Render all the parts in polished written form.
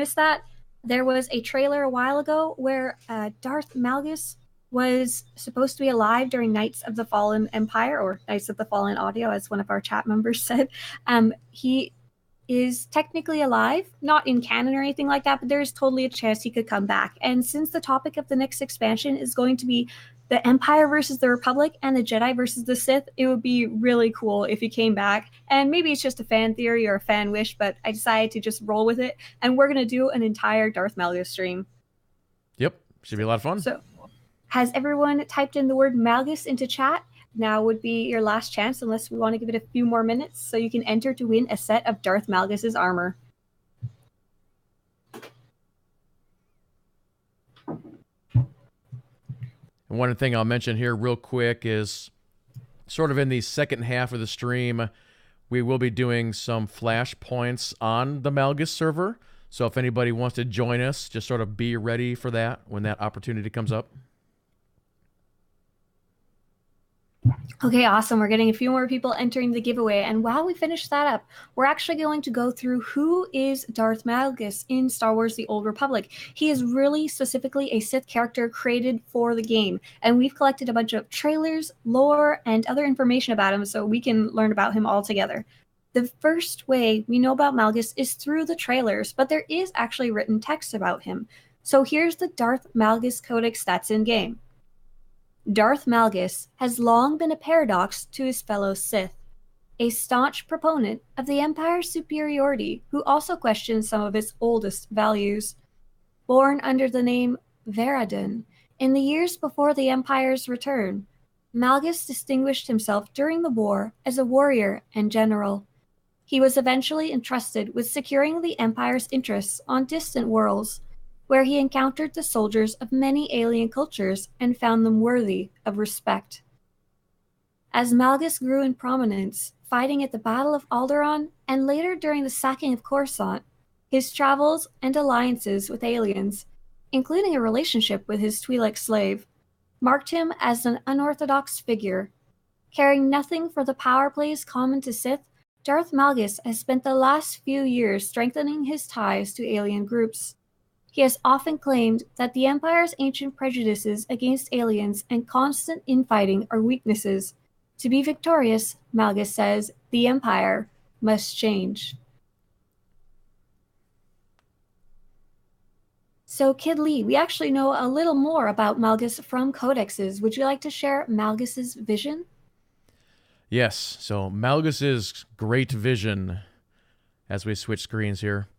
noticed that there was a trailer a while ago where Darth Malgus was supposed to be alive during Knights of the Fallen Empire, or Knights of the Fallen Audio, as one of our chat members said. He is technically alive, not in canon or anything like that, but there's totally a chance he could come back. And since the topic of the next expansion is going to be the Empire versus the Republic and the Jedi versus the Sith, it would be really cool if he came back. And maybe it's just a fan theory or a fan wish, but I decided to just roll with it. And we're going to do an entire Darth Malgus stream. Yep, should be a lot of fun. So, has everyone typed in the word Malgus into chat? Now would be your last chance, unless we want to give it a few more minutes, so you can enter to win a set of Darth Malgus's armor. And one thing I'll mention here real quick is sort of in the second half of the stream, we will be doing some flashpoints on the Malgus server. So if anybody wants to join us, just sort of be ready for that when that opportunity comes up. Okay, awesome. We're getting a few more people entering the giveaway. And while we finish that up, we're actually going to go through who is Darth Malgus in Star Wars The Old Republic. He is really specifically a Sith character created for the game. And we've collected a bunch of trailers, lore, and other information about him so we can learn about him all together. The first way we know about Malgus is through the trailers, but there is actually written text about him. So here's the Darth Malgus Codex that's in-game. Darth Malgus has long been a paradox to his fellow Sith, a staunch proponent of the Empire's superiority who also questions some of its oldest values. Born under the name Varadin, in the years before the Empire's return, Malgus distinguished himself during the war as a warrior and general. He was eventually entrusted with securing the Empire's interests on distant worlds, where he encountered the soldiers of many alien cultures and found them worthy of respect. As Malgus grew in prominence, fighting at the Battle of Alderaan and later during the sacking of Coruscant, his travels and alliances with aliens, including a relationship with his Twi'lek slave, marked him as an unorthodox figure. Caring nothing for the power plays common to Sith, Darth Malgus has spent the last few years strengthening his ties to alien groups. He has often claimed that the Empire's ancient prejudices against aliens and constant infighting are weaknesses. To be victorious, Malgus says, the Empire must change. So, Kid Lee, we actually know a little more about Malgus from codexes. Would you like to share Malgus's vision? Yes, so Malgus's great vision, as we switch screens here.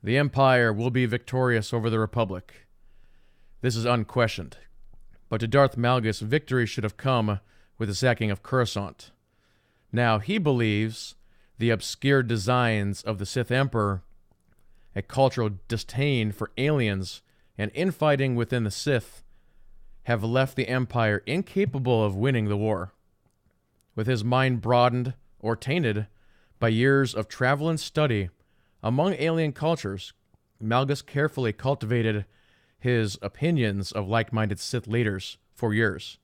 The Empire will be victorious over the Republic. This is unquestioned. But to Darth Malgus, victory should have come with the sacking of Coruscant. Now, he believes the obscure designs of the Sith Emperor, a cultural disdain for aliens, and infighting within the Sith have left the Empire incapable of winning the war. With his mind broadened or tainted by years of travel and study among alien cultures, Malgus carefully cultivated his opinions of like-minded Sith leaders for years.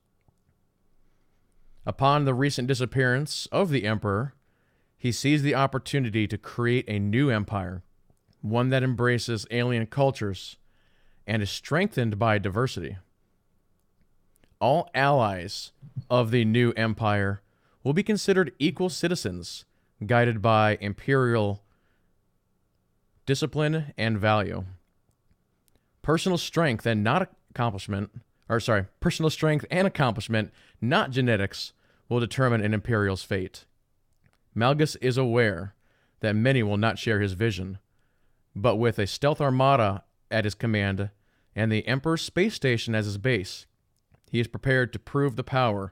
Upon the recent disappearance of the Emperor, he seized the opportunity to create a new empire, one that embraces alien cultures and is strengthened by diversity. All allies of the new empire will be considered equal citizens, guided by imperial discipline and value. Personal strength and accomplishment, not genetics, will determine an Imperial's fate. Malgus is aware that many will not share his vision, but with a stealth armada at his command and the Emperor's space station as his base, he is prepared to prove the power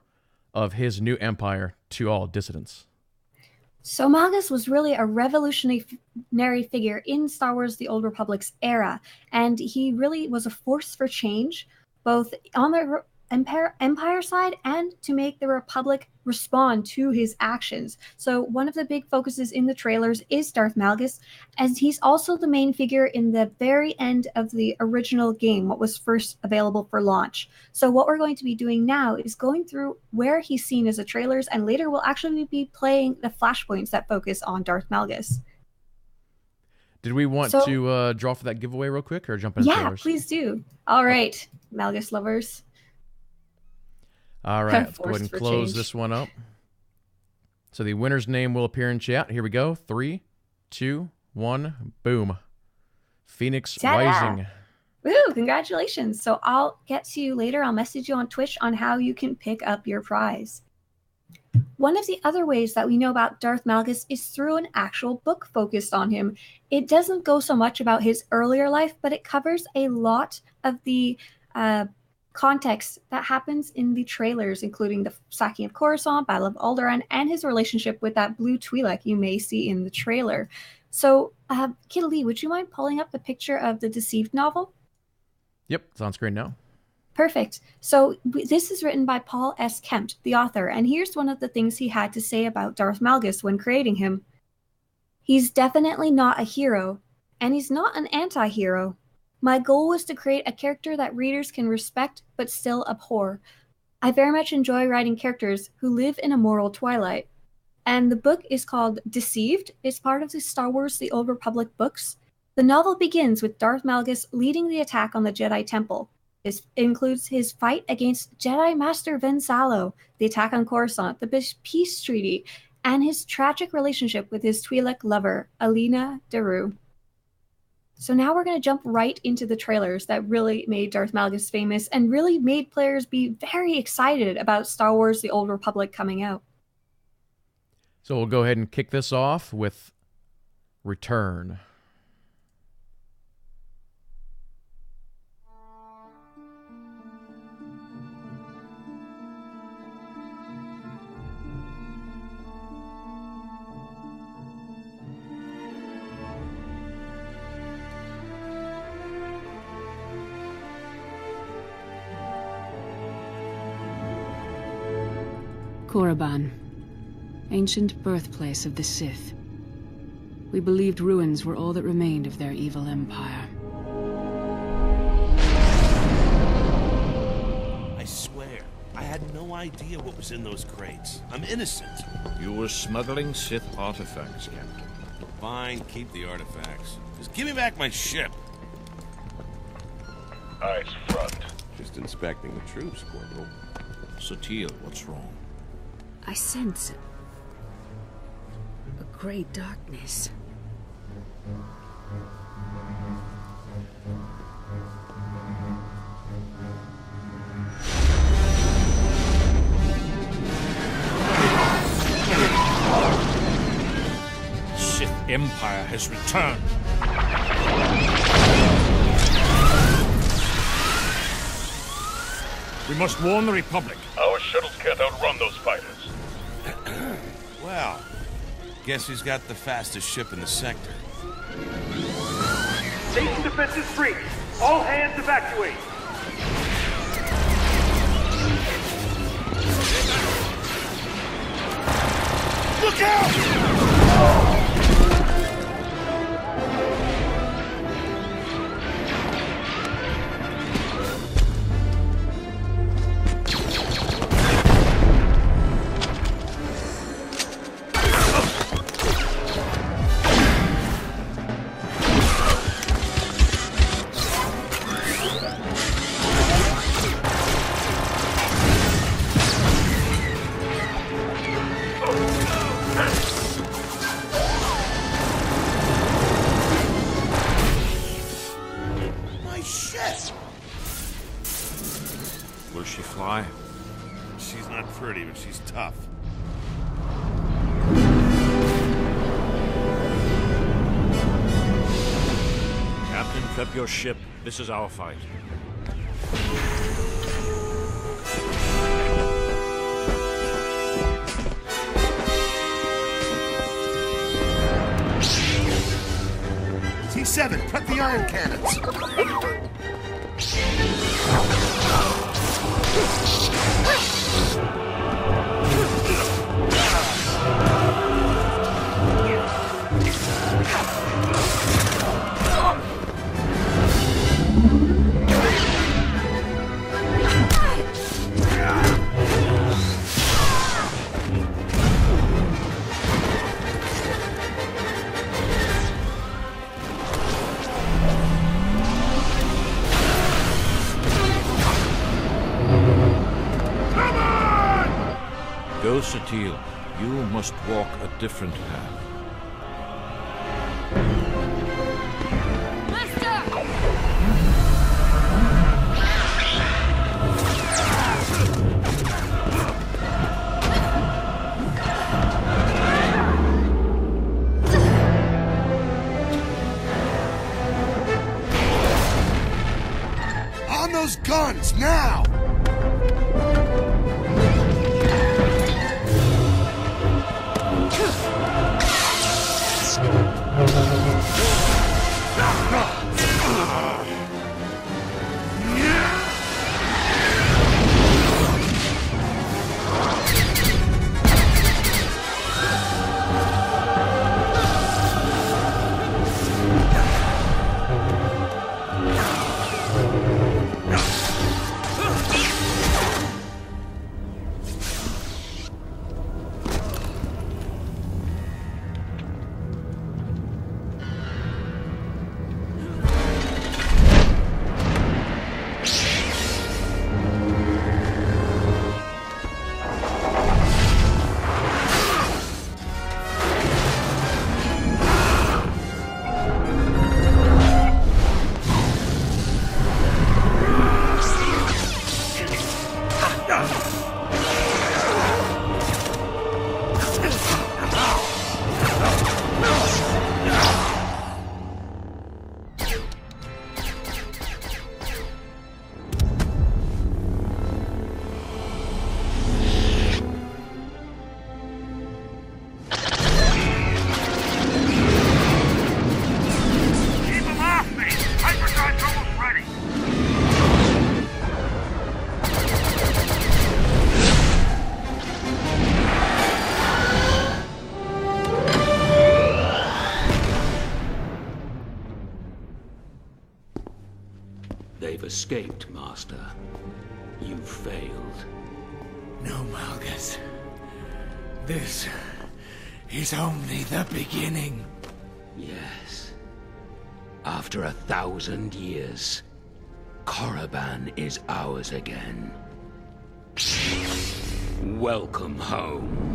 of his new empire to all dissidents. So Malgus was really a revolutionary figure in Star Wars The Old Republic's era, and he really was a force for change, both on the Empire side and to make the Republic respond to his actions. So one of the big focuses in the trailers is Darth Malgus, as he's also the main figure in the very end of the original game, what was first available for launch. So what we're going to be doing now is going through where he's seen as the trailers, and later we'll actually be playing the flashpoints that focus on Darth Malgus. Did we want to draw for that giveaway real quick or jump into trailers? Please do. All right, Malgus lovers. All right, let's go ahead and close this one up. So the winner's name will appear in chat. Here we go. 3, 2, 1, boom. Phoenix Rising. Woo, congratulations. So I'll get to you later. I'll message you on Twitch on how you can pick up your prize. One of the other ways that we know about Darth Malgus is through an actual book focused on him. It doesn't go so much about his earlier life, but it covers a lot of the context that happens in the trailers, including the sacking of Coruscant, Battle of Alderaan, and his relationship with that blue Twi'lek you may see in the trailer. So, Kid Lee, would you mind pulling up the picture of the Deceived novel? Yep, it's on screen now. Perfect. So this is written by Paul S. Kempt, the author, and here's one of the things he had to say about Darth Malgus when creating him. He's definitely not a hero, and he's not an anti-hero. My goal was to create a character that readers can respect but still abhor. I very much enjoy writing characters who live in a moral twilight. And the book is called Deceived. It's part of the Star Wars The Old Republic books. The novel begins with Darth Malgus leading the attack on the Jedi Temple. This includes his fight against Jedi Master Vin Salo, the attack on Coruscant, the peace treaty, and his tragic relationship with his Twi'lek lover, Alina Daru. So now we're going to jump right into the trailers that really made Darth Malgus famous and really made players be very excited about Star Wars The Old Republic coming out. So we'll go ahead and kick this off with Return. Korriban, ancient birthplace of the Sith. We believed ruins were all that remained of their evil empire. I swear, I had no idea what was in those crates. I'm innocent. You were smuggling Sith artifacts, Captain. Fine, keep the artifacts. Just give me back my ship. Eyes front. Just inspecting the troops, Corporal. Sotil, what's wrong? I sense a great darkness. Sith Empire has returned. We must warn the Republic. Our shuttles can't outrun those fighters. Well, guess who's got the fastest ship in the sector? Station defenses breach. All hands evacuate. Look out! Will she fly? She's not pretty, but she's tough. Captain, prep your ship. This is our fight. T7, prep the iron cannons. No, Satil. You must walk a different path. On those guns, now! They've escaped, Master. You failed. No, Malgus. This is only the beginning. Yes. After 1,000 years, Korriban is ours again. Welcome home.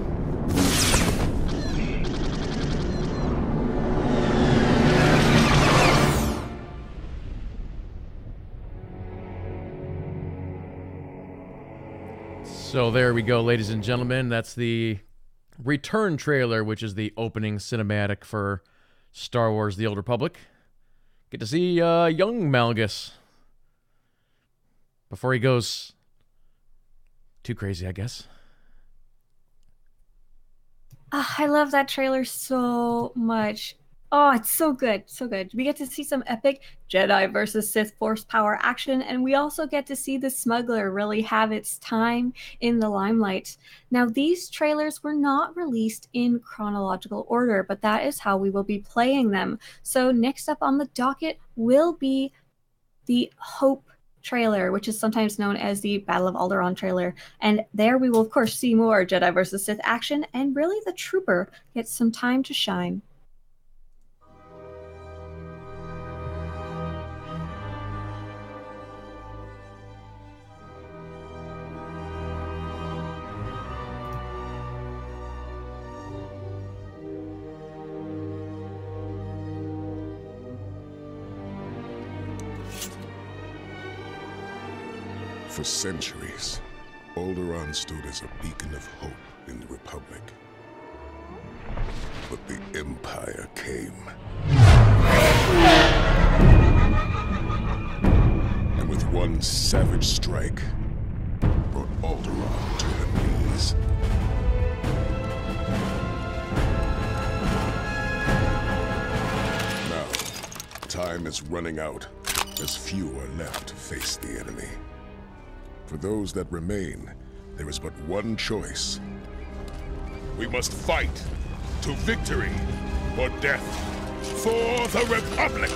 So there we go, ladies and gentlemen. That's the return trailer, which is the opening cinematic for Star Wars The Old Republic. Get to see young Malgus before he goes too crazy, I guess. I love that trailer so much. Oh, it's so good. So good. We get to see some epic Jedi versus Sith force power action, and we also get to see the smuggler really have its time in the limelight. Now, these trailers were not released in chronological order, but that is how we will be playing them. So next up on the docket will be the Hope trailer, which is sometimes known as the Battle of Alderaan trailer. And there we will, of course, see more Jedi versus Sith action, and really the Trooper gets some time to shine. For centuries, Alderaan stood as a beacon of hope in the Republic. But the Empire came. And with one savage strike, brought Alderaan to her knees. Now, time is running out, as few are left to face the enemy. For those that remain, there is but one choice. We must fight to victory or death for the Republic!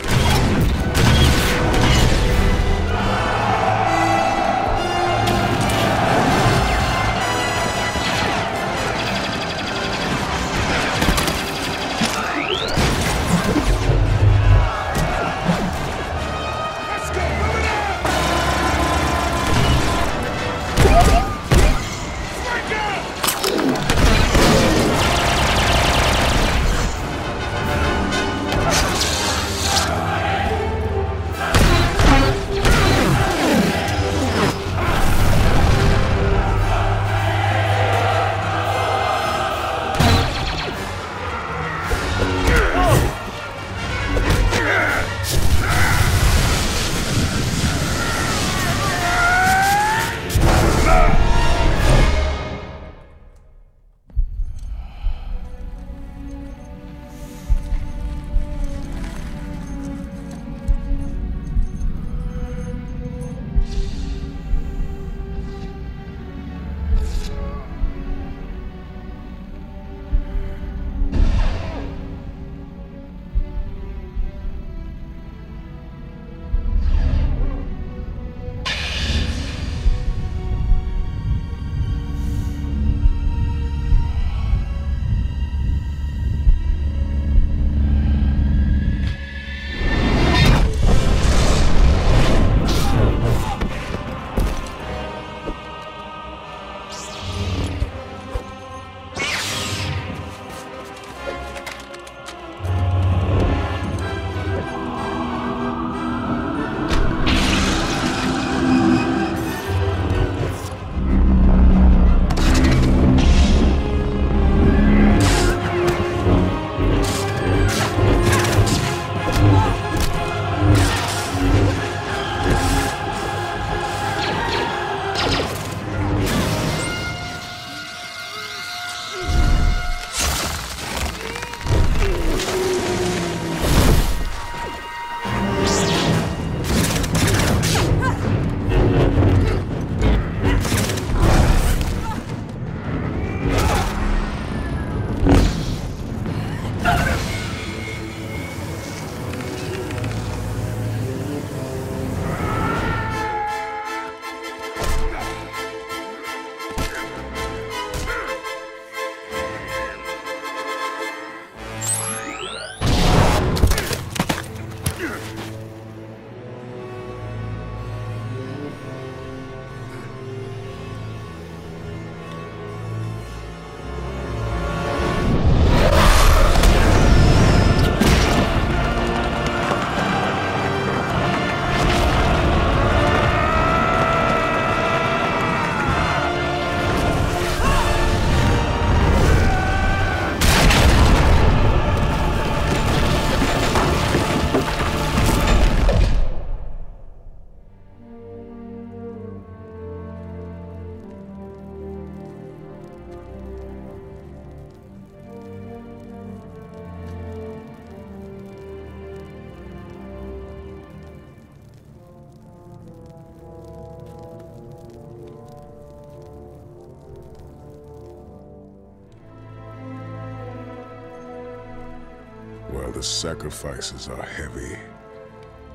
sacrifices are heavy.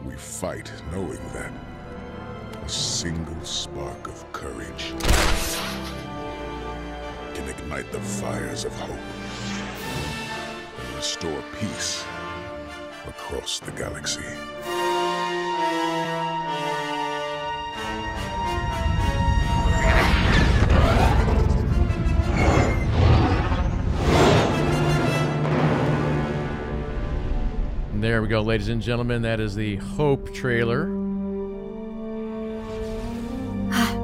We fight knowing that a single spark of courage can ignite the fires of hope and restore peace across the galaxy. There we go, ladies and gentlemen. That is the Hope trailer.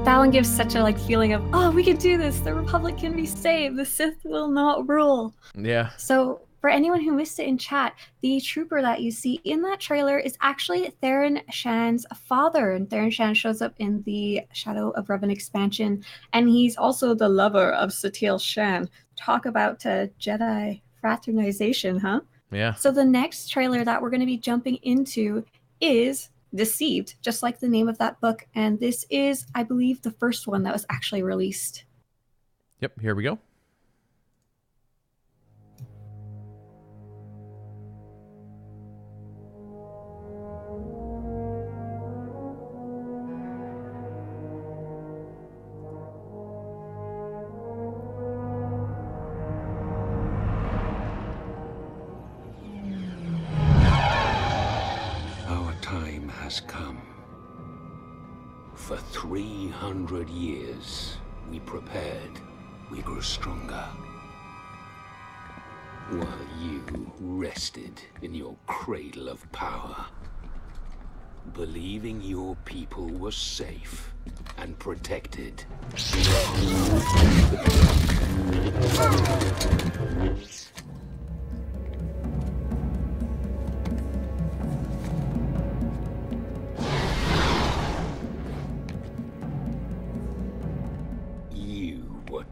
That one gives such a feeling of, oh, we can do this. The Republic can be saved. The Sith will not rule. Yeah. So for anyone who missed it in chat, the trooper that you see in that trailer is actually Theron Shan's father. And Theron Shan shows up in the Shadow of Revan expansion. And he's also the lover of Satele Shan. Talk about Jedi fraternization, huh? Yeah. So the next trailer that we're going to be jumping into is Deceived, just like the name of that book. And this is, I believe, the first one that was actually released. Yep, here we go. Has come. For 300 years, we prepared, we grew stronger. While you rested in your cradle of power, believing your people were safe and protected.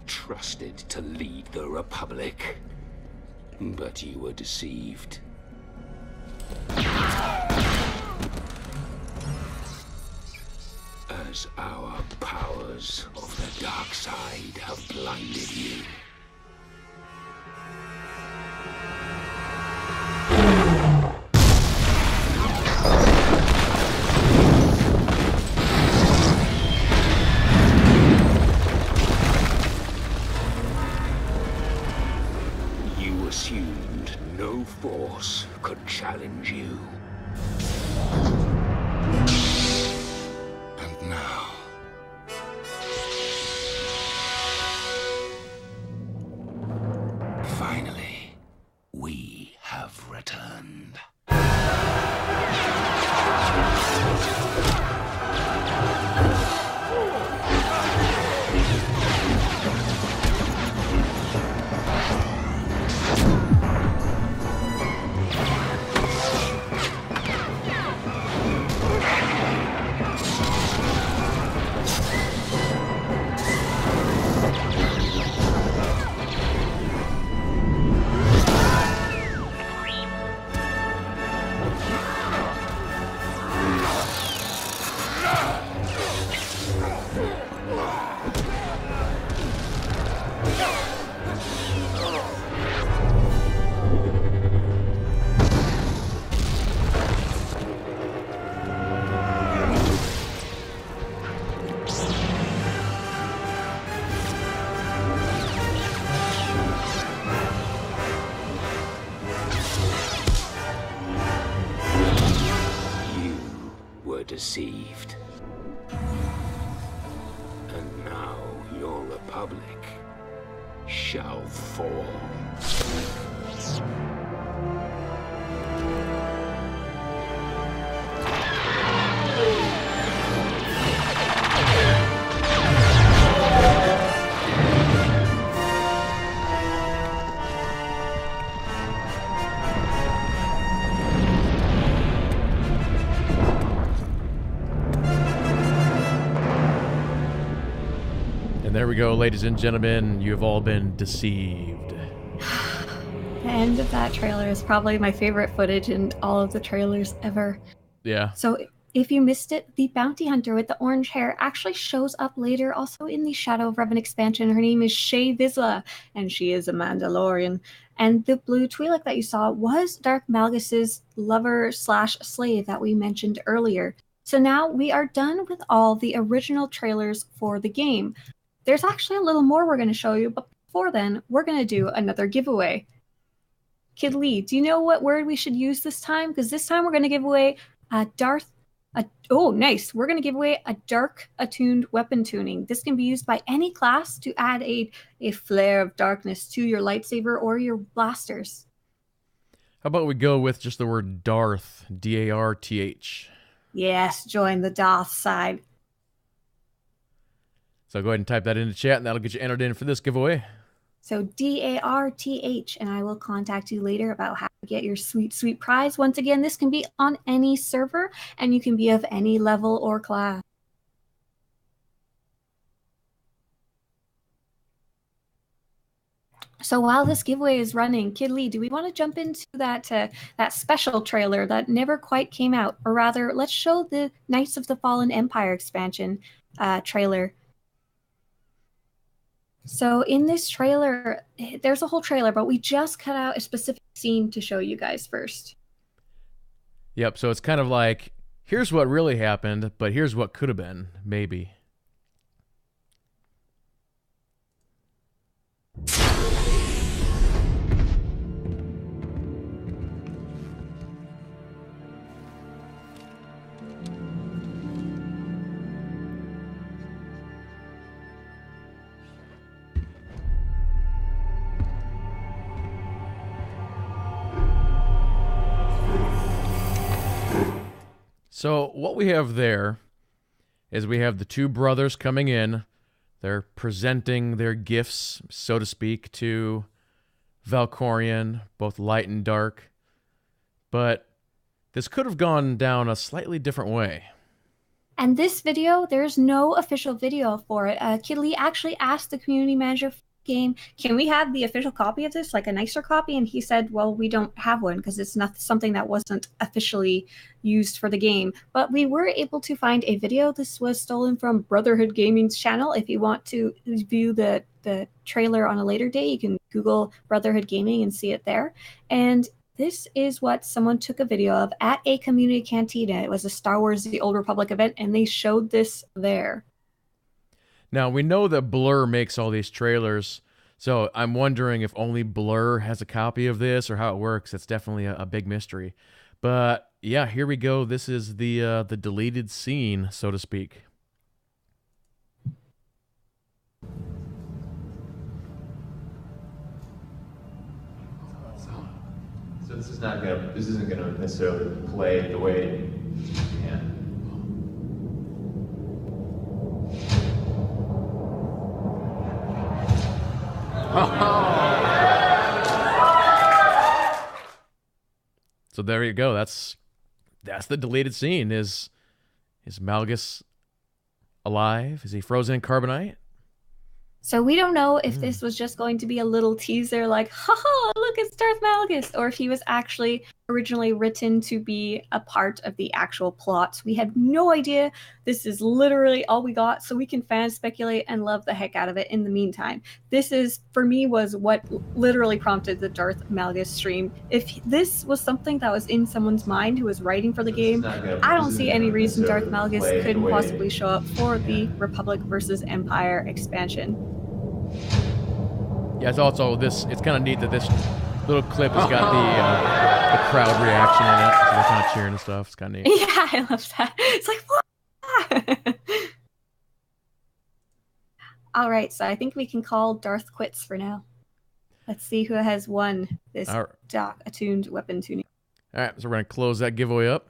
Trusted to lead the Republic, but you were deceived. As our powers of the dark side have blinded you. Assumed no force could challenge you. And now... finally, we have returned. Deceived. And now your Republic shall fall. There we go, ladies and gentlemen. You have all been deceived. The end of that trailer is probably my favorite footage in all of the trailers ever. Yeah. So if you missed it, the bounty hunter with the orange hair actually shows up later, also in the Shadow of Revan expansion. Her name is Shay Vizsla, and she is a Mandalorian. And the blue Twi'lek that you saw was Darth Malgus's lover/slave that we mentioned earlier. So now we are done with all the original trailers for the game. There's actually a little more we're going to show you, but before then, we're going to do another giveaway. Kid Lee, do you know what word we should use this time? Because this time we're going to give away oh, nice. We're going to give away a dark attuned weapon tuning. This can be used by any class to add a flare of darkness to your lightsaber or your blasters. How about we go with just the word Darth, D-A-R-T-H. Yes, join the Darth side. So go ahead and type that into chat, and that'll get you entered in for this giveaway. So D-A-R-T-H, and I will contact you later about how to get your sweet, sweet prize. Once again, this can be on any server, and you can be of any level or class. So while this giveaway is running, Kid Lee, do we want to jump into that special trailer that never quite came out? Or rather, let's show the Knights of the Fallen Empire expansion trailer. So in this trailer, there's a whole trailer, but we just cut out a specific scene to show you guys first. Yep, so it's kind of like, here's what really happened, but here's what could have been, maybe. So what we have there is we have the two brothers coming in. They're presenting their gifts, so to speak, to Valkorion, both light and dark. But this could have gone down a slightly different way. And this video, there's no official video for it. Kid Lee actually asked the community manager for the game, can we have the official copy of this, like a nicer copy? And he said, well, we don't have one because it's not something that wasn't officially used for the game. But we were able to find a video. This was stolen from Brotherhood Gaming's channel. If you want to view the trailer on a later day, you can Google Brotherhood Gaming and see it there. And this is what someone took a video of at a community cantina. It was a Star Wars The Old Republic event, and they showed this there. Now, we know that Blur makes all these trailers, so I'm wondering if only Blur has a copy of this or how it works. It's definitely a big mystery. But yeah, here we go. This is the deleted scene, so to speak. So this isn't gonna necessarily play the way. Yeah. So there you go. That's the deleted scene. Is Malgus alive? Is he frozen in carbonite? So we don't know if this was just going to be a little teaser like, haha, look, it's Darth Malgus, or if he was actually originally written to be a part of the actual plot. We had no idea. This is literally all we got, so we can fan speculate and love the heck out of it in the meantime. This is, for me, was what literally prompted the Darth Malgus stream. If this was something that was in someone's mind who was writing for the game, I don't see any reason Darth Malgus couldn't possibly show up for the Republic versus Empire expansion. Yeah, it's also this. It's kind of neat that this little clip has got the crowd reaction in it. So they're kind of cheering and stuff. It's kind of neat. Yeah, I love that. It's like, what? All right, so I think we can call Darth quits for now. Let's see who has won this attuned weapon tuning. All right, so we're going to close that giveaway up.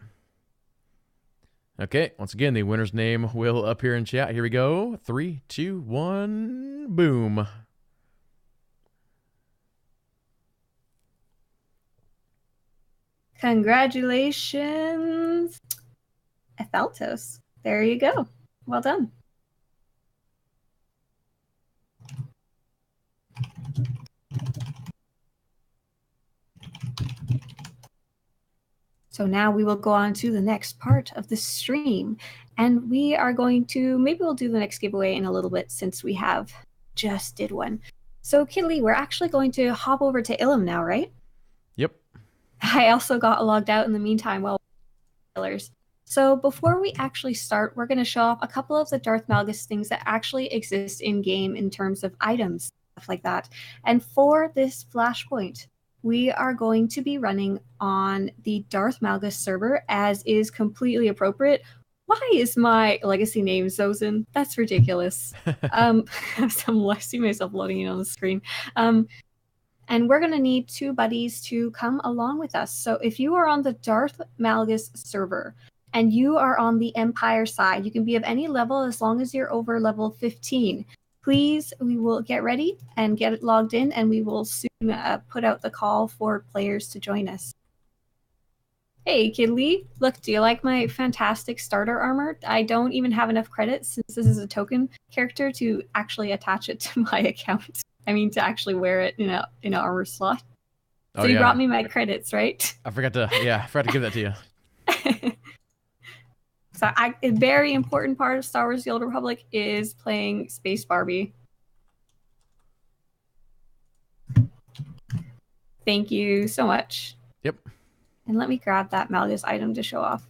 Okay, once again, the winner's name will appear in chat. Here we go. 3, 2, 1, boom. Congratulations, Ethaltos. There you go. Well done. So now we will go on to the next part of the stream. And we are going to, maybe we'll do the next giveaway in a little bit since we have just did one. So Kidley, we're actually going to hop over to Ilum now, right? Yep. I also got logged out in the meantime while killers. So before we actually start, we're going to show off a couple of the Darth Malgus things that actually exist in game in terms of items, stuff like that. And for this flashpoint, we are going to be running on the Darth Malgus server, as is completely appropriate. Why is my legacy name Zozin? That's ridiculous. I see myself loading it on the screen. And we're going to need 2 buddies to come along with us. So if you are on the Darth Malgus server and you are on the Empire side, you can be of any level as long as you're over level 15. Please, we will get ready and get it logged in, and we will soon put out the call for players to join us. Hey, Kidley. Look, do you like my fantastic starter armor? I don't even have enough credits since this is a token character to actually attach it to my account. I mean, to actually wear it in an armor slot. So you brought me my credits, right? I forgot to give that to you. So a very important part of Star Wars The Old Republic is playing Space Barbie. Thank you so much. Yep. And let me grab that Malgus item to show off.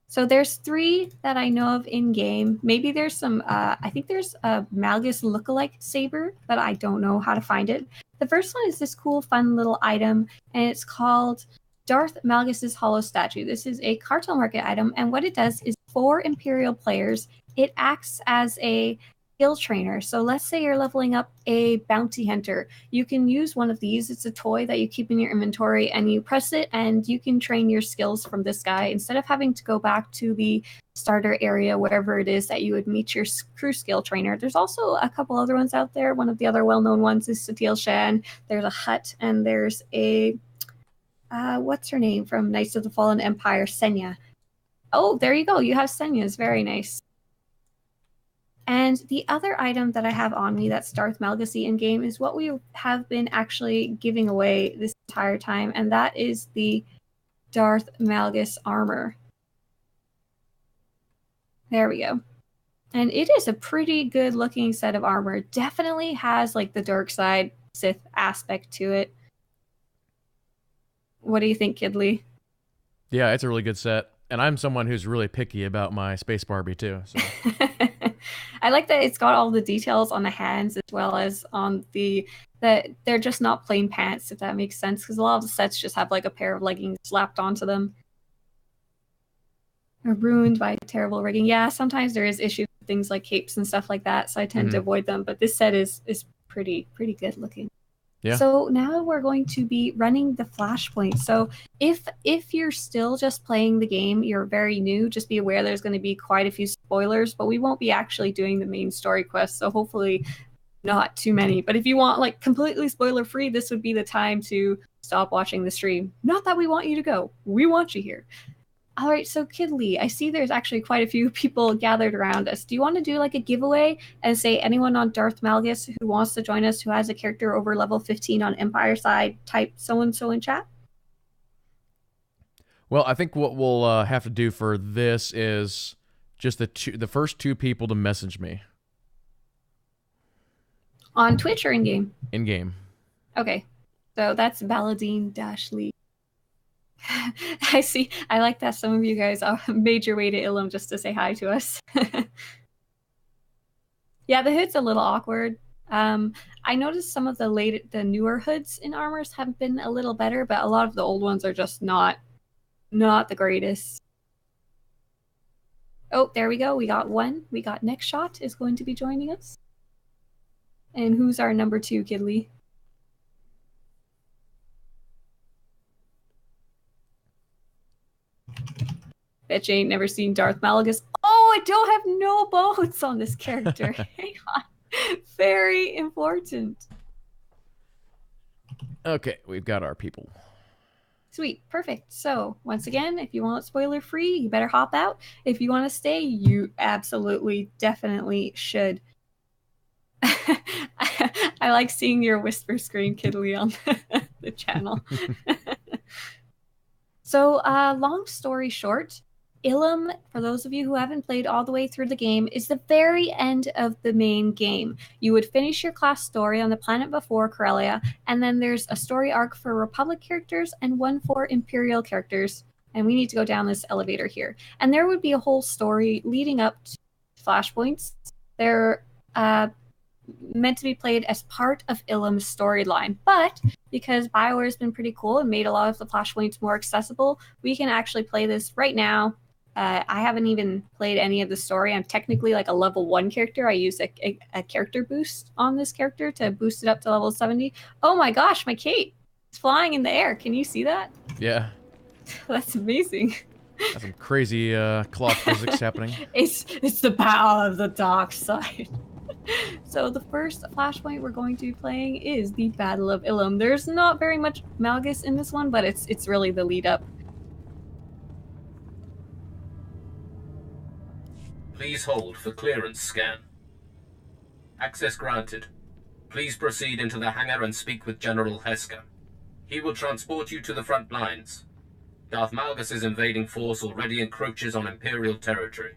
So there's 3 that I know of in-game. Maybe there's some, I think there's a Malgus lookalike saber, but I don't know how to find it. The first one is this cool, fun little item, and it's called Darth Malgus's Hollow Statue. This is a cartel market item, and what it does is for Imperial players, it acts as a skill trainer. So let's say you're leveling up a bounty hunter. You can use one of these. It's a toy that you keep in your inventory, and you press it, and you can train your skills from this guy instead of having to go back to the starter area, wherever it is that you would meet your crew skill trainer. There's also a couple other ones out there. One of the other well-known ones is Satil Shan. There's a Hutt, and there's a what's her name from Knights of the Fallen Empire? Senya. Oh, there you go. You have Senya's. Very nice. And the other item that I have on me that's Darth Malgus-y in-game is what we have been actually giving away this entire time, and that is the Darth Malgus armor. There we go. And it is a pretty good looking set of armor. Definitely has like the dark side Sith aspect to it. What do you think, Kidley? Yeah, it's a really good set. And I'm someone who's really picky about my Space Barbie too. So. I like that it's got all the details on the hands as well as on that they're just not plain pants, if that makes sense, because a lot of the sets just have like a pair of leggings slapped onto them. Or ruined by terrible rigging. Yeah, sometimes there is issues with things like capes and stuff like that, so I tend to avoid them, but this set is pretty good looking. Yeah. So now we're going to be running the flashpoint. So if you're still just playing the game, you're very new, just be aware there's going to be quite a few spoilers, but we won't be actually doing the main story quest, so hopefully not too many. But if you want like completely spoiler free, this would be the time to stop watching the stream. Not that we want you to go. We want you here. All right, so Kidley, I see there's actually quite a few people gathered around us. Do you want to do like a giveaway and say anyone on Darth Malgus who wants to join us, who has a character over level 15 on Empire side, type so-and-so in chat? Well, I think what we'll have to do for this is just the first 2 people to message me. On Twitch or in-game? In-game. Okay, so that's Baladine-Lee. I see. I like that some of you guys made your way to Ilum just to say hi to us. Yeah, the hood's a little awkward. I noticed some of the newer hoods in armors have been a little better, but a lot of the old ones are just not the greatest. Oh, there we go. We got one. We got Next Shot is going to be joining us. And who's our number 2, Kidley? Bet you ain't never seen Darth Malgus. Oh, I don't have no boats on this character. Hang on. Very important. Okay, we've got our people. Sweet. Perfect. So, once again, if you want spoiler free, you better hop out. If you want to stay, you absolutely, definitely should. I like seeing your whisper screen, Kidley, on the channel. So, long story short, Ilum, for those of you who haven't played all the way through the game, is the very end of the main game. You would finish your class story on the planet before Corellia, and then there's a story arc for Republic characters and one for Imperial characters. And we need to go down this elevator here. And there would be a whole story leading up to flashpoints. They're meant to be played as part of Ilum's storyline. But because BioWare has been pretty cool and made a lot of the flashpoints more accessible, we can actually play this right now. I haven't even played any of the story. I'm technically like a level 1 character. I use a character boost on this character to boost it up to level 70. Oh my gosh, my cape is flying in the air. Can you see that? Yeah. That's amazing. That's some crazy cloth physics happening. It's the power of the dark side. So the first flashpoint we're going to be playing is the Battle of Ilum. There's not very much Malgus in this one, but it's really the lead up. Please hold for clearance scan. Access granted. Please proceed into the hangar and speak with General Heska. He will transport you to the front lines. Darth Malgus' invading force already encroaches on Imperial territory.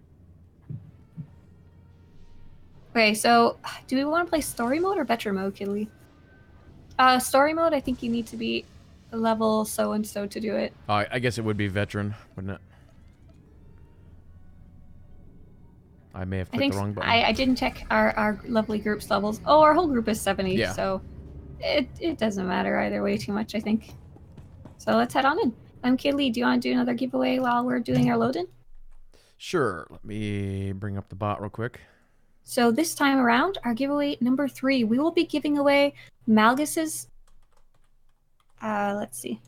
Okay, so do we want to play story mode or veteran mode, Kidley? Story mode, I think you need to be level so-and-so to do it. I guess it would be veteran, wouldn't it? I may have clicked the wrong button. I didn't check our lovely group's levels. Oh, our whole group is 70, yeah. So it doesn't matter either way too much, I think. So let's head on in. Kidley, do you want to do another giveaway while we're doing our load-in? Sure. Let me bring up the bot real quick. So this time around, our giveaway number 3, we will be giving away Malgus's... let's see.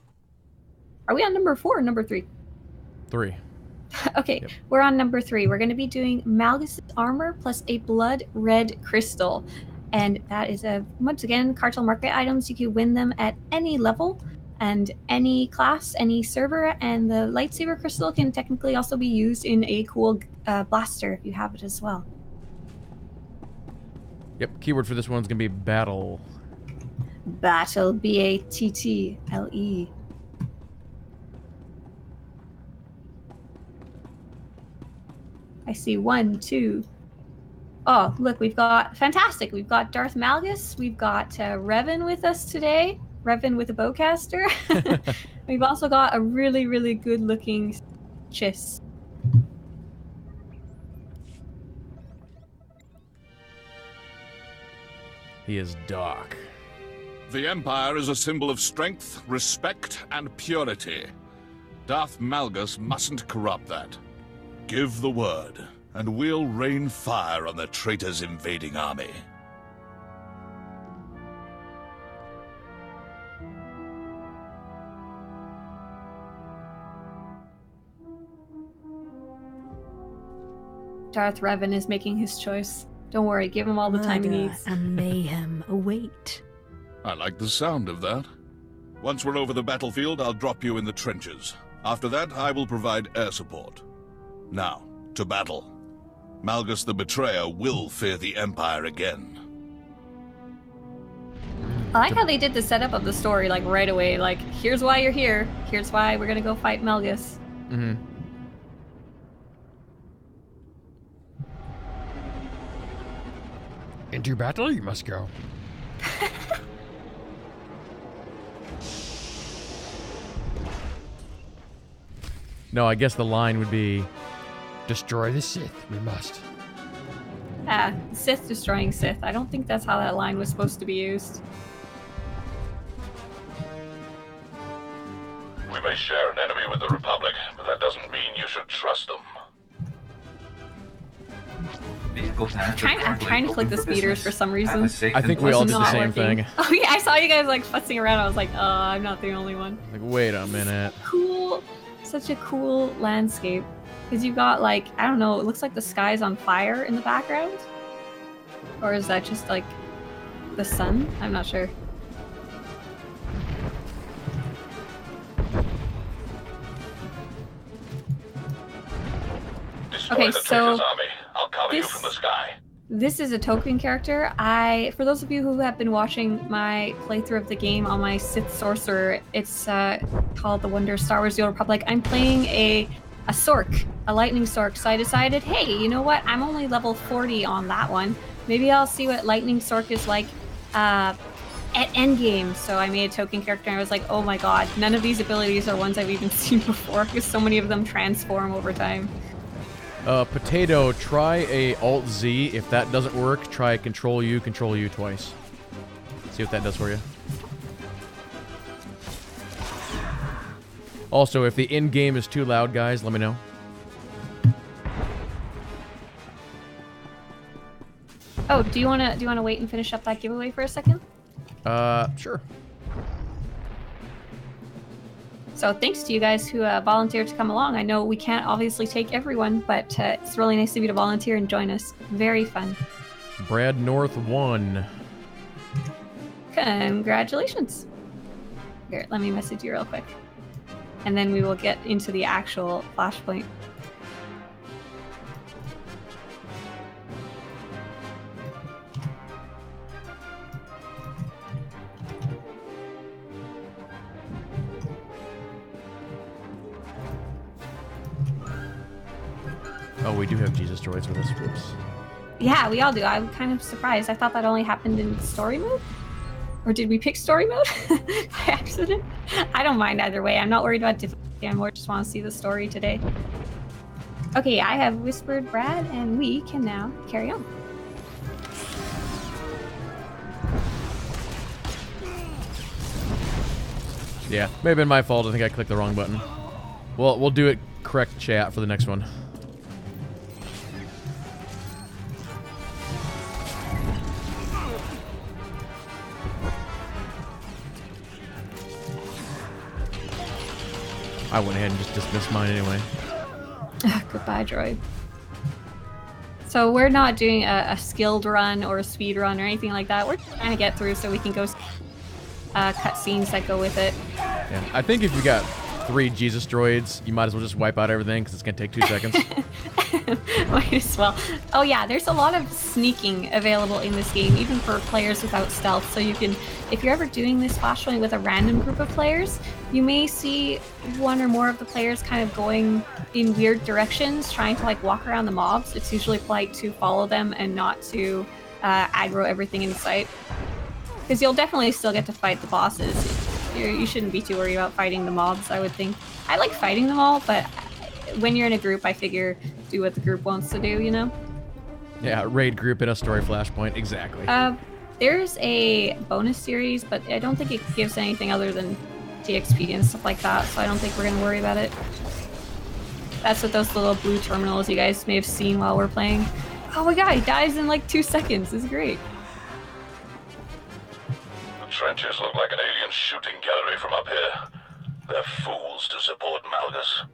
Are we on number 4 or number 3? 3. Okay, yep. We're on number 3. We're going to be doing Malgus's armor plus a blood red crystal. And that is, once again, cartel market items. You can win them at any level and any class, any server. And the lightsaber crystal can technically also be used in a cool blaster if you have it as well. Yep, keyword for this one's going to be battle. Battle, B-A-T-T-L-E. I see 1, 2. Oh, look, we've got... Fantastic. We've got Darth Malgus. We've got Revan with us today. Revan with a bowcaster. We've also got a really, really good-looking Chiss. He is dark. The Empire is a symbol of strength, respect, and purity. Darth Malgus mustn't corrupt that. Give the word, and we'll rain fire on the traitor's invading army. Darth Revan is making his choice. Don't worry, give him all the time he needs. And mayhem await. I like the sound of that. Once we're over the battlefield, I'll drop you in the trenches. After that, I will provide air support. Now, to battle. Malgus the Betrayer will fear the Empire again. I like how they did the setup of the story, like, right away. Like, here's why you're here. Here's why we're gonna go fight Malgus. Mm-hmm. Into battle you must go. No, I guess the line would be... Destroy the Sith, we must. Sith destroying Sith. I don't think that's how that line was supposed to be used. We may share an enemy with the Republic, but that doesn't mean you should trust them. I'm trying to click the speeders for some reason. I think we all did the same thing. Oh yeah, I saw you guys like fussing around. I was like, I'm not the only one. Like, wait a minute. Cool. Such a cool landscape. Because you got like, I don't know, it looks like the sky's on fire in the background. Or is that just like the sun? I'm not sure. Destroy Okay, the so traitor's army. I'll cover you from the sky. This is a token character. For those of you who have been watching my playthrough of the game on my Sith Sorcerer, it's called The Wonder of Star Wars: The Old Republic. I'm playing a Sork, a lightning Sork. So I decided, hey, you know what? I'm only level 40 on that one. Maybe I'll see what lightning Sork is like at endgame. So I made a token character and I was like, oh my god, none of these abilities are ones I've even seen before because so many of them transform over time. Potato, try a Alt-Z. If that doesn't work, try Control-U twice. See what that does for you. Also, if the in-game is too loud, guys, let me know. Oh, do you wanna wait and finish up that giveaway for a second? Sure. So thanks to you guys who volunteered to come along. I know we can't obviously take everyone, but it's really nice of you to volunteer and join us. Very fun. Brad North won. Congratulations. Here, let me message you real quick. And then we will get into the actual flashpoint. Oh, we do have Jesus droids with us. Whoops. Yeah, we all do. I'm kind of surprised. I thought that only happened in story mode? Or did we pick story mode by accident? I don't mind either way. I'm not worried about difficulty. I more just want to see the story today. Okay, I have whispered Brad, and we can now carry on. Yeah, may have been my fault. I think I clicked the wrong button. Well, we'll do it correct chat for the next one. I went ahead and just dismissed mine anyway. Goodbye, droid. So we're not doing a skilled run or a speed run or anything like that. We're trying to get through so we can go cutscenes that go with it. Yeah, I think if you got 3 Jesus droids, you might as well just wipe out everything because it's going to take 2 seconds. Might as well. Oh yeah, there's a lot of sneaking available in this game, even for players without stealth. So you can, if you're ever doing this flashpoint with a random group of players, you may see one or more of the players kind of going in weird directions, trying to like walk around the mobs. It's usually polite to follow them and not to aggro everything in sight. Because you'll definitely still get to fight the bosses. You shouldn't be too worried about fighting the mobs, I would think. I like fighting them all, but when you're in a group, I figure do what the group wants to do, you know? Yeah, raid group in a story flashpoint, exactly. There's a bonus series, but I don't think it gives anything other than DXP and stuff like that, so I don't think we're going to worry about it. That's what those little blue terminals you guys may have seen while we're playing. Oh my god, he dies in like 2 seconds. This is great. The trenches look like an alien shooting gallery from up here. They're fools to support Malgus.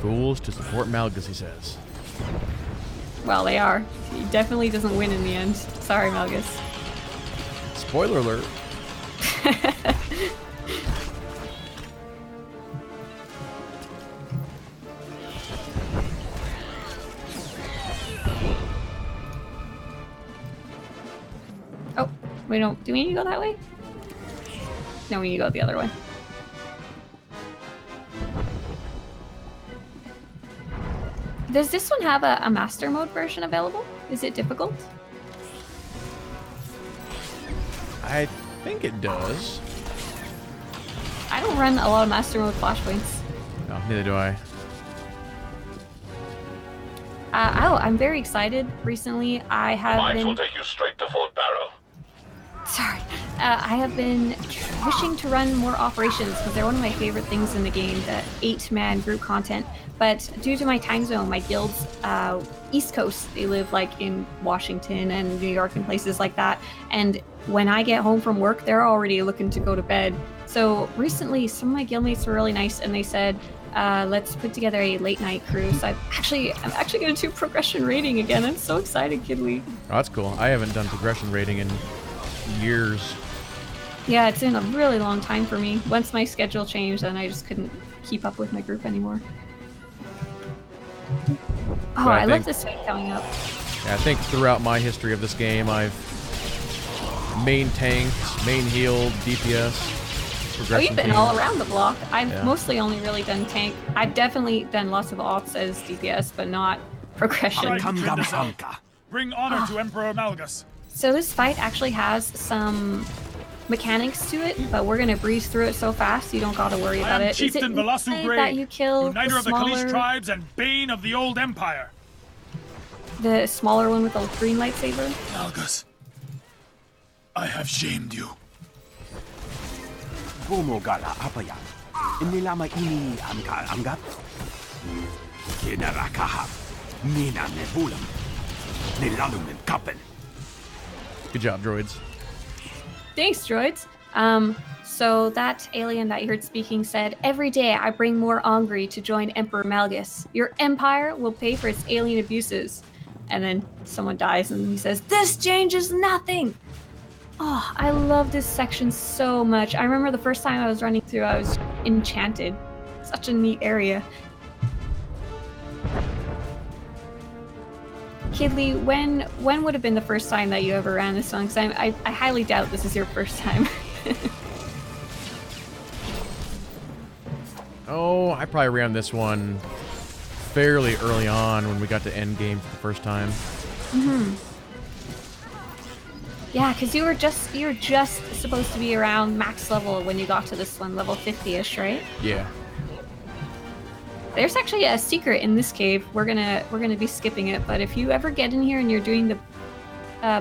Fools to support Malgus, he says. Well, they are. He definitely doesn't win in the end. Sorry, Malgus. Spoiler alert. Oh, we don't. Do we need to go that way? No, we need to go the other way. Does this one have a master mode version available? Is it difficult? I think it does. I don't run a lot of master mode flashpoints. No, neither do I. I'm very excited. Recently, I have Mines been... will take you straight to Fort Barrow. Sorry. I have been wishing to run more operations because they're one of my favorite things in the game, the 8-man group content. But due to my time zone, my guild's East Coast, they live like in Washington and New York and places like that. And when I get home from work, they're already looking to go to bed. So recently, some of my guildmates were really nice and they said, let's put together a late night crew. So I'm actually going to do progression rating again. I'm so excited, Kid Week. Oh, that's cool. I haven't done progression rating in years. Yeah, it's been a really long time for me. Once my schedule changed, then I just couldn't keep up with my group anymore. Oh, I love this fight coming up. Yeah, I think throughout my history of this game, I've main tanked, main healed, DPS. Oh, you've been all around the block. I've mostly only really done tank. I've definitely done lots of ops as DPS, but not progression. Bring honor to Emperor Malgus. So this fight actually has some mechanics to it, but we're gonna breeze through it so fast you don't gotta worry about it. Chieftain Velasu Grey, that you kill uniter of the Kalish tribes and bane of the old empire. The smaller one with the green lightsaber? Malgus, I have shamed you. Bumugala apa yan? Inilama ini ang kaanggap? Kinarakahap, mina nebulam, nilalumin kapen. Good job, droids. Thanks, droids. So that alien that you heard speaking said, "Every day I bring more Ongri to join Emperor Malgus. Your empire will pay for its alien abuses." And then someone dies and he says, "This changes nothing." Oh, I love this section so much. I remember the first time I was running through, I was enchanted. Such a neat area. Kidley, when would have been the first time that you ever ran this one? Because I highly doubt this is your first time. Oh, I probably ran this one fairly early on when we got to endgame for the first time. Yeah, because you were just supposed to be around max level when you got to this one, level 50-ish, right? Yeah. There's actually a secret in this cave. We're gonna be skipping it, but if you ever get in here and you're doing the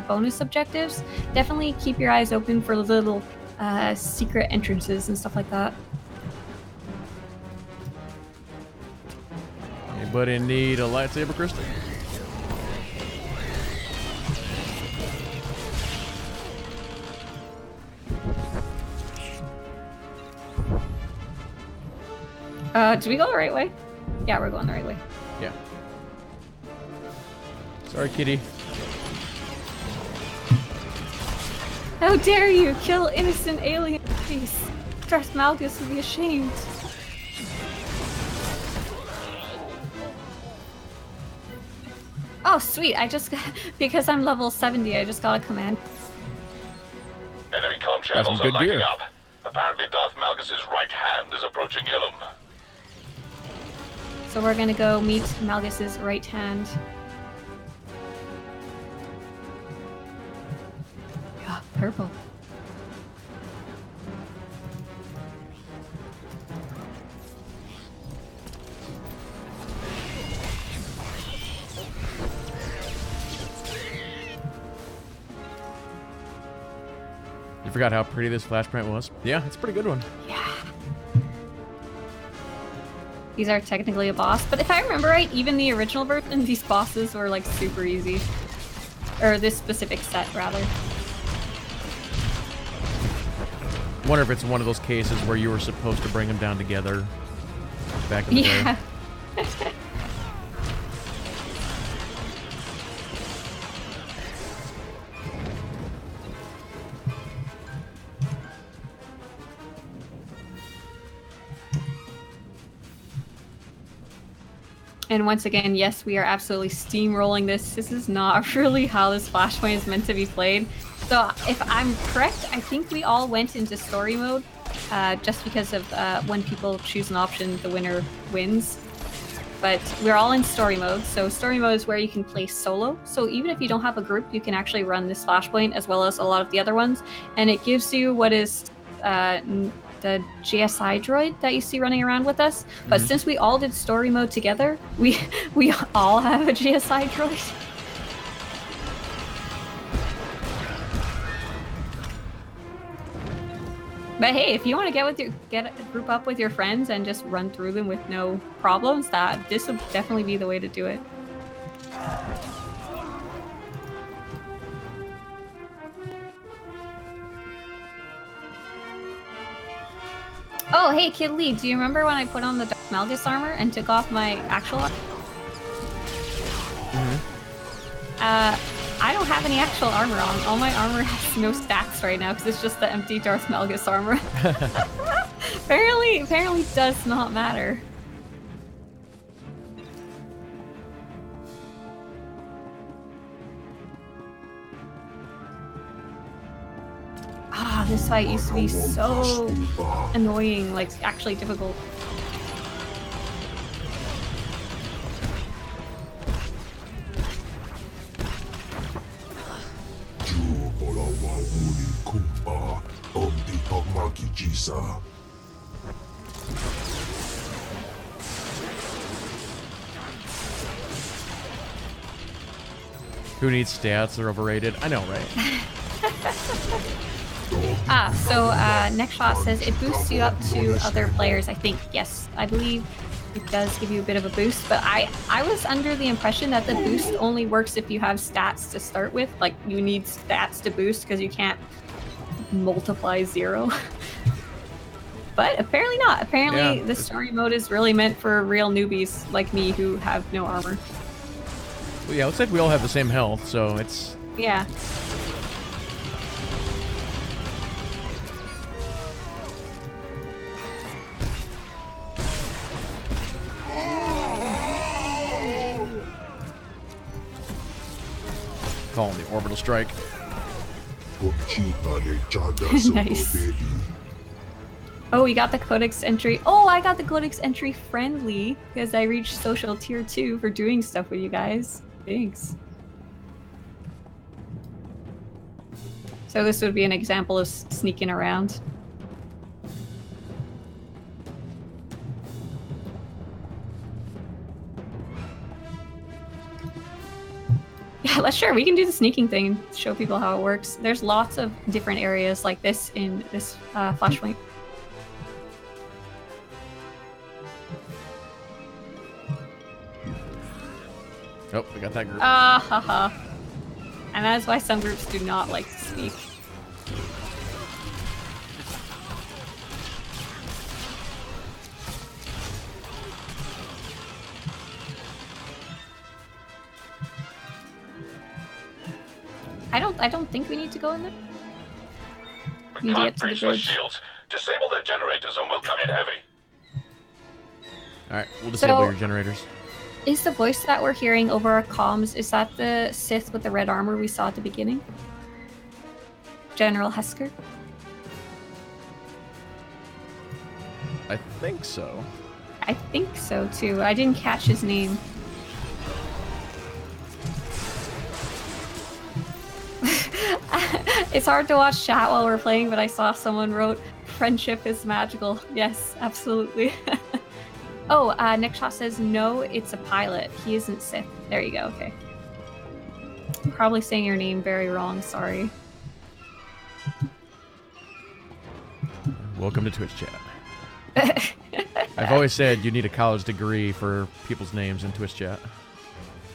bonus objectives, definitely keep your eyes open for little secret entrances and stuff like that. Anybody need a lightsaber crystal? Do we go the right way? Yeah, we're going the right way. Yeah. Sorry, kitty. How dare you kill innocent alien face? Darth Malgus would be ashamed. Oh, sweet. I just got, because I'm level 70, I just got a command. Enemy comm channels are lighting up. Apparently Darth Malgus' right hand is approaching Ilum. So we're gonna go meet Malgus's right hand. Yeah, purple. You forgot how pretty this flashprint was? Yeah, it's a pretty good one. Yeah. These are technically a boss, but if I remember right, even the original version, these bosses were like super easy. Or this specific set, rather. I wonder if it's one of those cases where you were supposed to bring them down together back in the day. And once again, yes, we are absolutely steamrolling this. This is not really how this flashpoint is meant to be played. So if I'm correct, I think we all went into story mode just because of when people choose an option, the winner wins. But we're all in story mode. So story mode is where you can play solo. So even if you don't have a group, you can actually run this flashpoint as well as a lot of the other ones. And it gives you what is the GSI droid that you see running around with us. But since we all did story mode together, we all have a GSI droid. But hey, if you want to group up with your friends and just run through them with no problems, this would definitely be the way to do it. Oh, hey, Kid Lee, do you remember when I put on the Darth Malgus armor and took off my actual armor? I don't have any actual armor on. All my armor has no stats right now because it's just the empty Darth Malgus armor. Apparently does not matter. boss fight used to be so annoying, like actually difficult. Who needs stats? They're overrated. I know, right? Next shot says it boosts you up to other players, I think. Yes, I believe it does give you a bit of a boost, but I was under the impression that the boost only works if you have stats to start with. Like, you need stats to boost because you can't multiply 0. But apparently not. Apparently the story mode is really meant for real newbies like me who have no armor. Well, yeah, looks like we all have the same health, so it's... Yeah. Calling the orbital strike. Nice. Oh, we got the codex entry. Oh, I got the codex entry friendly because I reached social tier 2 for doing stuff with you guys. Thanks. So this would be an example of sneaking around. Yeah, sure, we can do the sneaking thing and show people how it works. There's lots of different areas like this in this Flashpoint. Oh, we got that group. Haha. And that is why some groups do not like to sneak. I don't think we need to go in there. We can't breach the shields. Disable their generators and we'll come in heavy. Alright, we'll disable your generators. Is the voice that we're hearing over our comms, is that the Sith with the red armor we saw at the beginning? General Hesker? I think so. I think so too. I didn't catch his name. It's hard to watch chat while we're playing, but I saw someone wrote, "Friendship is magical." Yes, absolutely. Oh, Nick Shaw says, no, it's a pilot. He isn't Sith. There you go, okay. I'm probably saying your name very wrong, sorry. Welcome to Twitch chat. I've always said you need a college degree for people's names in Twitch chat.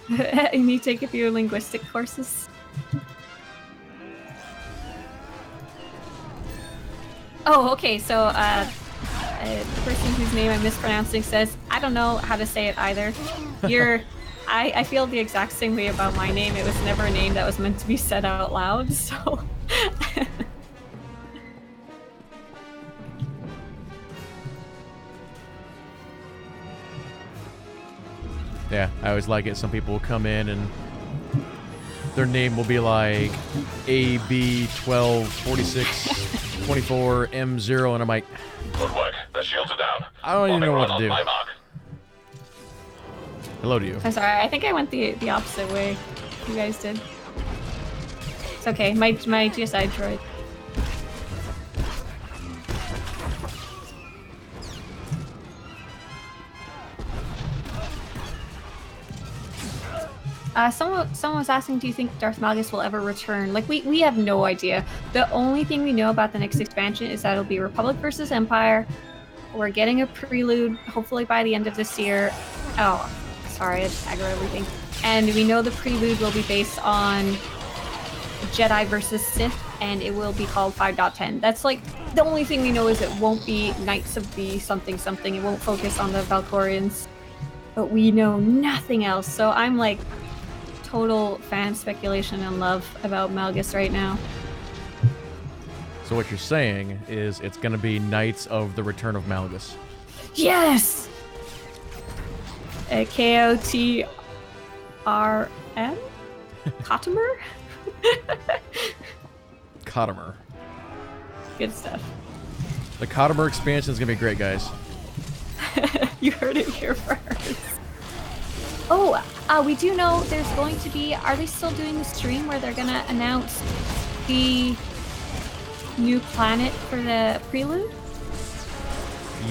You need to take a few linguistic courses. Oh, okay, so, the person whose name I'm mispronouncing says, I don't know how to say it either. I feel the exact same way about my name. It was never a name that was meant to be said out loud, so... Yeah, I always like it. Some people will come in and their name will be like AB124624M0, and I'm like... Good work. The shields are down. I don't even know what to do. My mark. Hello to you. I'm sorry, I think I went the opposite way you guys did. It's okay, my GSI droid. Someone was asking, do you think Darth Malgus will ever return? Like, we have no idea. The only thing we know about the next expansion is that it'll be Republic versus Empire. We're getting a prelude, hopefully by the end of this year. Oh, sorry, I just aggro everything. And we know the prelude will be based on Jedi versus Sith, and it will be called 5.10. That's like, the only thing we know is it won't be Knights of the something something. It won't focus on the Valkorians. But we know nothing else, so I'm like total fan speculation and love about Malgus right now. So what you're saying is it's going to be Knights of the Return of Malgus. Yes! K-O-T-R-M? Khatomer? Khatomer. Good stuff. The Cotober expansion is going to be great, guys. You heard it here first. Oh, we do know there's going to be... Are they still doing the stream where they're going to announce the new planet for the prelude?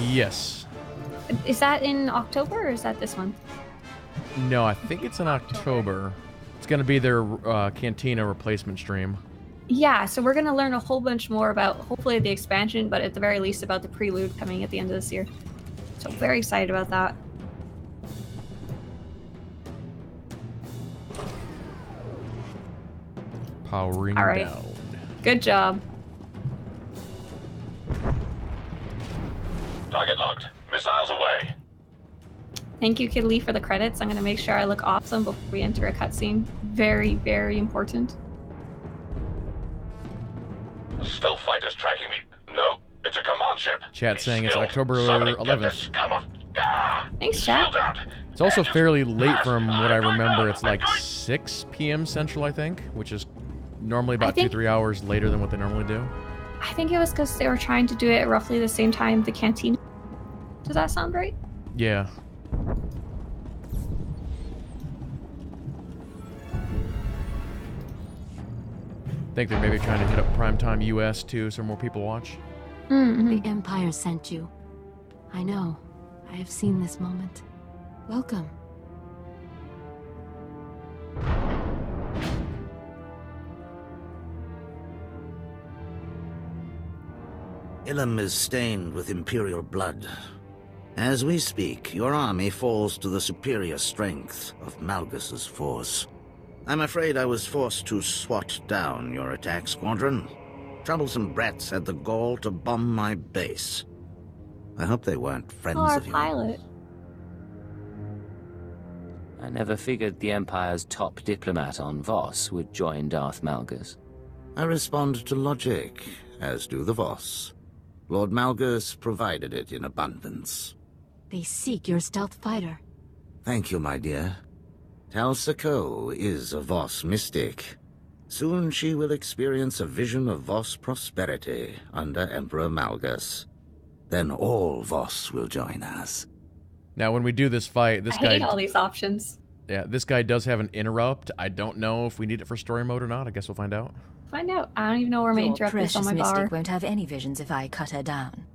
Yes. Is that in October or is that this month? No, I think it's in October. It's going to be their Cantina replacement stream. Yeah, so we're going to learn a whole bunch more about, hopefully, the expansion, but at the very least about the prelude coming at the end of this year. So very excited about that. Powering All right. down. Good job. Target locked. Missiles away. Thank you, Kid Lee, for the credits. I'm going to make sure I look awesome before we enter a cutscene. Very, very important. Stealth fighters tracking me. No, it's a command ship. Chat saying it's Still October summoning 11th. Come on. Thanks, chat. It's also fairly late from what I remember. It's like 6 p.m. Central, I think, which is normally about 2-3 hours later than what they normally do. I think it was because they were trying to do it at roughly the same time the canteen. Does that sound right? Yeah. I think they're maybe trying to hit up primetime US too, so more people watch. The Empire sent you. I know. I have seen this moment. Welcome. Ilum is stained with Imperial blood. As we speak, your army falls to the superior strength of Malgus's force. I'm afraid I was forced to swat down your attack squadron. Troublesome brats had the gall to bomb my base. I hope they weren't friends of yours. Pilot. I never figured the Empire's top diplomat on Voss would join Darth Malgus. I respond to logic, as do the Voss. Lord Malgus provided it in abundance. They seek your stealth fighter. Thank you, my dear. Talsako is a Voss mystic. Soon she will experience a vision of Voss prosperity under Emperor Malgus. Then all Voss will join us. Now, when we do this fight, I hate all these options. Yeah, this guy does have an interrupt. I don't know if we need it for story mode or not. I guess we'll find out. Find out. I don't even know where my interrupt is on my bar. Mystic won't have any visions if I cut her down.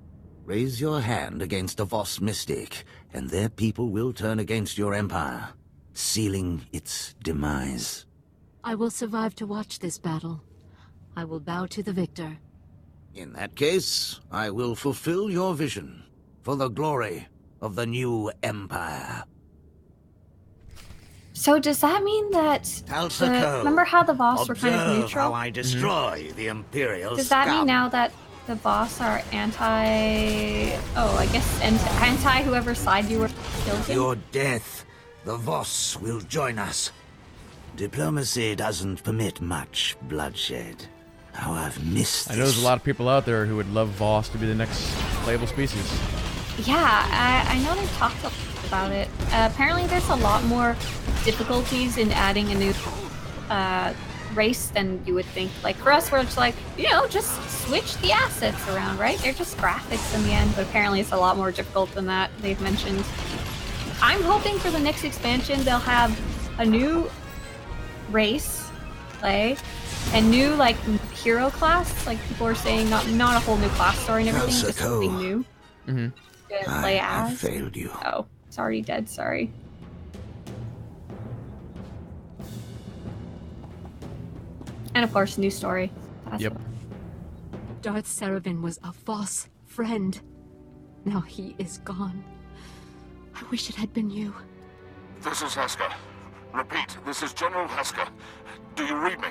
Raise your hand against a Voss mystic, and their people will turn against your empire, sealing its demise. I will survive to watch this battle. I will bow to the victor. In that case, I will fulfill your vision for the glory of the new empire. So does that mean that... remember how the Voss were kind of neutral? How I destroy the Imperial Does that mean now that the Voss are anti... Oh, I guess anti whoever side you were killed in? Your death, the Voss will join us. Diplomacy doesn't permit much bloodshed. Oh, I've missed I know there's a lot of people out there who would love Voss to be the next playable species. Yeah, I know they've talked about it. Apparently there's a lot more difficulties in adding a new race than you would think. Like for us, where it's like, you know, just switch the assets around, right? They're just graphics in the end, but apparently it's a lot more difficult than that, they've mentioned. I'm hoping for the next expansion they'll have a new race play, and new like hero class. Like people are saying, not a whole new class story and everything, just something new. Mm-hmm. To play as. I failed you. Oh, it's already dead. Sorry. And of course, new story. Yep. Darth Seravan was a Voss friend. Now he is gone. I wish it had been you. This is Heska. Repeat, this is General Heska. Do you read me?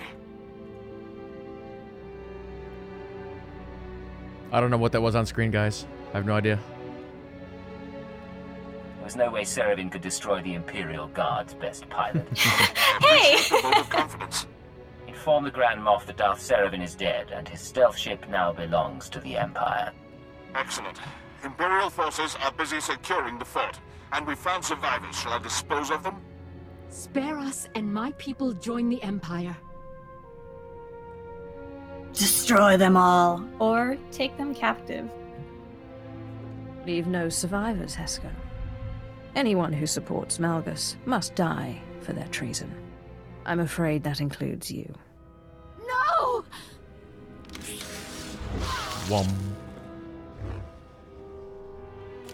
I don't know what that was on screen, guys. I have no idea. There's no way Seravan could destroy the Imperial Guard's best pilot. Hey! Inform the Grand Moff that Darth Seravan is dead, and his stealth ship now belongs to the Empire. Excellent. Imperial forces are busy securing the fort, and we've found survivors. Shall I dispose of them? Spare us, and my people join the Empire. Destroy them all, or take them captive. Leave no survivors, Hesker. Anyone who supports Malgus must die for their treason. I'm afraid that includes you. No! Wum.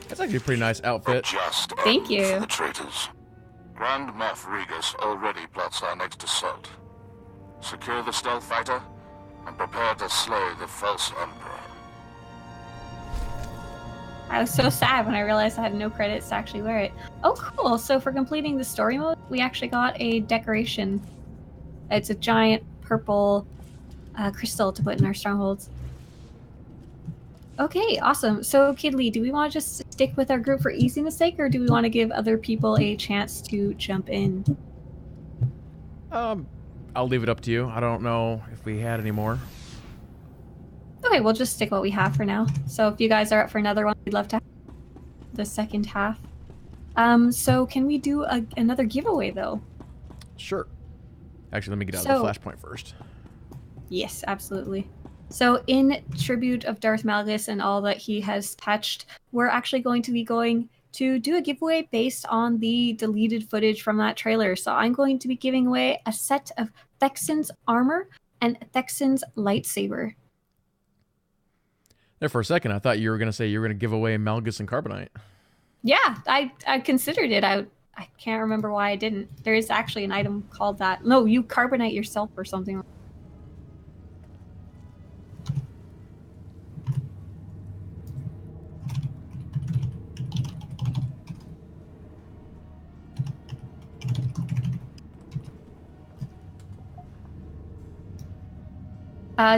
That's actually a pretty nice outfit. Thank you. For the traitors. Grand Moff Regus already plots our next assault. Secure the stealth fighter and prepare to slay the false emperor. I was so sad when I realized I had no credits to actually wear it. Oh, cool. So for completing the story mode, we actually got a decoration. It's a giant purple crystal to put in our strongholds. Okay, awesome. So, Kidley, do we want to just stick with our group for easiness sake, or do we want to give other people a chance to jump in? I'll leave it up to you. I don't know if we had any more. Okay, we'll just stick what we have for now. So if you guys are up for another one, we'd love to have the second half. So can we do another giveaway, though? Sure. Actually, let me get out of the flashpoint first. Yes, absolutely. So in tribute of Darth Malgus and all that he has touched, we're actually going to be going to do a giveaway based on the deleted footage from that trailer. So I'm going to be giving away a set of Thexan's armor and Thexan's lightsaber. There for a second, I thought you were going to say you were going to give away Malgus and Carbonite. Yeah, I considered it. I can't remember why I didn't. There is actually an item called that. No, you carbonite yourself or something.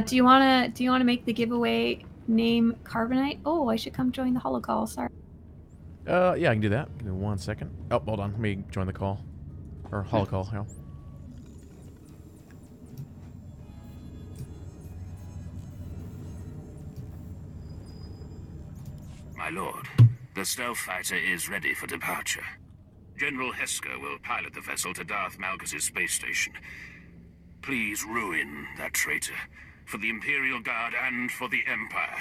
Do you wanna make the giveaway name Carbonite? Oh, I should come join the holocall. Sorry. Yeah, I can do that. Give me 1 second. Oh, hold on. Let me join the call. Or holocall, yeah. My lord, the stealth fighter is ready for departure. General Hesker will pilot the vessel to Darth Malgus' space station. Please ruin that traitor, for the Imperial Guard and for the Empire.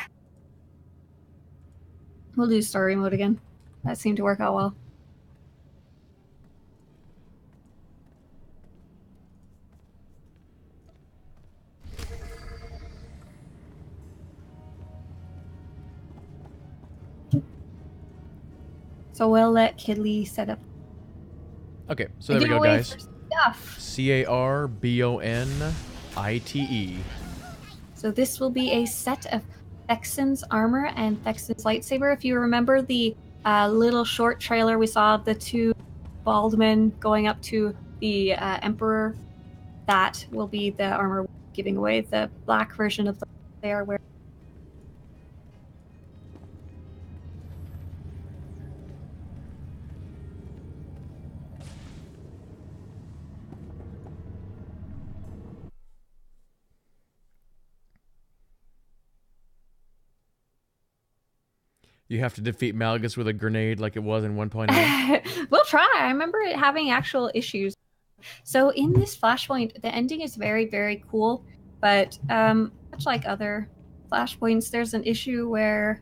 We'll do story mode again. That seemed to work out well. So we'll let Kidley set up. Okay, so there we go, guys. Stuff. Carbonite. So this will be a set of Thexan's armor and Thexan's lightsaber. If you remember the little short trailer we saw of the two bald men going up to the Emperor, that will be the armor we're giving away. The black version of the they are wearing. You have to defeat Malgus with a grenade like it was in 1.0. We'll try. I remember it having actual issues. So in this Flashpoint, the ending is very, very cool. But much like other Flashpoints, there's an issue where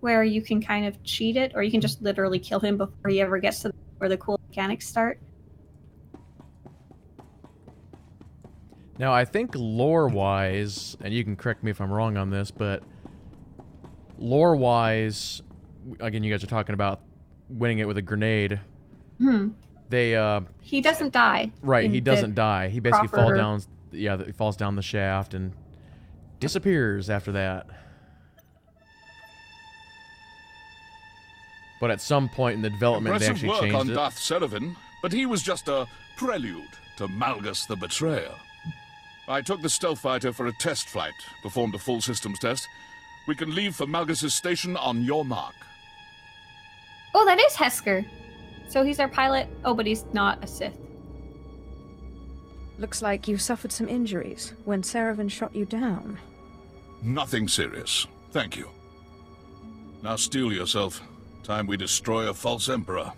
you can kind of cheat it, or you can just literally kill him before he ever gets to where the cool mechanics start. Now, I think lore-wise, and you can correct me if I'm wrong on this, but lore-wise, again, you guys are talking about winning it with a grenade. He doesn't die. Right, he doesn't die. He basically falls down. Yeah, he falls down the shaft and disappears after that. But at some point in the development, they actually changed it. Impressive work on Darth Seravin, but he was just a prelude to Malgus the Betrayer. I took the stealth fighter for a test flight, performed a full systems test. We can leave for Malgus' station on your mark. Oh, that is Hesker. So he's our pilot. Oh, but he's not a Sith. Looks like you suffered some injuries when Seravin shot you down. Nothing serious. Thank you. Now steel yourself. Time we destroy a false emperor.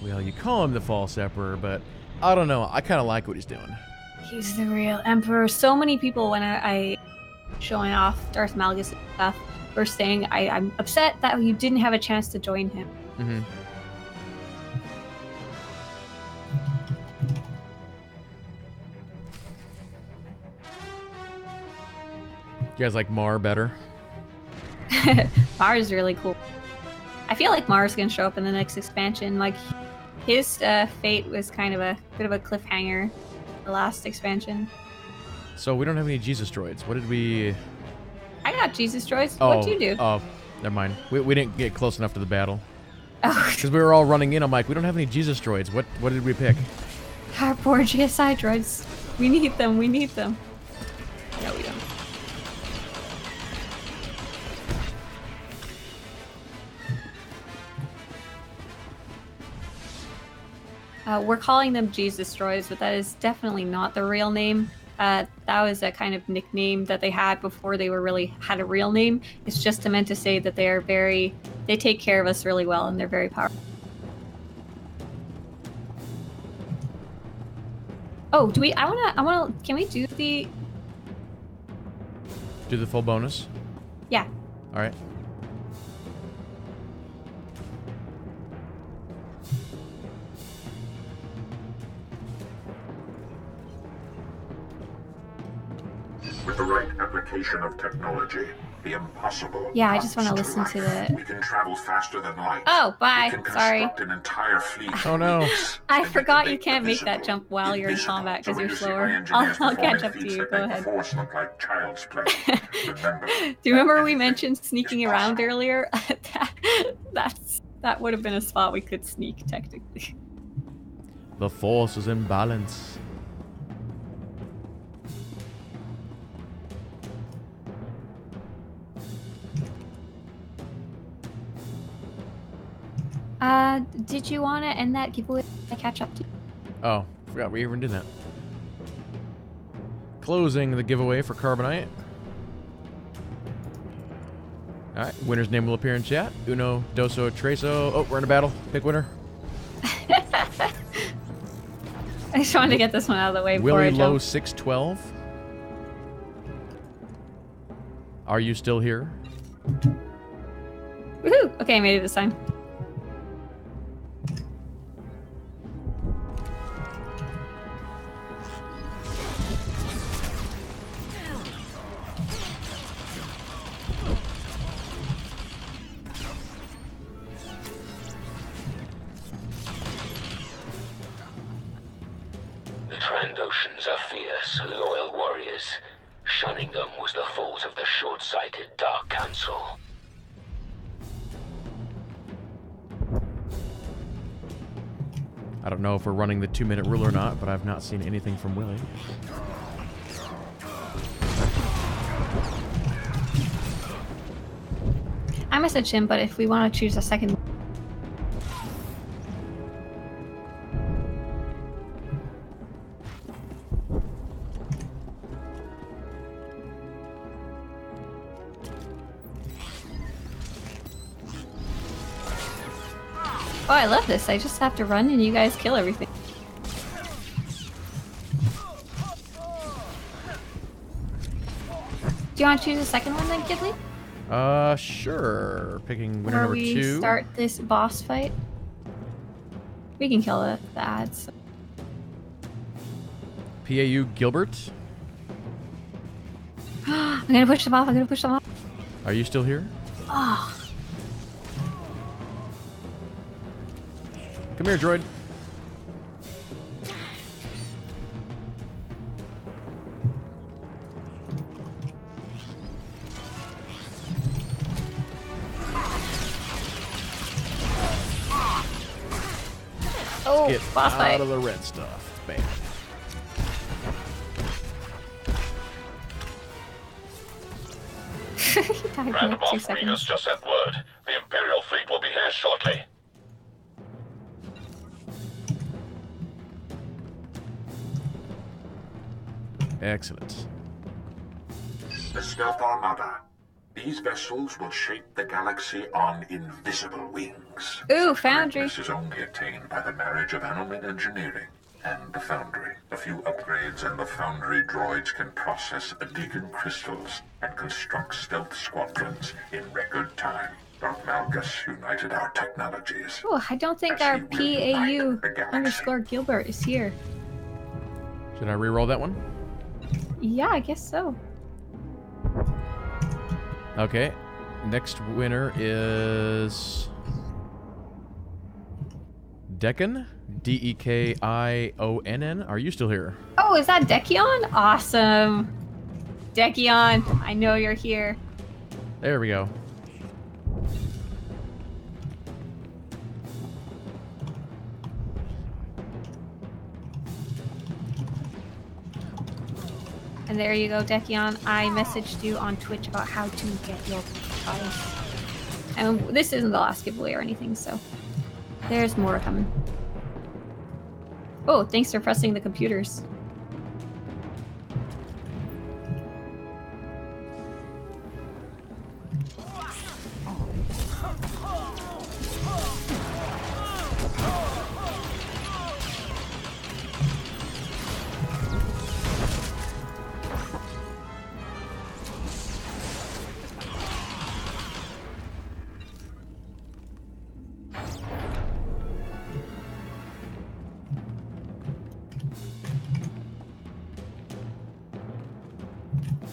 Well, you call him the false emperor, but I don't know. I kind of like what he's doing. He's the real emperor. So many people, when I showing off Darth Malgus and stuff, were saying I'm upset that you didn't have a chance to join him. Mm-hmm. You guys like Mar better? Mar is really cool. I feel like Mar's gonna show up in the next expansion. Like, his fate was kind of a bit of a cliffhanger, the last expansion. So we don't have any Jesus droids. What did we... I got Jesus droids. Oh, What'd you do? Oh, never mind. We didn't get close enough to the battle. Oh. Because we were all running in. I'm like, we don't have any Jesus droids. What did we pick? Our poor GSI droids. We need them. We need them. No, we don't. We're calling them Jesus droids, but that is definitely not the real name. That was a kind of nickname that they had before they had a real name. It's just meant to say that they take care of us really well and they're very powerful. Oh, can we do the full bonus? Yeah. All right. With the right application of technology, the impossible. Yeah, I just want to comes listen to the... We can travel faster than light. Oh, bye. We can Sorry. construct an entire fleet. Oh no. I forgot you can't make that jump while you're in combat because you're slower. I'll catch up to you. Go ahead. Like child's play. Remember, do you remember we mentioned sneaking around earlier? That would have been a spot we could sneak, technically. The force is in balance. Did you want to end that giveaway? I catch up to you. Oh, forgot we even did that. Closing the giveaway for Carbonite. Alright, winner's name will appear in chat. Uno, Doso, Treso. Oh, we're in a battle. Pick winner. I just wanted to get this one out of the way before Willie I Low jump. 612. Are you still here? Woohoo! Okay, I made it this time. The Trandoshans are fierce, loyal warriors. Shunning them was the fault of the short-sighted Dark Council. I don't know if we're running the 2-minute rule or not, but I've not seen anything from Willie. I messaged him, but if we want to choose a second... Oh, I love this. I just have to run and you guys kill everything. Do you want to choose a second one then, Kidley? Sure. Picking winner Or number we 2. start this boss fight? We can kill the ads. PAU Gilbert. I'm gonna push them off. I'm gonna push them off. Are you still here? Oh. Come here, droid. Oh, get boss out fight. of the red stuff. Bam. Grand Moff Regus just sent word. The Imperial fleet will be here shortly. Excellent. The Stealth Armada. These vessels will shape the galaxy on invisible wings. Ooh, foundry. This is only attained by the marriage of animate engineering and the foundry. A few upgrades and the foundry droids can process Adegan crystals and construct stealth squadrons in record time. Darth Malgus united our technologies. Oh, I don't think our PAU_Gilbert is here. Should I re-roll that one? Yeah, I guess so. Okay. Next winner is Dekion. Dekionn. Are you still here? Oh, is that Dekion? Awesome. Dekion, I know you're here. There we go. And there you go, Dekion. I messaged you on Twitch about how to get your prize. And this isn't the last giveaway or anything, so there's more coming. Oh, thanks for pressing the computers.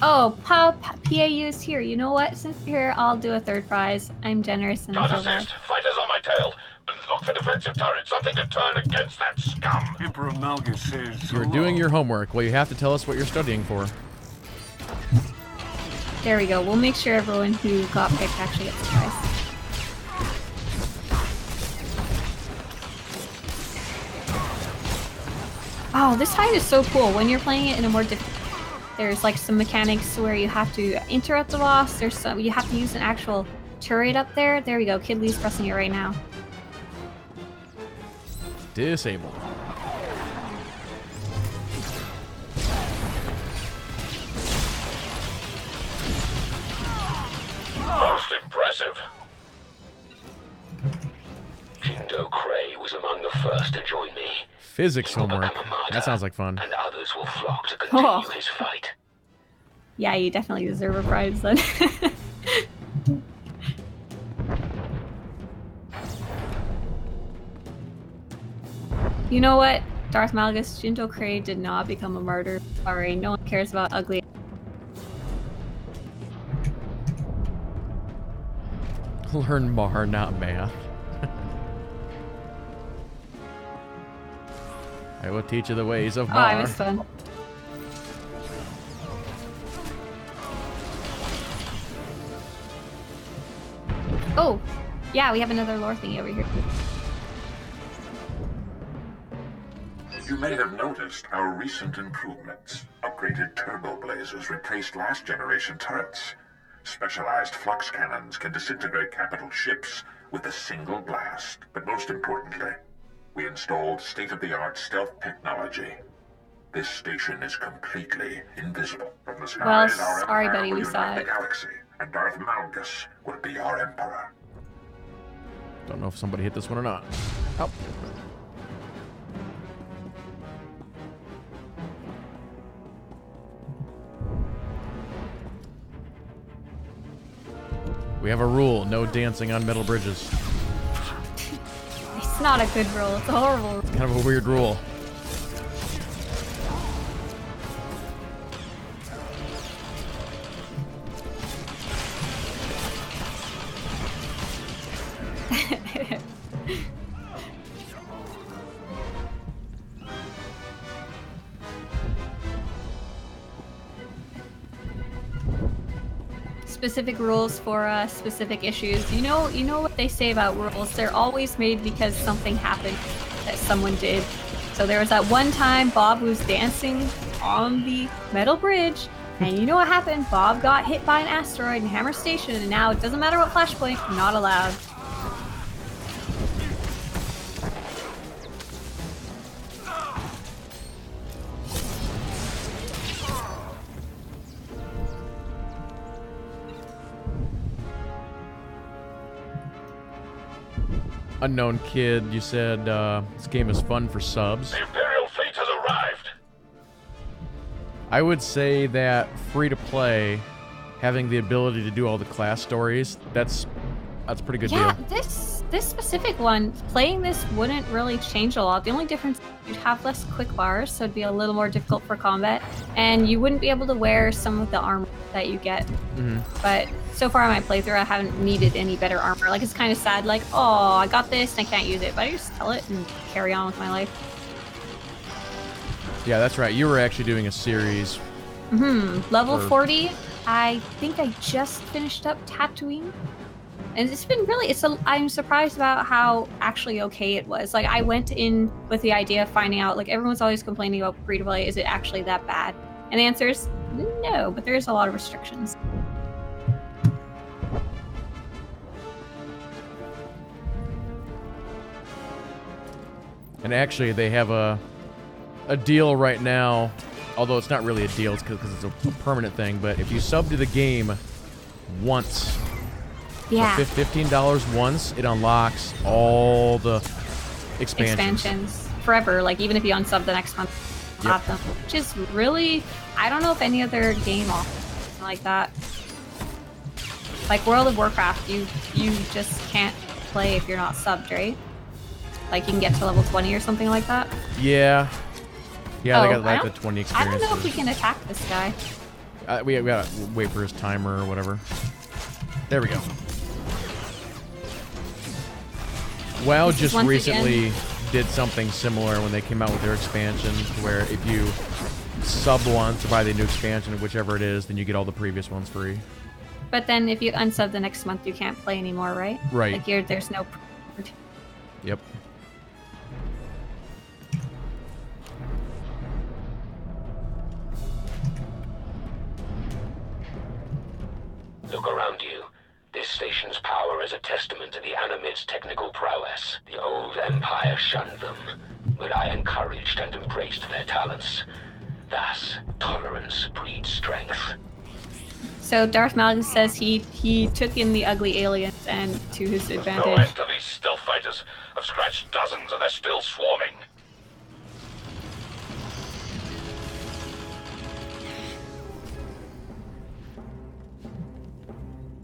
Oh, PAU is here. You know what? Since you're here, I'll do a third prize. I'm generous and Can't I feel bad. assist. Fighters on my tail. Look for defensive turrets. Something to turn against that scum. Emperor Malgus says... You're doing your homework. Well, you have to tell us what you're studying for. There we go. We'll make sure everyone who got picked actually gets a prize. Oh, this fight is so cool. When you're playing it in a more difficult... There's like some mechanics where you have to interrupt the boss. There's some... You have to use an actual turret up there. There we go. Kid Lee's pressing it right now. Disabled. Most impressive. Jindo Cray was among the first to join me. Physics homework. That sounds like fun. And others will flock to continue his fight. Yeah, you definitely deserve a prize then. You know what? Darth Malgus, Jindo Cray did not become a martyr. Sorry, no one cares about ugly. Learn Mar, not math. I will teach you the ways of Mar. Oh, I missed one. Oh, yeah, we have another lore thingy over here. You may have noticed our recent improvements. Upgraded turbo blazers replaced last generation turrets. Specialized flux cannons can disintegrate capital ships with a single blast. But most importantly, we installed state-of-the-art stealth technology. This station is completely invisible. From the skies, Well, sorry, buddy, we saw the it. galaxy, and Darth Malgus will be our emperor. Don't know if somebody hit this one or not. Oh. We have a rule, no dancing on metal bridges. It's not a good rule, it's a horrible rule. It's kind of a weird rule. Specific rules for specific issues. You know what they say about rules. They're always made because something happened that someone did. So there was that one time Bob was dancing on the metal bridge, and you know what happened? Bob got hit by an asteroid in Hammer Station, and now it doesn't matter what flashpoint, not allowed. unknown kid, you said this game is fun for subs. The Imperial fleet has arrived. I would say that free-to-play, having the ability to do all the class stories, that's a pretty good deal. This specific one, playing this wouldn't really change a lot. The only difference is you'd have less quick bars, so it'd be a little more difficult for combat, and you wouldn't be able to wear some of the armor that you get. But so far in my playthrough, I haven't needed any better armor. Like, it's kind of sad, like, oh, I got this and I can't use it, but I just sell it and carry on with my life. Yeah, that's right. You were actually doing a series. Level 40, I think I just finished up Tatooine. And it's been really, I'm surprised about how actually okay it was. Like, I went in with the idea of finding out, like, everyone's always complaining about free-to-play, is it actually that bad? And the answer is no, but there's a lot of restrictions. And actually, they have a deal right now, although it's not really a deal, it's because it's a permanent thing, but if you sub to the game once, yeah, so $15 once, it unlocks all the expansions forever. Like, even if you unsub the next month, have them, which is really, I don't know if any other game offers something like that. Like World of Warcraft, you just can't play if you're not subbed, right? Like, you can get to level 20 or something like that. Yeah, they got like the 20 experiences. I don't know if we can attack this guy. We gotta wait for his timer or whatever. There we go. WoW just recently did something similar when they came out with their expansion, where if you sub once or buy the new expansion, whichever it is, then you get all the previous ones free. But then if you unsub the next month, you can't play anymore, right? Right. Like, there's no... Yep. Look around you. This station's power is a testament to the Animid's technical prowess. The old Empire shunned them, but I encouraged and embraced their talents. Thus, tolerance breeds strength. So Darth Malgus says he took in the ugly aliens and to his advantage. No end to these stealth fighters. I've scratched dozens and they're still swarming.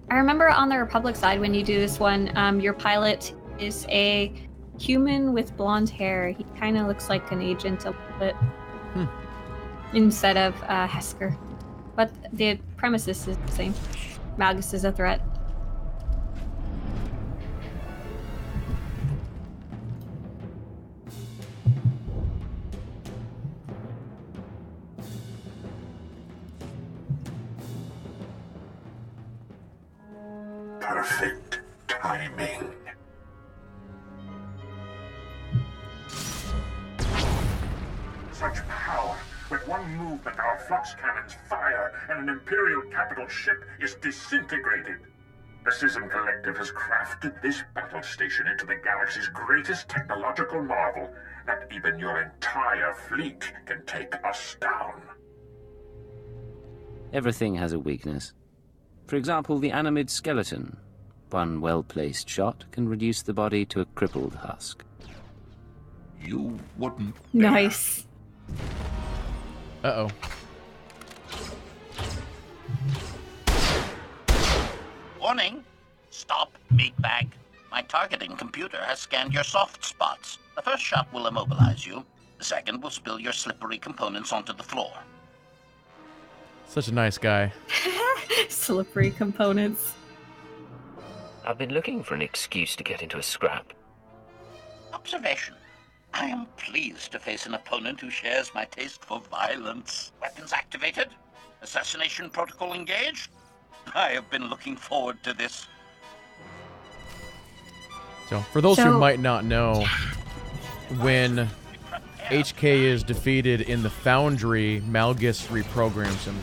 I remember on the Republic side, when you do this one, your pilot is a human with blonde hair. He kind of looks like an agent a little bit. Instead of Hesker. But the premises is the same. Malgus is a threat. Perfect timing. Such power. With one movement, our flux cannons fire, and an Imperial capital ship is disintegrated. The Schism Collective has crafted this battle station into the galaxy's greatest technological marvel. Not even your entire fleet can take us down. Everything has a weakness. For example, the Animid skeleton. One well-placed shot can reduce the body to a crippled husk. You wouldn't... Nice. Uh-oh. Warning! Stop, meatbag. My targeting computer has scanned your soft spots. The first shot will immobilize you. The second will spill your slippery components onto the floor. Such a nice guy. Slippery components. I've been looking for an excuse to get into a scrap. Observation. I am pleased to face an opponent who shares my taste for violence. Weapons activated? Assassination protocol engaged? I have been looking forward to this. So, for those who might not know, when HK is defeated in the Foundry, Malgus reprograms him.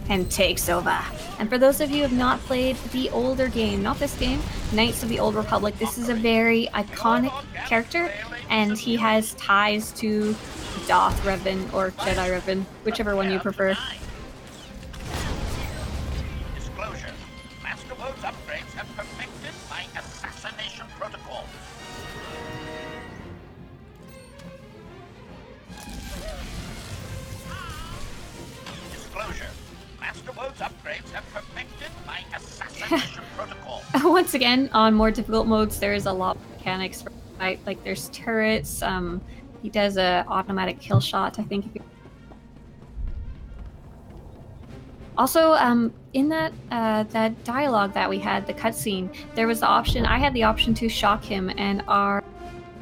And takes over. And for those of you who have not played the older game, not this game, Knights of the Old Republic, this is a very iconic character, and he has ties to Darth Revan or Jedi Revan, whichever one you prefer. Disclosure. Master World's upgrades have perfected my assassination protocol. once again, on more difficult modes, there's a lot of mechanics for the fight. Like there's turrets. He does a automatic kill shot, I think. Also, in that that dialogue that we had, the cutscene, there was the option. I had the option to shock him, and our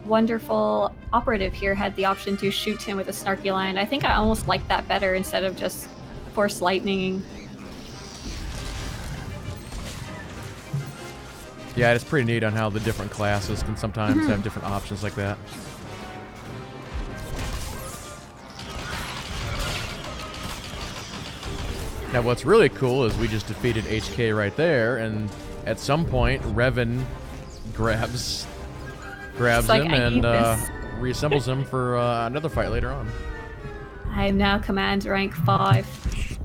wonderful operative here had the option to shoot him with a snarky line. I think I almost liked that better instead of just force lightning. Yeah, it's pretty neat on how the different classes can sometimes have different options like that. Now, what's really cool is we just defeated HK right there, and at some point, Revan grabs like, him and reassembles him for another fight later on. I am now command rank 5.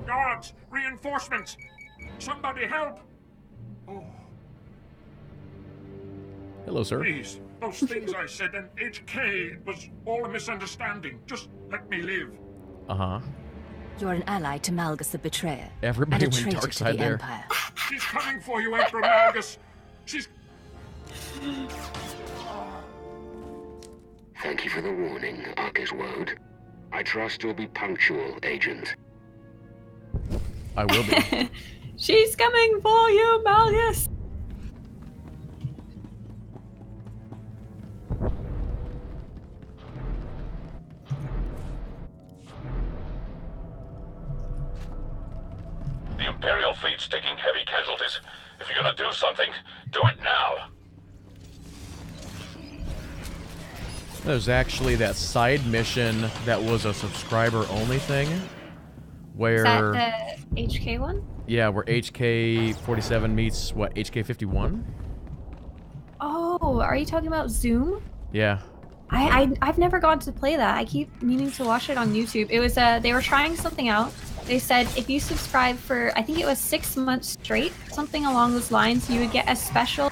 Guards! Reinforcements! Somebody help! Oh. Hello, sir. Please, those things I said and HK, it was all a misunderstanding. Just let me live. Uh-huh. You're an ally to Malgus the Betrayer. Everybody and a went traitor dark to side the there. Empire. She's coming for you, Emperor Malgus. She's... Thank you for the warning, Arcus Woad. I trust you'll be punctual, Agent. I will be. She's coming for you, Malgus! The Imperial fleet's taking heavy casualties. If you're gonna do something, do it now. There's actually that side mission that was a subscriber-only thing, where... Is that the HK one? Yeah, where HK-47 meets, what, HK-51? Oh, are you talking about Zoom? Yeah. I've never gotten to play that. I keep meaning to watch it on YouTube. It was, they were trying something out. They said if you subscribe for, I think it was 6 months straight, something along those lines, you would get a special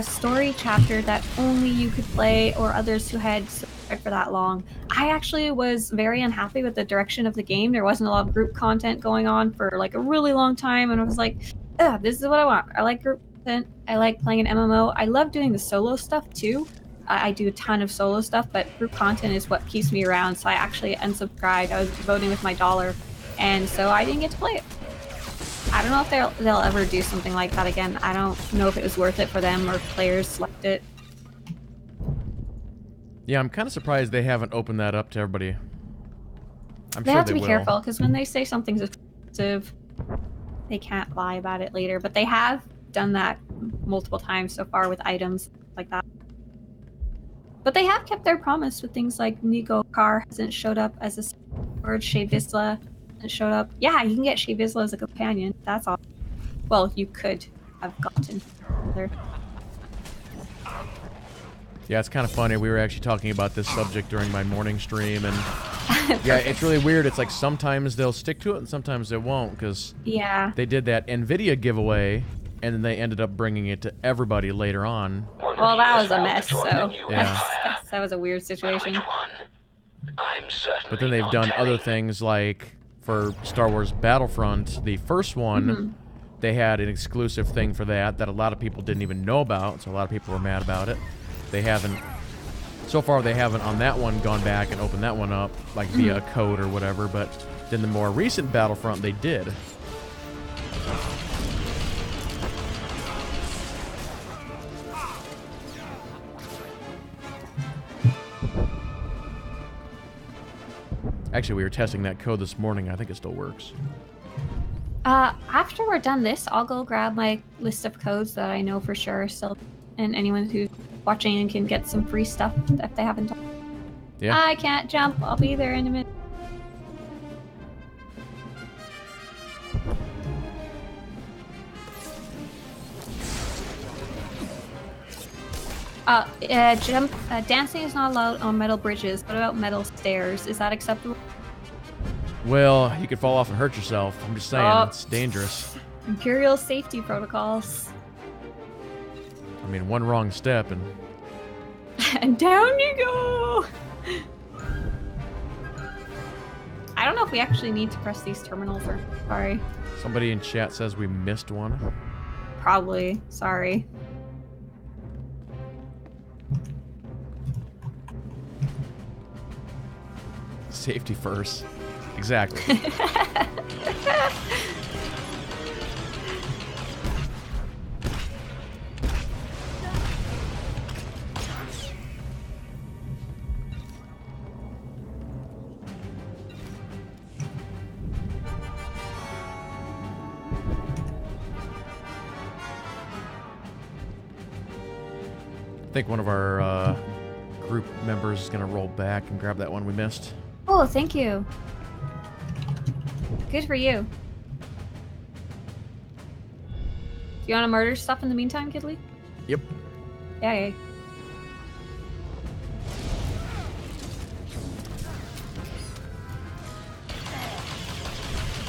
story chapter that only you could play or others who had subscribed for that long. I actually was very unhappy with the direction of the game. There wasn't a lot of group content going on for like a really long time, and I was like, ugh, this is what I want. I like group content. I like playing an MMO. I love doing the solo stuff too. I do a ton of solo stuff, but group content is what keeps me around, so I actually unsubscribed. I was voting with my dollar, and so I didn't get to play it. I don't know if they'll ever do something like that again. I don't know if it was worth it for them or if players select it. Yeah, I'm kind of surprised they haven't opened that up to everybody. I'm They sure have to they be will. careful, because when they say something's exclusive, they can't lie about it later. But they have done that multiple times so far with items like that. But they have kept their promise with things like Nico Carr hasn't showed up as a sword, Shea Vizsla hasn't showed up. Yeah, you can get Shea Vizsla as a companion. That's all. Well, you could have gotten there. Yeah, it's kind of funny. We were actually talking about this subject during my morning stream, and yeah, it's really weird. It's like sometimes they'll stick to it and sometimes they won't, because yeah, they did that NVIDIA giveaway, and then they ended up bringing it to everybody later on. Well, that was a mess, so Yeah. that was a weird situation. But then they've done other things like for Star Wars Battlefront, the first one, they had an exclusive thing for that a lot of people didn't even know about, so a lot of people were mad about it. They haven't, so far they haven't on that one gone back and opened that one up, like via a code or whatever, but then the more recent Battlefront they did. Actually, we were testing that code this morning. I think it still works. After we're done this, I'll go grab my list of codes that I know for sure are still, and anyone who's watching can get some free stuff if they haven't done. Yeah. I can't jump. I'll be there in a minute. Dancing is not allowed on metal bridges. What about metal stairs? Is that acceptable? Well, you could fall off and hurt yourself. I'm just saying, Oh. it's dangerous. Imperial safety protocols. I mean, one wrong step and... And down you go! I don't know if we actually need to press these terminals or... Sorry. Somebody in chat says we missed one. probably. Sorry. Safety first. Exactly. I think one of our group members is going to roll back and grab that one we missed. Oh, thank you. Good for you. Do you want to murder stuff in the meantime, Kidley? Yep. Yay.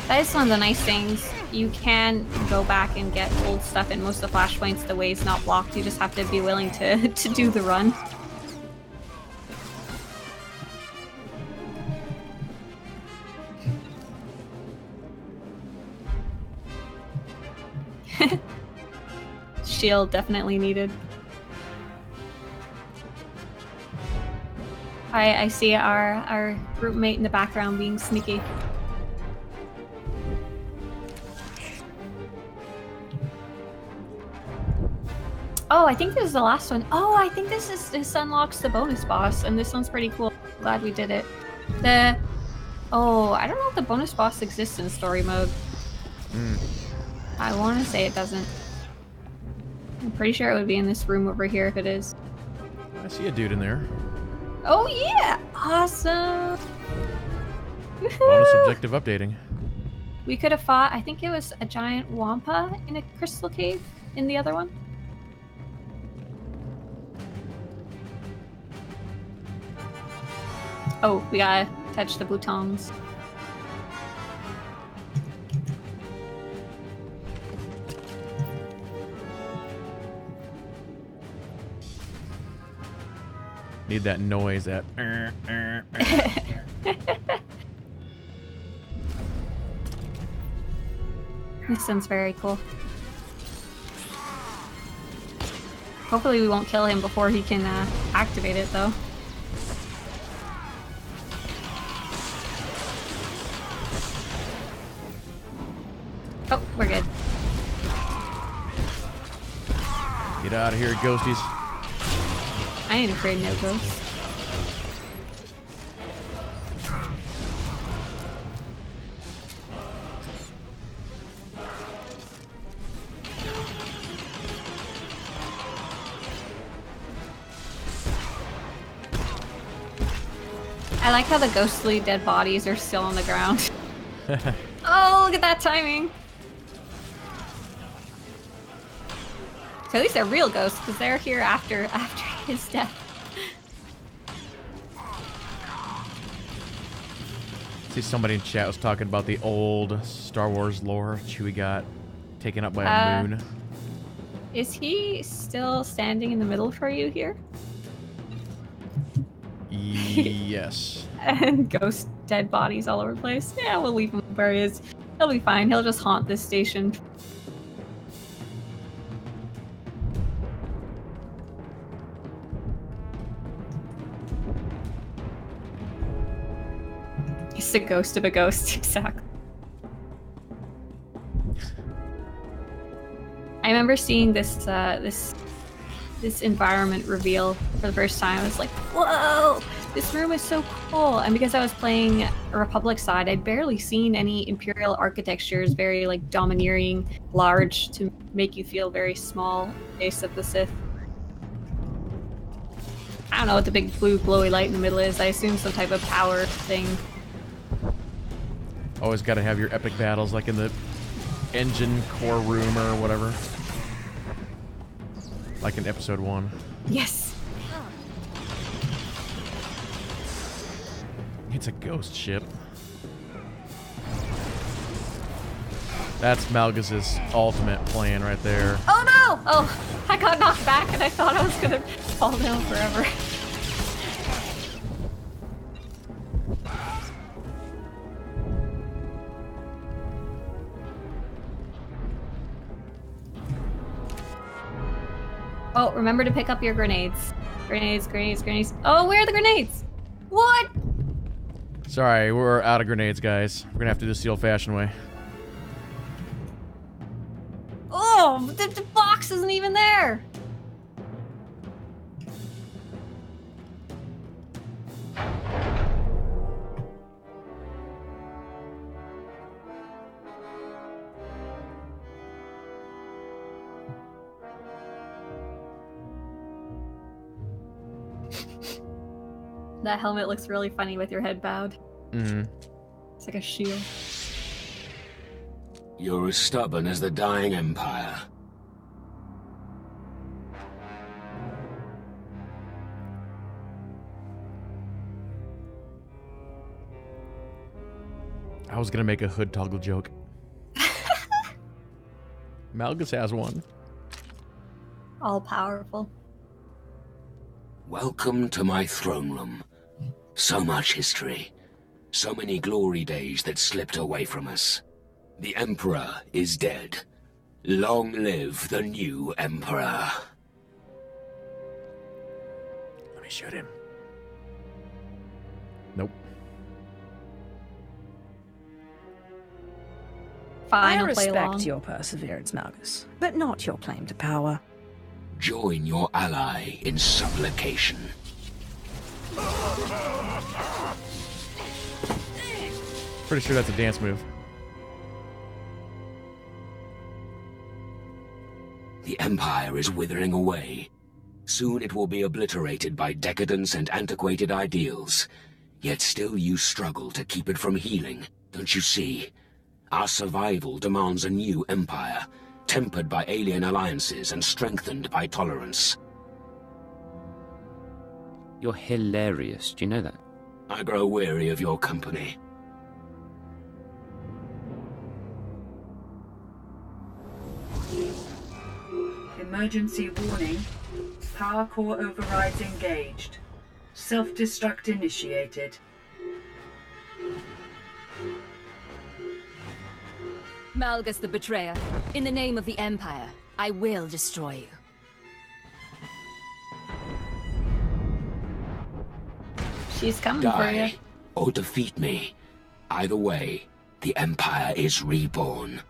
That is one of the nice things. You can go back and get old stuff in most of the flashpoints. The way it's not blocked. You just have to be willing to do the run. Shield definitely needed. I see our group mate in the background being sneaky. Oh, I think this is the last one. Oh, I think this unlocks the bonus boss, and this one's pretty cool. Glad we did it. Oh, I don't know if the bonus boss exists in story mode. I want to say it doesn't. I'm pretty sure it would be in this room over here if it is. I see a dude in there. Oh yeah! Awesome! Bonus objective updating. We could have fought, I think it was a giant wampa in a crystal cave in the other one. Oh, we gotta touch the boutons. Need that noise, that. This sounds very cool. Hopefully we won't kill him before he can activate it, though. Oh, we're good. Get out of here, ghosties. I ain't afraid no ghosts. I like how the ghostly dead bodies are still on the ground. Oh, look at that timing. So these are real ghosts because they're here after his death. See, somebody in chat was talking about the old Star Wars lore. Chewie got taken up by a moon. Is he still standing in the middle for you here? Yes. And ghost dead bodies all over the place. Yeah, we'll leave him where he is. He'll be fine. He'll just haunt this station. He's the ghost of a ghost, exactly. I remember seeing this this environment reveal for the first time. I was like, whoa, this room is so cool. And because I was playing a Republic side, I'd barely seen any Imperial architectures, very like domineering, large, to make you feel very small in the face of the Sith. I don't know what the big blue glowy light in the middle is. I assume some type of power thing. Always got to have your epic battles like in the engine core room or whatever. Like in episode 1. Yes. It's a ghost ship. That's Malgus's ultimate plan right there. Oh no! Oh, I got knocked back and I thought I was gonna fall down forever. Oh, remember to pick up your grenades. Grenades. Oh, where are the grenades? What? Sorry, we're out of grenades, guys. We're gonna have to do this the old-fashioned way. Oh, the box isn't even there. That helmet looks really funny with your head bowed. Mm-hmm. It's like a shield. You're as stubborn as the dying Empire. I was gonna make a hood toggle joke. Malgus has one. All powerful. Welcome to my throne room. So much history. So many glory days that slipped away from us. The Emperor is dead. Long live the new Emperor. Let me shoot him. Nope. Fine, I I'll play along. respect your perseverance, Malgus, but not your claim to power. Join your ally in supplication. Pretty sure that's a dance move. The Empire is withering away. Soon it will be obliterated by decadence and antiquated ideals. Yet still you struggle to keep it from healing, don't you see? Our survival demands a new empire, tempered by alien alliances and strengthened by tolerance. You're hilarious, do you know that? I grow weary of your company. Emergency warning. Power core overrides engaged. Self-destruct initiated. Malgus the Betrayer, in the name of the Empire, I will destroy you. She's coming for you. Die or defeat me. Either way, the Empire is reborn.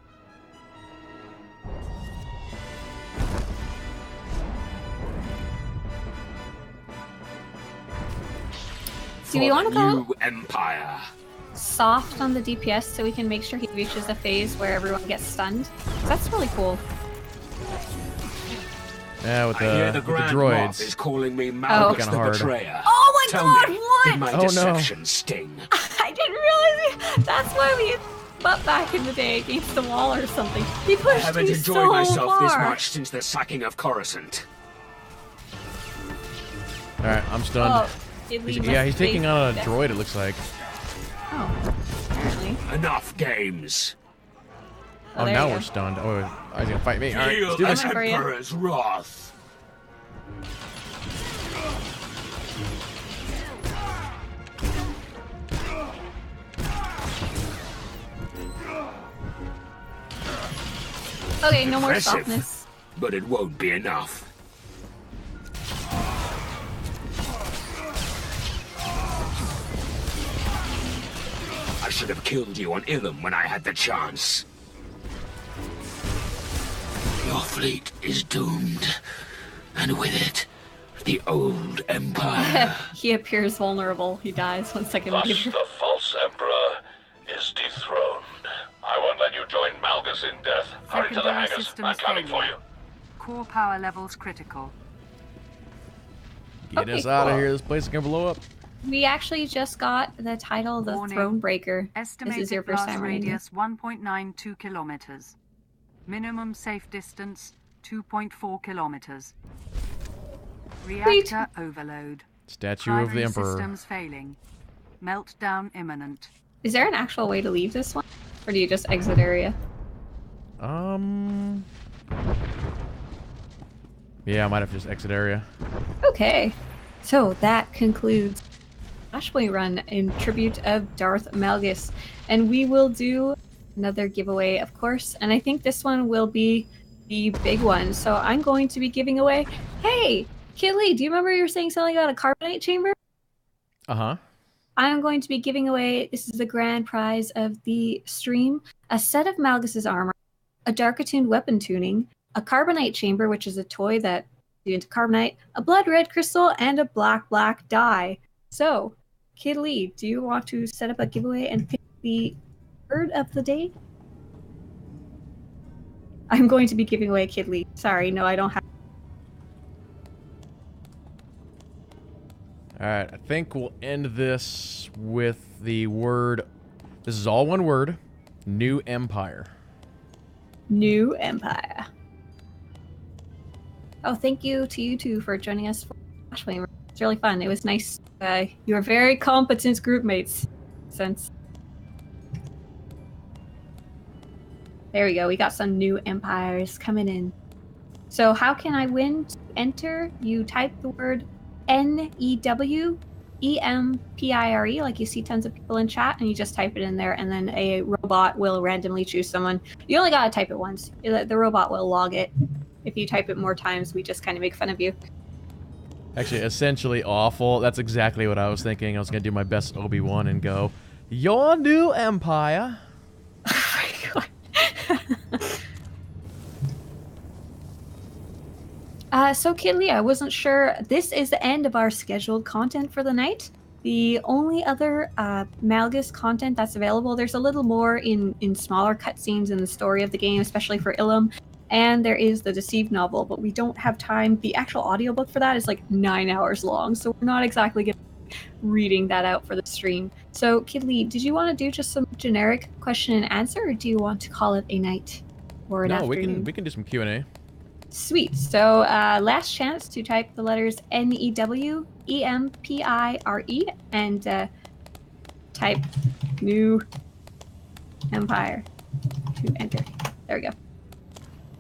Do we want to go New Empire. soft on the DPS so we can make sure he reaches a phase where everyone gets stunned? That's really cool. Yeah, with I hear the the Grand droids. Moff is calling me Malgus Kinda the hard. Betrayer. Oh my Tell god, me, what? did my Oh, no. deception sting? I didn't realize that's why we butt back in the day against the wall or something. He I pushed haven't me enjoyed so myself far. this much since the sacking of Coruscant. Alright, I'm stunned. Oh, it leaves Yeah, us he's taking face on a death. droid, it looks like. Oh, apparently. Enough games. Oh, Oh, there now you we're go. stunned. Oh, he's gonna fight me. Alright, Feel let's do the this. Coming for you. Emperor's wrath. Okay, no more Impressive, softness. but it won't be enough. I should have killed you on Ilum when I had the chance. Your fleet is doomed, and with it, the old Empire. He appears vulnerable. He dies 1 second Thus, later. the false emperor is dethroned. I won't let you join Malgus in death. Hurry to the Secondary hangars. systems I'm coming for failure. you. Core power levels critical. Get Okay, us out of cool. here. This place is gonna blow up. We actually just got the title, the Warning. Thronebreaker. Estimated This is your first blast time running it. radius 1.92 kilometers. Minimum safe distance 2.4 kilometers. Reactor overload. Statue of the Primary Emperor. systems failing. Meltdown imminent. Is there an actual way to leave this one? Or do you just exit area? Yeah, I might have to just exit area. Okay. So that concludes Flashpoint Run in tribute of Darth Malgus. And we will do another giveaway, of course. And I think this one will be the big one. So I'm going to be giving away. Hey, Kid Lee, do you remember you were saying something about a carbonite chamber? Uh-huh. I'm going to be giving away, this is the grand prize of the stream, a set of Malgus's armor, a dark attuned weapon tuning, a carbonite chamber, which is a toy that you into carbonite, a blood red crystal, and a black dye. So, Kid Lee, do you want to set up a giveaway and pick the word of the day? I'm going to be giving away Kid Lee. Sorry, no, I don't have. Alright, I think we'll end this with the word. This is all one word. New Empire. New Empire. Oh, thank you to you two for joining us for Flashflame. It's really fun. It was nice. You are very competent group mates. Since there we go. We got some new empires coming in. So how can I win? To enter, you type the word NEWEMPIRE, like you see tons of people in chat, and you just type it in there, and then a robot will randomly choose someone. You only gotta type it once. The robot will log it. If you type it more times, we just kind of make fun of you. Actually, essentially awful. That's exactly what I was thinking. I was going to do my best Obi-Wan and go, your new empire. Oh my god. So Kid Lee, I wasn't sure. This is the end of our scheduled content for the night. The only other Malgus content that's available, there's a little more in smaller cutscenes in the story of the game, especially for Ilum. And there is the Deceived novel, but we don't have time. The actual audiobook for that is like 9 hours long, so we're not exactly going to be reading that out for the stream. So, Kid Lee, did you want to do just some generic question and answer, or do you want to call it a night or an afternoon? we can do some Q&A. Sweet. So, last chance to type the letters NEWEMPIRE and type New Empire to enter. There we go.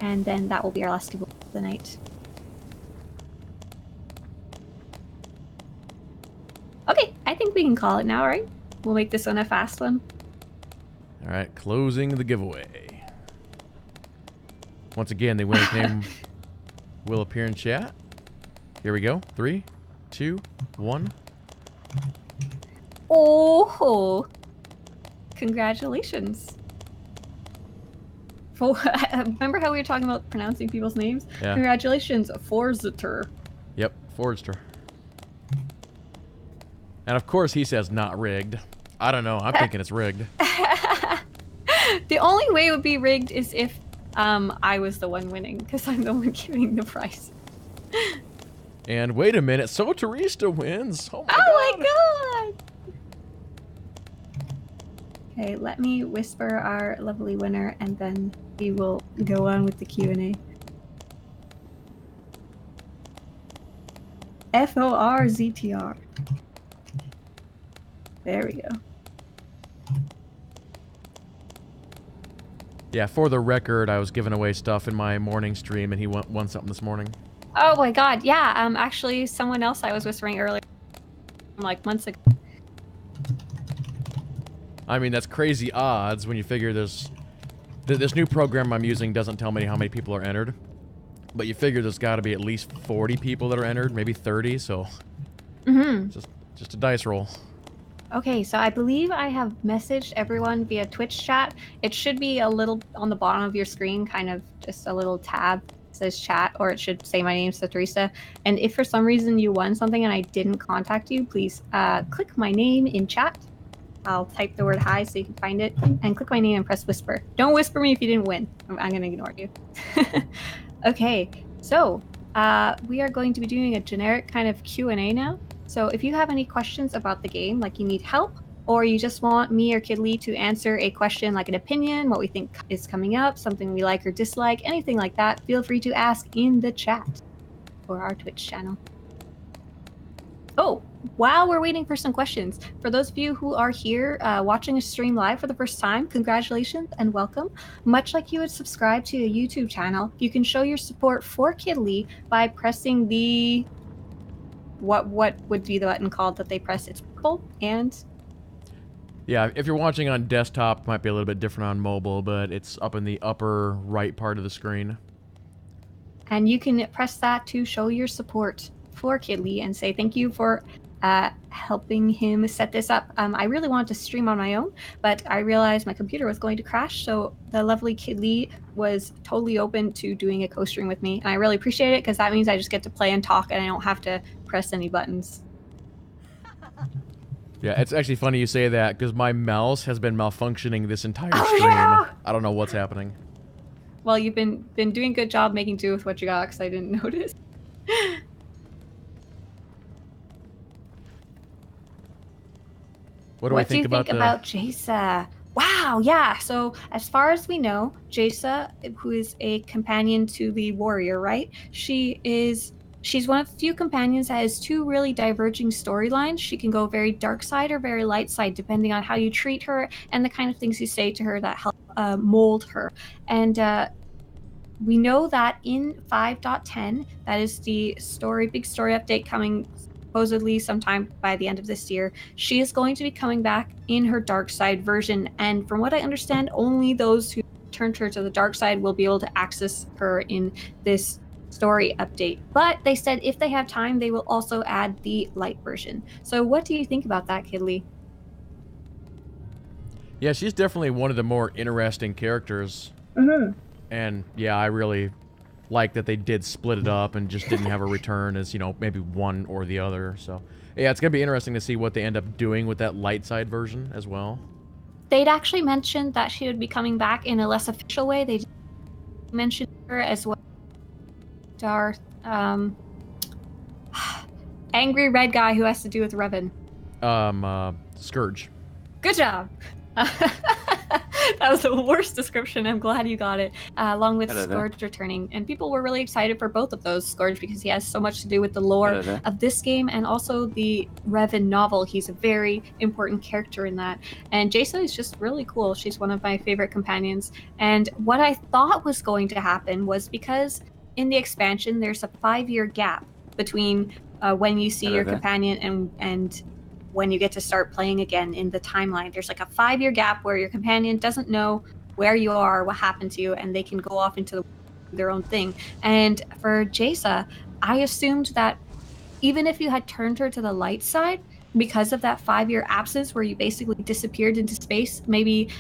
And then that will be our last giveaway of the night. Okay, I think we can call it now, right? We'll make this one a fast one. All right, closing the giveaway. Once again, the winner's name will appear in chat. Here we go. 3, 2, 1. Oh, congratulations. Remember how we were talking about pronouncing people's names? Yeah. Congratulations, SWTOR. Yep, Forrester. And of course he says not rigged. I don't know, I'm thinking it's rigged. The only way it would be rigged is if I was the one winning, because I'm the one giving the prize. And wait a minute, Swtorista wins! Oh my god! Okay, let me whisper our lovely winner, and then we will go on with the Q&A. SWTOR. There we go. Yeah, for the record, I was giving away stuff in my morning stream, and he won something this morning. Oh my god, yeah, actually, someone else I was whispering earlier, like months ago. I mean, that's crazy odds when you figure this new program I'm using doesn't tell me how many people are entered. But you figure there's got to be at least 40 people that are entered, maybe 30, so just a dice roll. Okay, so I believe I have messaged everyone via Twitch chat. It should be a little on the bottom of your screen, kind of just a little tab that says chat, or it should say my name, Swtorista. And if for some reason you won something and I didn't contact you, please click my name in chat. I'll type the word hi so you can find it, and click my name and press whisper. Don't whisper me if you didn't win. I'm going to ignore you. Okay, so we are going to be doing a generic kind of Q&A now. So if you have any questions about the game, like you need help, or you just want me or Kid Lee to answer a question like an opinion, what we think is coming up, something we like or dislike, anything like that, feel free to ask in the chat for our Twitch channel. Oh, while we're waiting for some questions, for those of you who are here watching a stream live for the first time, congratulations and welcome. Much like you would subscribe to a YouTube channel, you can show your support for Kid Lee by pressing the... What would be the button called that they press? It's purple and... Yeah, if you're watching on desktop, it might be a little bit different on mobile, but it's up in the upper right part of the screen. And you can press that to show your support for Kidley and say thank you for helping him set this up. I really wanted to stream on my own, but I realized my computer was going to crash, so the lovely Kidley was totally open to doing a co-stream with me, and I really appreciate it because that means I just get to play and talk and I don't have to press any buttons. Yeah, it's actually funny you say that because my mouse has been malfunctioning this entire stream. Yeah! I don't know what's happening. Well, you've been doing a good job making do with what you got because I didn't notice. What do I think about Jaisa? Wow, yeah. So as far as we know, Jaisa, who is a companion to the warrior, right? She's one of the few companions that has two really diverging storylines. She can go very dark side or very light side, depending on how you treat her and the kind of things you say to her that help mold her. And we know that in 5.10, that is the big story update coming supposedly sometime by the end of this year, she is going to be coming back in her dark side version. And from what I understand, only those who turned her to the dark side will be able to access her in this story update. But they said if they have time, they will also add the light version. So what do you think about that, Kidley? Yeah, she's definitely one of the more interesting characters. Mm-hmm. And yeah, I really like that they did split it up and just didn't have a return as, you know, maybe one or the other. So yeah, it's going to be interesting to see what they end up doing with that light side version as well. They'd actually mentioned that she would be coming back in a less official way. They mentioned her as well. Darth, angry red guy who has to do with Revan. Scourge. Good job. That was the worst description. I'm glad you got it. Along with Scourge returning. And people were really excited for both of those. Scourge, because he has so much to do with the lore of this game and also the Revan novel. He's a very important character in that. And Jaisa is just really cool. She's one of my favorite companions. And what I thought was going to happen was because in the expansion, there's a 5-year gap between when you see your companion and when you get to start playing again in the timeline. There's like a 5-year gap where your companion doesn't know where you are, what happened to you, and they can go off into their own thing. And for Jaisa, I assumed that even if you had turned her to the light side, because of that 5-year absence where you basically disappeared into space, maybe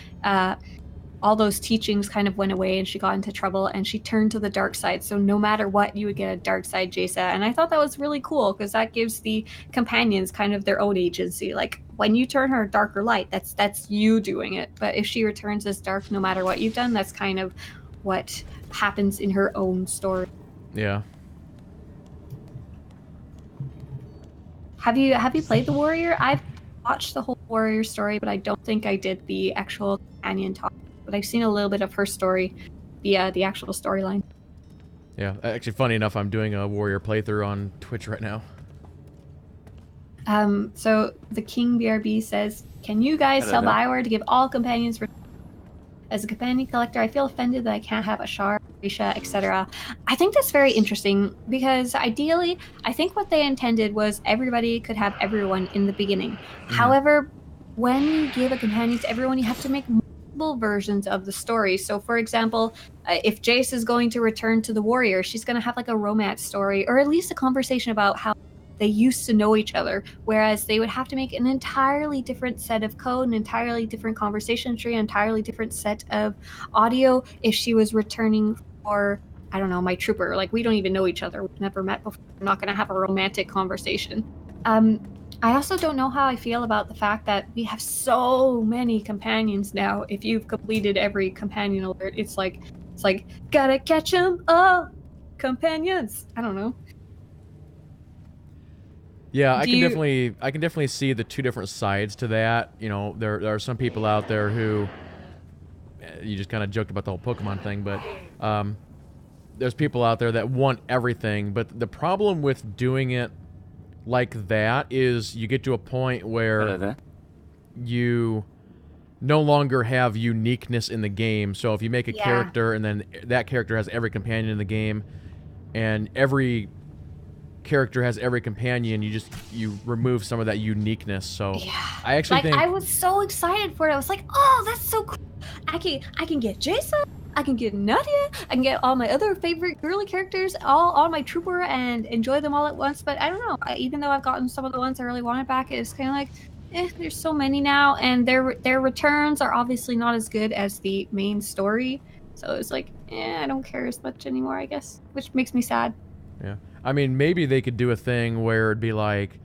all those teachings kind of went away and she got into trouble and she turned to the dark side. So no matter what, you would get a dark side Jaisa. And I thought that was really cool because that gives the companions kind of their own agency. Like when you turn her dark or light, that's you doing it. But if she returns as dark, no matter what you've done, that's kind of what happens in her own story. Yeah. Have you played the Warrior? I've watched the whole Warrior story, but I don't think I did the actual companion talk. But I've seen a little bit of her story, the actual storyline. Yeah, actually, funny enough, I'm doing a Warrior playthrough on Twitch right now. So the King BRB says, "Can you guys tell Bioware to give all companions for?" As a companion collector, I feel offended that I can't have Ashar, Risha, etc. I think that's very interesting because ideally, I think what they intended was everybody could have everyone in the beginning. However, when you give a companion to everyone, you have to make versions of the story. So for example, if Jace is going to return to the Warrior, she's going to have like a romance story or at least a conversation about how they used to know each other, whereas they would have to make an entirely different set of code, an entirely different conversation tree, an entirely different set of audio if she was returning for, I don't know, my trooper. Like, we don't even know each other. We've never met before. We're not going to have a romantic conversation. I also don't know how I feel about the fact that we have so many companions now. If you've completed every companion alert, it's like gotta catch 'em all, companions. I don't know. Yeah, I can definitely see the two different sides to that. You know, there are some people out there who, you just kind of joked about the whole Pokemon thing, but there's people out there that want everything. But the problem with doing it like that is you get to a point where you no longer have uniqueness in the game. So if you make a character and then that character has every companion in the game and every character has every companion, you remove some of that uniqueness. So I actually think I was so excited for it. I was like, oh, that's so cool. I can get Jason, I can get Nadia. I can get all my other favorite girly characters, all my trooper, and enjoy them all at once. But I don't know. Even though I've gotten some of the ones I really wanted back, it's kind of like, there's so many now, and their returns are obviously not as good as the main story. So it's like, I don't care as much anymore, I guess, which makes me sad. Yeah. I mean, maybe they could do a thing where it'd be like,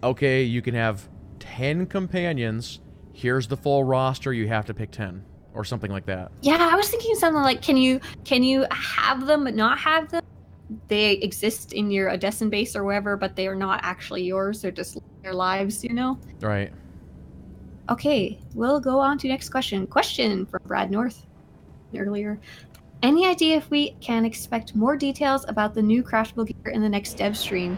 okay, you can have 10 companions. Here's the full roster. You have to pick 10 or something like that. Yeah, I was thinking something like, can you have them but not have them? They exist in your Odessen base or wherever, but they are not actually yours. They're just their lives, you know? Right. Okay, we'll go on to next question. Question from Brad North earlier. Any idea if we can expect more details about the new craftable gear in the next dev stream?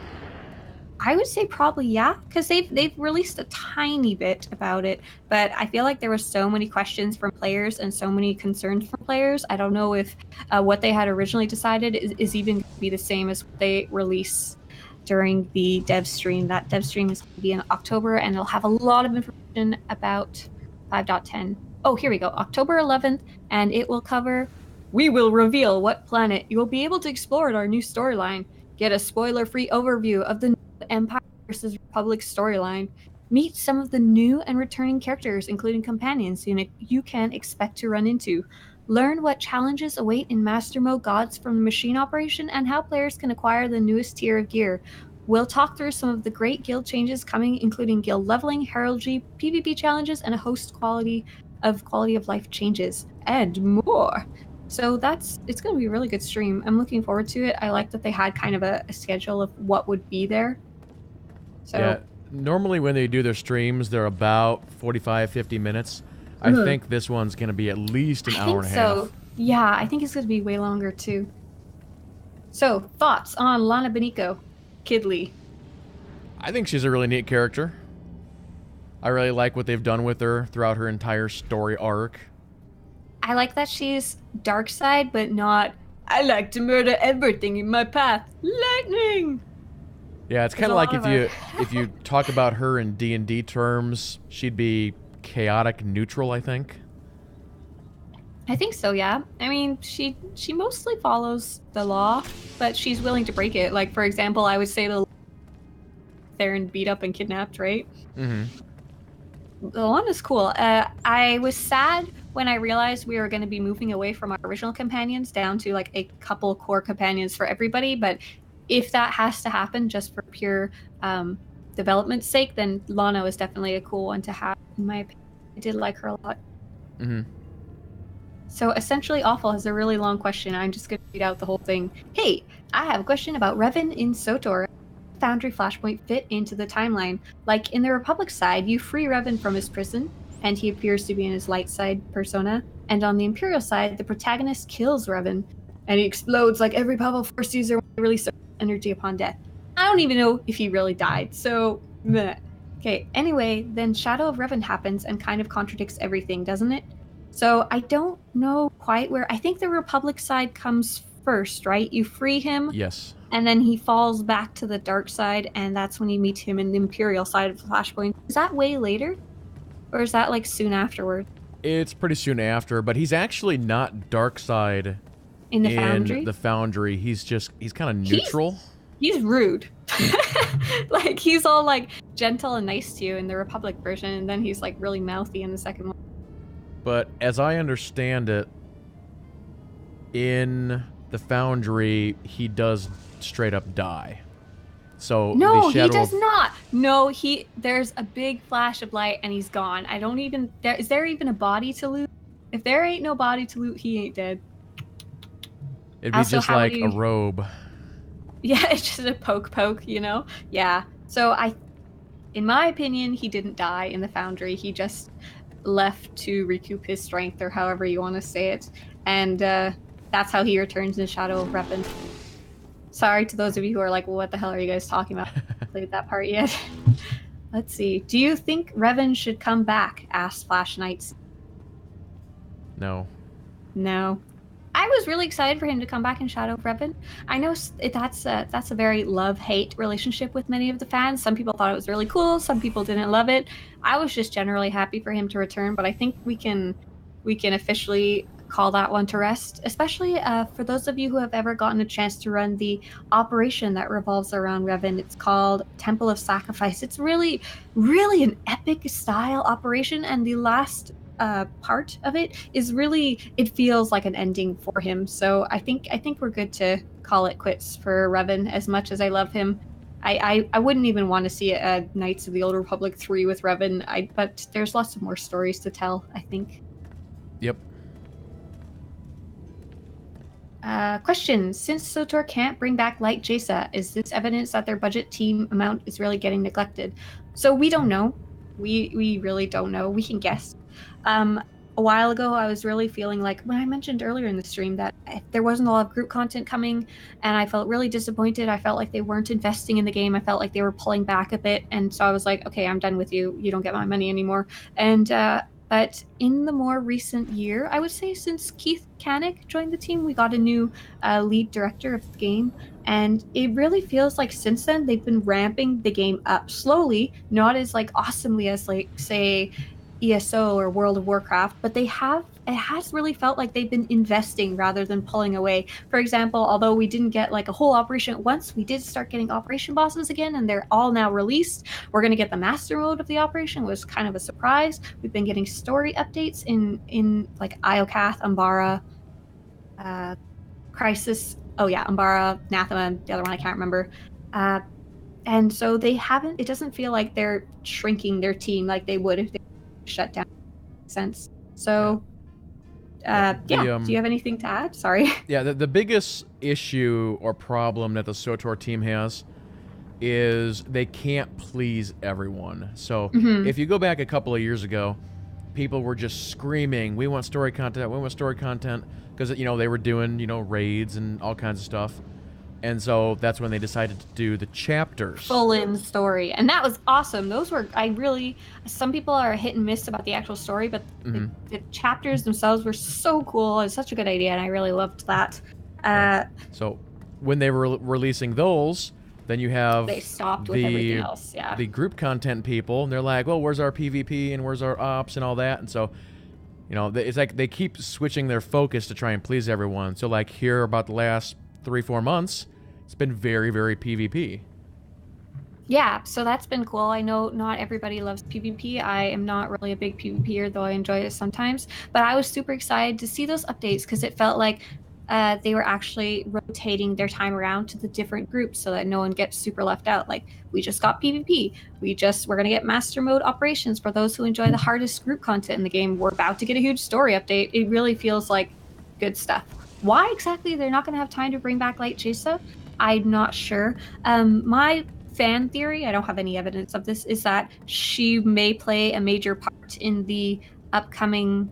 I would say probably yeah, because they've released a tiny bit about it, but I feel like there were so many questions from players and so many concerns from players. I don't know if what they had originally decided is even going to be the same as what they release during the dev stream. That dev stream is going to be in October, and it'll have a lot of information about 5.10. Oh, here we go, October 11th, and it will cover... We will reveal what planet you will be able to explore in our new storyline. Get a spoiler-free overview of the Empire vs. Republic storyline. Meet some of the new and returning characters, including companions you can expect to run into. Learn what challenges await in Master Mode gods from the machine operation and how players can acquire the newest tier of gear. We'll talk through some of the great guild changes coming, including guild leveling, heraldry, PvP challenges, and a host quality of life changes, and more. So it's going to be a really good stream. I'm looking forward to it. I like that they had kind of a schedule of what would be there. So, yeah, normally when they do their streams, they're about 45, 50 minutes. I think this one's going to be at least an hour and a half. Yeah, I think it's going to be way longer too. So, thoughts on Lana Beniko, Kidley? I think she's a really neat character. I really like what they've done with her throughout her entire story arc. I like that she's dark side, but not, I like to murder everything in my path. Lightning! Yeah, it's kind of like if you talk about her in D&D terms, she'd be chaotic neutral, I think. I think so, yeah. I mean, she mostly follows the law, but she's willing to break it. Like, for example, I would say the Theron beat up and kidnapped, right? Mm-hmm. The one is cool. I was sad when I realized we were going to be moving away from our original companions down to like a couple core companions for everybody, but if that has to happen just for pure development's sake, then Lana was definitely a cool one to have, in my opinion. I did like her a lot. Mm-hmm. So Essentially Awful has a really long question. I'm just going to read out the whole thing. Hey, I have a question about Revan in SWTOR. Foundry Flashpoint fit into the timeline. Like in the Republic side, you free Revan from his prison, and he appears to be in his light side persona. And on the Imperial side, the protagonist kills Revan, and he explodes like every powerful Force user when they release energy upon death. I don't even know if he really died, so meh. Okay, anyway, then Shadow of Revan happens and kind of contradicts everything, doesn't it? So I don't know quite where... I think the Republic side comes first, right? You free him. Yes. And then he falls back to the dark side, and that's when you meet him in the Imperial side of Flashpoint. Is that way later? Or is that like soon afterward? It's pretty soon after, but he's actually not dark side in the Foundry. The Foundry. He's kind of neutral. He's rude. Like he's all like gentle and nice to you in the Republic version, and then he's like really mouthy in the second one. But as I understand it, in the Foundry, he does straight up die. So no, he does not. No, there's a big flash of light and he's gone. Is there even a body to loot? If there ain't no body to loot, he ain't dead. It'd be also, just like a robe. Yeah, it's just a poke, you know? Yeah. So in my opinion, he didn't die in the Foundry. He just left to recoup his strength, or however you want to say it. And that's how he returns in Shadow of Revan. Sorry to those of you who are like, well, what the hell are you guys talking about? I haven't played that part yet. Let's see. Do you think Revan should come back? Asked Flash Knights. No. I was really excited for him to come back in Shadow of Revan. I know that's a very love-hate relationship with many of the fans. Some people thought it was really cool. Some people didn't love it. I was just generally happy for him to return, but I think we can officially call that one to rest, especially for those of you who have ever gotten a chance to run the operation that revolves around Revan. It's called Temple of Sacrifice. It's really, really an epic style operation, and the last part of it is really, it feels like an ending for him. So I think we're good to call it quits for Revan. As much as I love him, I wouldn't even want to see a Knights of the Old Republic 3 with Revan. But there's lots of more stories to tell, I think. Yep. Question: since SWTOR can't bring back Light Jaisa, is this evidence that their budget team amount is really getting neglected? So we don't know. We really don't know. We can guess. A while ago, I was really feeling like, when I mentioned earlier in the stream that there wasn't a lot of group content coming, and I felt really disappointed. I felt like they weren't investing in the game. I felt like they were pulling back a bit, and so I was like, okay, I'm done with you. You don't get my money anymore. And but in the more recent year, I would say since Keith Kanik joined the team, we got a new lead director of the game. And it really feels like since then, they've been ramping the game up slowly, not as like awesomely as like, say, ESO or World of Warcraft, but it has really felt like they've been investing rather than pulling away. For example, although we didn't get like a whole operation at once, we did start getting operation bosses again, and they're all now released. We're going to get the master mode of the operation, was kind of a surprise. We've been getting story updates in like Iokath, Umbara, Crisis. Oh yeah, Umbara, Nathema, the other one I can't remember. And so it doesn't feel like they're shrinking their team like they would if they shut down. Sense. So do you have anything to add? Sorry. Yeah, the biggest issue or problem that the SWTOR team has is they can't please everyone. So if you go back a couple of years ago, people were just screaming, we want story content, because they were doing raids and all kinds of stuff. And so that's when they decided to do the chapters. Full-in story. And that was awesome. Those were, some people are hit and miss about the actual story, but the chapters themselves were so cool. It was such a good idea, and I really loved that. So when they were releasing those, then you have they stopped with everything else, yeah. The group content people, and they're like, well, where's our PvP and where's our ops and all that? And so, it's like they keep switching their focus to try and please everyone. So like here about the last 3-4 months, it's been very, very PvP. Yeah, so that's been cool. I know not everybody loves PvP. I am not really a big PvPer, though I enjoy it sometimes. But I was super excited to see those updates because it felt like they were actually rotating their time around to the different groups so that no one gets super left out. Like, we just got PvP. We're going to get Master Mode operations for those who enjoy the hardest group content in the game. We're about to get a huge story update. It really feels like good stuff. Why exactly they're not going to have time to bring back Light Jaisa, I'm not sure. My fan theory, I don't have any evidence of this, is that she may play a major part in the upcoming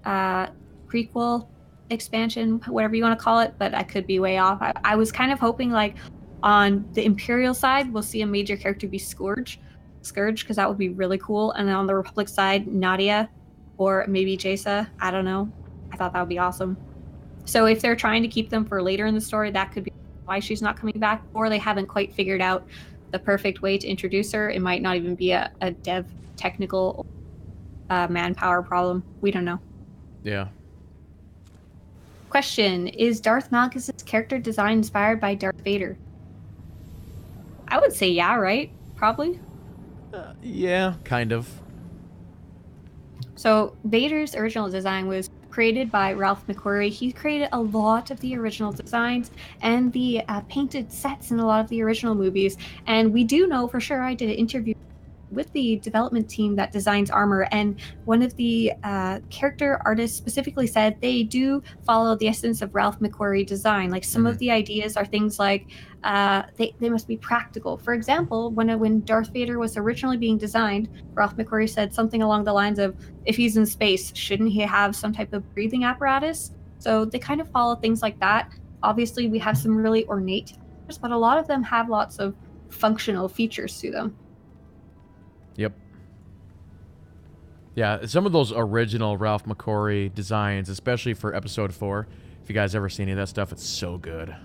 prequel expansion, whatever you want to call it, but I could be way off. I was kind of hoping like on the Imperial side, we'll see a major character be Scourge, because that would be really cool. And then on the Republic side, Nadia or maybe Jaisa. I don't know. I thought that would be awesome. So if they're trying to keep them for later in the story, that could be why she's not coming back, or they haven't quite figured out the perfect way to introduce her. It might not even be a dev technical manpower problem. We don't know. Yeah. Question: is Darth Malgus' character design inspired by Darth Vader? I would say yeah, right? Probably. Yeah, kind of. So Vader's original design was created by Ralph McQuarrie. He created a lot of the original designs and the painted sets in a lot of the original movies. And we do know for sure, I did an interview with the development team that designs armor, and one of the character artists specifically said they do follow the essence of Ralph McQuarrie design. Like some of the ideas are things like they must be practical. For example, when Darth Vader was originally being designed, Ralph McQuarrie said something along the lines of, if he's in space, shouldn't he have some type of breathing apparatus? So they kind of follow things like that. Obviously, we have some really ornate features, but a lot of them have lots of functional features to them. Yep. Yeah, some of those original Ralph McQuarrie designs, especially for Episode 4, if you guys ever see any of that stuff, it's so good.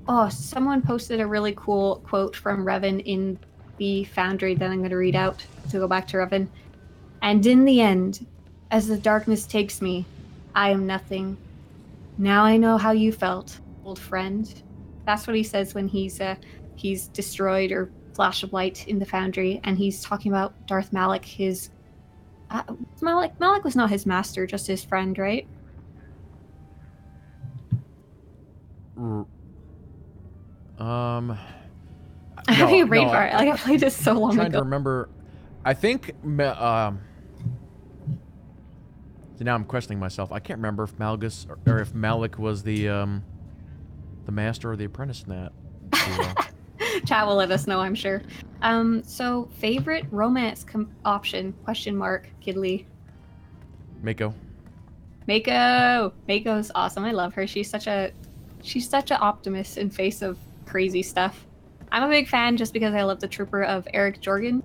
Oh, someone posted a really cool quote from Revan in the Foundry that I'm going to read out to go back to Revan. And in the end, as the darkness takes me, I am nothing. Now I know how you felt, old friend. That's what he says when he's destroyed or flash of light in the foundry, and he's talking about Darth Malak. His Malak was not his master, just his friend, right? I'm having a brain fart. Like, I played this so long ago. Trying to remember. I think. See, now I'm questioning myself. I can't remember if Malgus or if Malak was the master or the apprentice in that. Chat will let us know, I'm sure. So favorite romance option? Question mark. Kidley. Mako. Mako's awesome. I love her. She's such an optimist in face of crazy stuff. I'm a big fan just because I love the trooper of Eric Jorgen.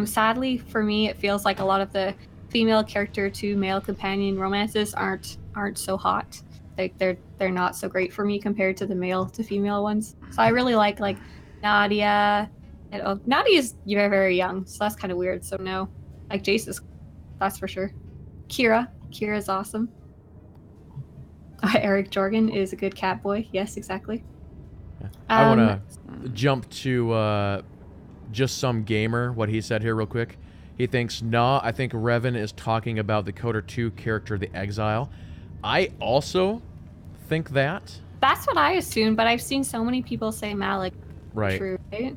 Sadly for me, it feels like a lot of the female character to male companion romances aren't so hot. Like they're not so great for me compared to the male to female ones. So I really like Nadia. And Nadia's very, very young, so that's kind of weird. So no, like Jace is, that's for sure. Kira's awesome. Eric Jorgen is a good cat boy. Yes, exactly. Yeah. I want to jump to just some gamer, what he said here real quick. He thinks, I think Revan is talking about the KOTOR 2 character, the Exile. I also think that. That's what I assumed, but I've seen so many people say Malak. Right. True, right?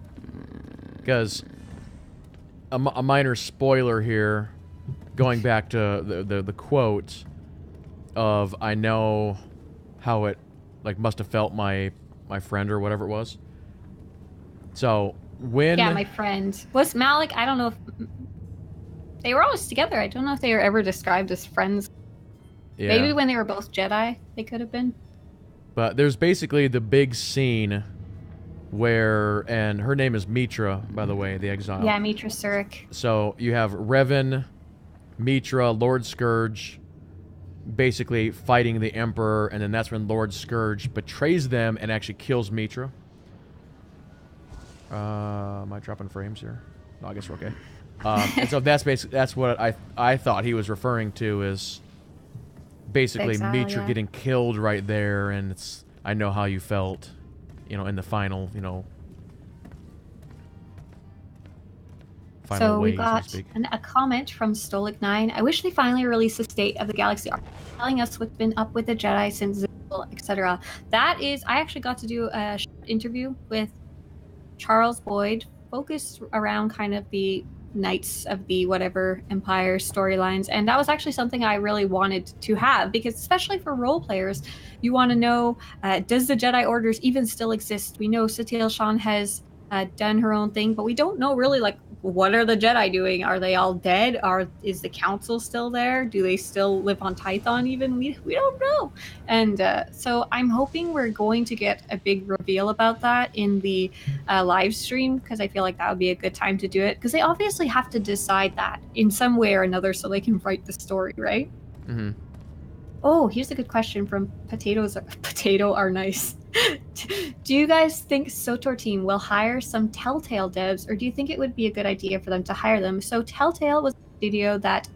Because a minor spoiler here, going back to the quote of, I know how it must have felt my friend or whatever it was. So when... Yeah, my friend. Was Malak, I don't know if... They were always together. I don't know if they were ever described as friends. Yeah. Maybe when they were both Jedi, they could have been. But there's basically the big scene where... And her name is Mitra, by the way, the Exile. Yeah, Mitra Surik. So you have Revan, Mitra, Lord Scourge, basically fighting the Emperor, and then that's when Lord Scourge betrays them and actually kills Mitra. Am I dropping frames here? No, I guess we're okay. And so that's what I thought he was referring to, is basically Exile, Mitra getting killed right there, and it's, I know how you felt, in the final, So we got a comment from Stolik9. I wish they finally released the State of the Galaxy arc, telling us what's been up with the Jedi since, etc. That is, I actually got to do a interview with Charles Boyd, focused around kind of the Knights of the whatever Empire storylines, and that was actually something I really wanted to have, because especially for role players, you want to know, does the Jedi Orders even still exist? We know Satele Shan has done her own thing, but we don't know really, what are the Jedi doing? Are they all dead? Is the Council still there? Do they still live on Tython even? We don't know. And so I'm hoping we're going to get a big reveal about that in the live stream, because I feel like that would be a good time to do it, because they obviously have to decide that in some way or another so they can write the story, right? Mm-hmm. Oh, here's a good question from Potato Are Nice. Do you guys think SWTOR team will hire some Telltale devs, or do you think it would be a good idea for them to hire them? So Telltale was a studio that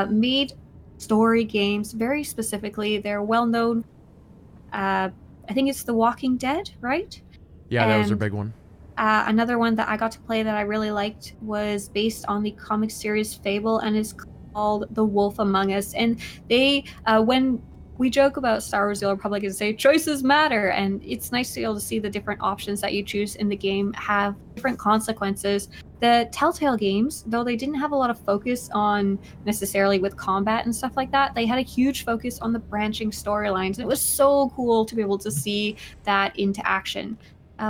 made story games very specifically. They're well known. I think it's The Walking Dead, right? Yeah, that was their big one. Another one that I got to play that I really liked was based on the comic series Fable, and is called The Wolf Among Us. And they, when we joke about Star Wars: The Old Republic and say choices matter, and it's nice to be able to see the different options that you choose in the game have different consequences. The Telltale games, though they didn't have a lot of focus on necessarily with combat and stuff like that, they had a huge focus on the branching storylines, and it was so cool to be able to see that into action.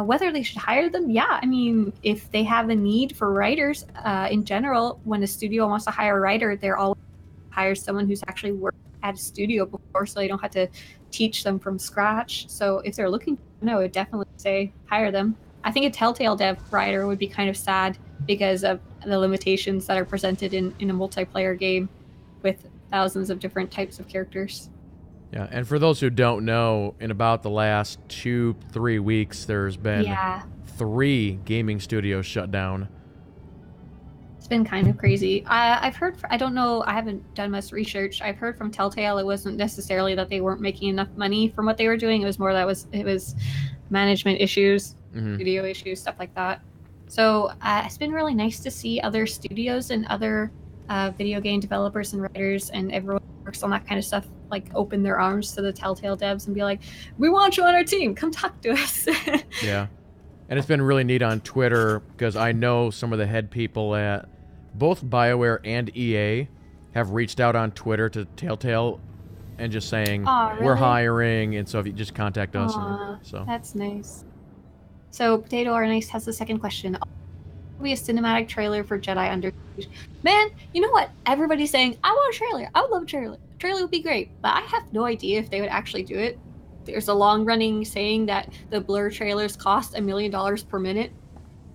Whether they should hire them, yeah, I mean, if they have a need for writers in general, when a studio wants to hire a writer, they're always hire someone who's actually worked at a studio before, so you don't have to teach them from scratch. So if they're looking, I would definitely say hire them. I think a Telltale dev writer would be kind of sad because of the limitations that are presented in a multiplayer game with thousands of different types of characters. Yeah, and for those who don't know, in about the last 2-3 weeks, there's been 3 gaming studios shut down. It's been kind of crazy. I've heard, I don't know, I haven't done much research. I've heard from Telltale it wasn't necessarily that they weren't making enough money from what they were doing. It was more that it was management issues, studio issues, stuff like that. So it's been really nice to see other studios and other video game developers and writers and everyone who works on that kind of stuff like open their arms to the Telltale devs and be like, we want you on our team, come talk to us. Yeah. And it's been really neat on Twitter because I know some of the head people at both BioWare and EA have reached out on Twitter to Telltale and just saying, really? we're hiring, and so if you just contact us. So that's nice. So Potato Arnice has the second question. Will be a cinematic trailer for Jedi Under Siege. Man, you know what? Everybody's saying, I want a trailer. I would love a trailer. A trailer would be great, but I have no idea if they would actually do it. There's a long-running saying that the Blur trailers cost $1 million per minute.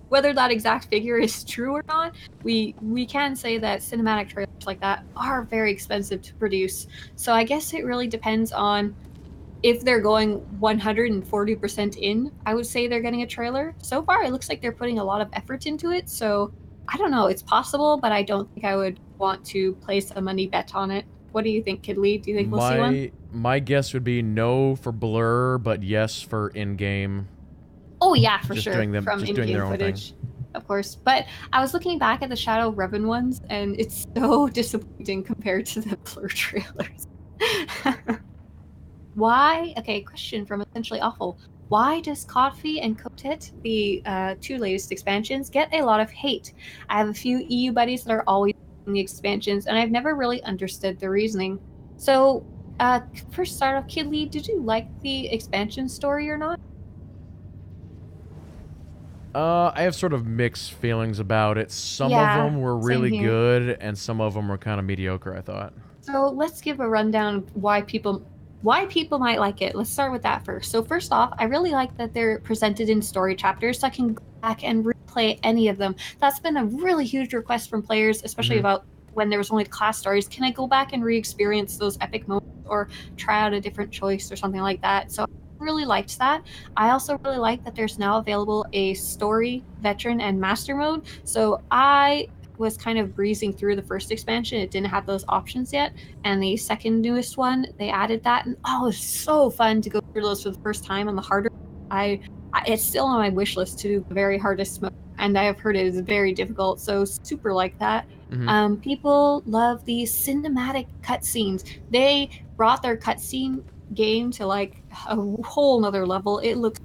Whether that exact figure is true or not, we can say that cinematic trailers like that are very expensive to produce. So I guess it really depends on if they're going 140% in. I would say they're getting a trailer. So far, it looks like they're putting a lot of effort into it. So I don't know. It's possible, but I don't think I would want to place a money bet on it. What do you think, Kidley? Do you think we'll see one? My guess would be no for Blur, but yes for in-game. Oh yeah, for just sure. From in-game footage, of course. But I was looking back at the Shadow Revan ones, and it's so disappointing compared to the Blur trailers. Why? Okay, question from Essentially Awful. Why does Kodfi and Kotet, the two latest expansions, get a lot of hate? I have a few EU buddies that are always the expansions, and I've never really understood the reasoning. So, first start off, Kidley, did you like the expansion story or not? I have sort of mixed feelings about it. Some of them were really good, and some of them were kind of mediocre, I thought. So let's give a rundown of why people might like it. Let's start with that first. So first off, I really like that they're presented in story chapters, so I can go back and replay any of them. That's been a really huge request from players, especially about when there was only class stories. Can I go back and re-experience those epic moments or try out a different choice or something like that? So I really liked that. I also really like that there's now available a story, veteran, and master mode. So I was kind of breezing through the first expansion. It didn't have those options yet, and the second newest one, they added that, and it was so fun to go through those for the first time on the harder. It's still on my wish list to do the very hardest mode, and I have heard it is very difficult, so super like that. People love the cinematic cutscenes. They brought their cutscene game to like a whole nother level. It looks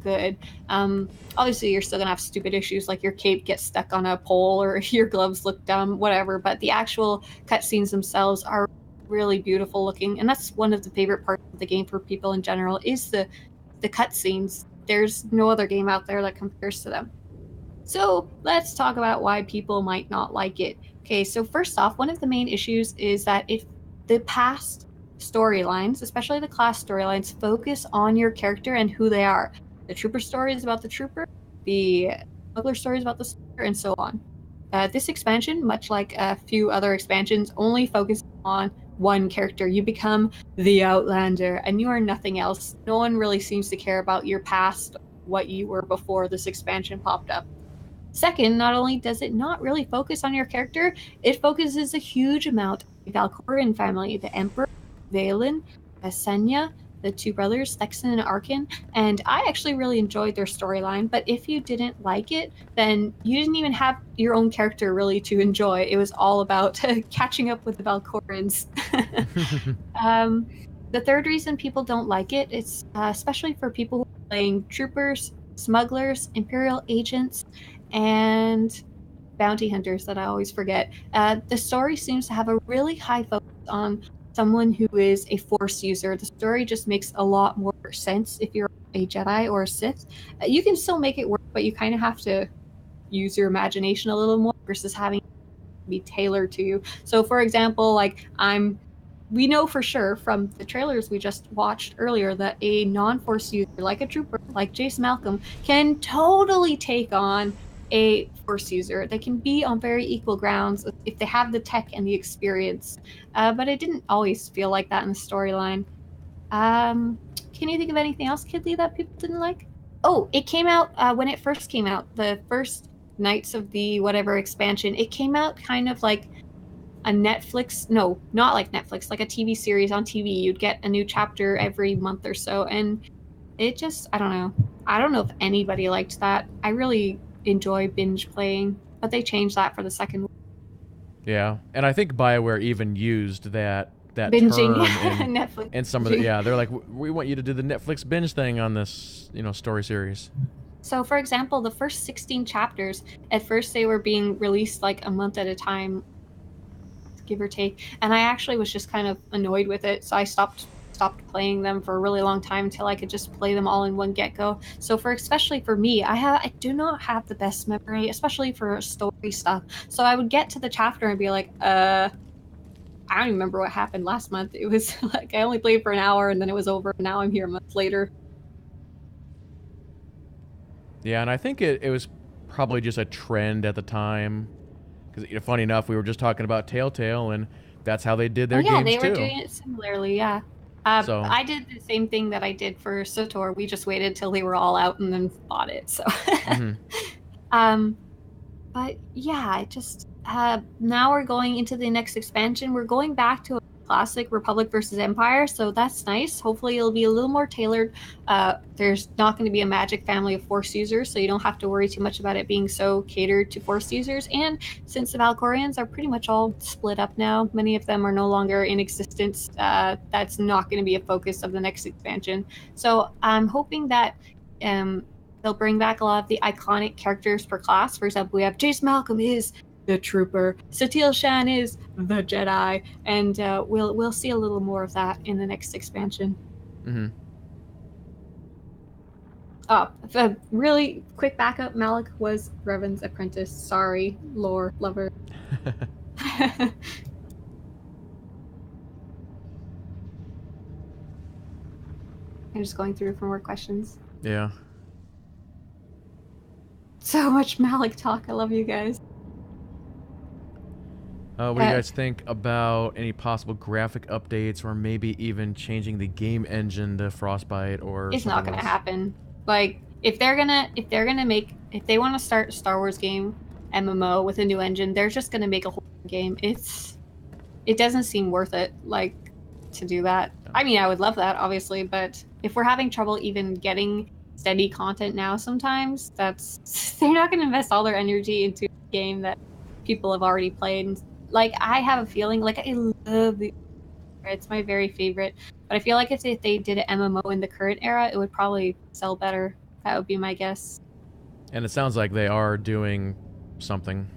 good. Obviously you're still gonna have stupid issues like your cape gets stuck on a pole or your gloves look dumb, whatever, but the actual cutscenes themselves are really beautiful looking, and that's one of the favorite parts of the game for people in general is the cutscenes. There's no other game out there that compares to them. So let's talk about why people might not like it. Okay, so first off, one of the main issues is that if the past storylines, especially the class storylines, focus on your character and who they are. The trooper story is about the trooper, the smuggler story is about the smuggler, and so on. This expansion, much like a few other expansions, only focuses on one character. You become the Outlander, and you are nothing else. No one really seems to care about your past, what you were before this expansion popped up. Second, not only does it not really focus on your character, it focuses a huge amount on the Valkorian family, the Emperor, Valen, Senya, the two brothers, Thexan and Arkin, and I actually really enjoyed their storyline, but if you didn't like it, then you didn't even have your own character really to enjoy. It was all about catching up with the Valkorians. The third reason people don't like it is especially for people who are playing troopers, smugglers, Imperial agents, and bounty hunters that I always forget. The story seems to have a really high focus on someone who is a Force user. The story just makes a lot more sense if you're a Jedi or a Sith. You can still make it work, but you kind of have to use your imagination a little more versus having it be tailored to you. So, for example, like we know for sure from the trailers we just watched earlier that a non-Force user, like a trooper, like Jace Malcolm, can totally take on a Force user. They can be on very equal grounds if they have the tech and the experience. But it didn't always feel like that in the storyline. Can you think of anything else, Kidley, that people didn't like? Oh, it came out when it first came out. The first Knights of the whatever expansion, it came out kind of like a Netflix, no, not like Netflix, like a TV series on TV. You'd get a new chapter every month or so, and it just, I don't know. I don't know if anybody liked that. I really enjoy binge playing, but they changed that for the second one. Yeah, and I think BioWare even used that binging term in Netflix. And some of the, yeah, they're like, we want you to do the Netflix binge thing on this, story series. So, for example, the first 16 chapters, at first they were being released like a month at a time, give or take, and I actually was just kind of annoyed with it, so I stopped playing them for a really long time until I could just play them all in one get-go. So especially for me, I do not have the best memory, especially for story stuff. So I would get to the chapter and be like, I don't even remember what happened last month. It was like I only played for an hour and then it was over. And now I'm here a month later. Yeah, and I think it was probably just a trend at the time. Because funny enough, we were just talking about Telltale, and that's how they did their games too. Yeah, they were doing it similarly, yeah. So I did the same thing that I did for SWTOR. We just waited till they were all out and then bought it. So, but yeah, I just now we're going into the next expansion. We're going back to a classic Republic versus Empire, so that's nice. Hopefully, it'll be a little more tailored. There's not going to be a magic family of Force users, so you don't have to worry too much about it being so catered to Force users. And since the Valkorians are pretty much all split up now, many of them are no longer in existence. That's not going to be a focus of the next expansion. So I'm hoping that they'll bring back a lot of the iconic characters per class. For example, we have Jace Malcolm is the Trooper, Satele Shan is the Jedi, and we'll see a little more of that in the next expansion. A really quick backup, Malik was Revan's apprentice. Sorry, lore lover. I'm just going through for more questions. Yeah. So much Malik talk. I love you guys. What do you guys think about any possible graphic updates, or maybe even changing the game engine to Frostbite or? It's not gonna happen. Like if they want to start a Star Wars game MMO with a new engine, they're just gonna make a whole game. It doesn't seem worth it, like, to do that. I mean, I would love that, obviously, but if we're having trouble even getting steady content now, sometimes they're not gonna invest all their energy into a game that people have already played. Like, I have a feeling, like, I love it's my very favorite, but I feel like if they did an MMO in the current era, it would probably sell better. That would be my guess. And it sounds like they are doing something.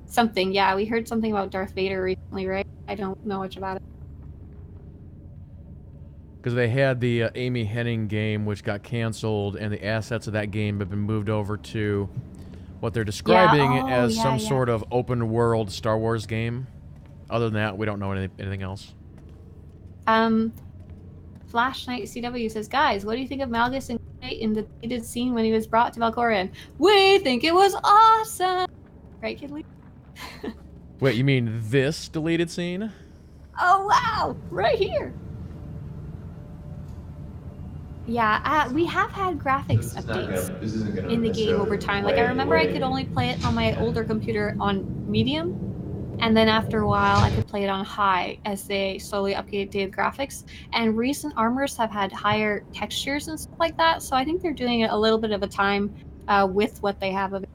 Something, yeah. We heard something about Darth Vader recently, right? I don't know much about it. Because they had the Amy Hennig game, which got canceled, and the assets of that game have been moved over to what they're describing as some sort of open world Star Wars game. Other than that, we don't know anything else. Flash Knight CW says, guys, what do you think of Malgus and Knight in the deleted scene when he was brought to Valkorion? We think it was awesome! Right, Kidley? Wait, you mean this deleted scene? Oh, wow! Right here! Yeah, we have had graphics updates in the game over time. Like, I remember I could only play it on my older computer on medium, and then after a while I could play it on high as they slowly updated graphics. And recent armors have had higher textures and stuff like that, so I think they're doing it a little bit of a time with what they have available.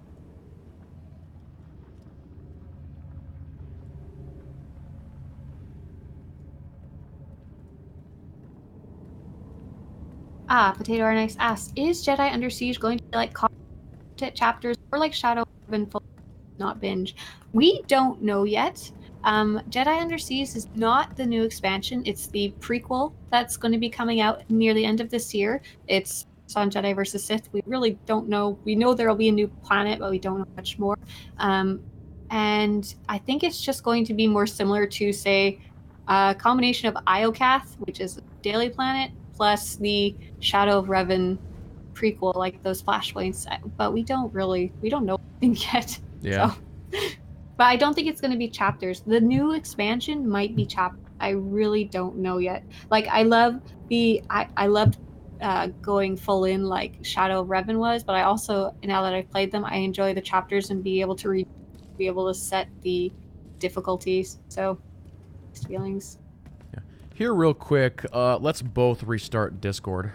Potato R Nice asks, is Jedi Under Siege going to be like content chapters or like Shadow of full, not binge? We don't know yet. Jedi Under Siege is not the new expansion. It's the prequel that's going to be coming out near the end of this year. It's on Jedi versus Sith. We really don't know. We know there will be a new planet, but we don't know much more. And I think it's just going to be more similar to, say, a combination of Iokath, which is a daily planet, plus the Shadow of Revan prequel, like those flashpoints. But we don't know anything yet. Yeah. So. But I don't think it's going to be chapters. The new expansion might be chapters. I really don't know yet. Like, I loved going full in like Shadow of Revan was, but I also, now that I've played them, I enjoy the chapters and be able to set the difficulties. So, mixed feelings. Yeah. Here, real quick, let's both restart Discord.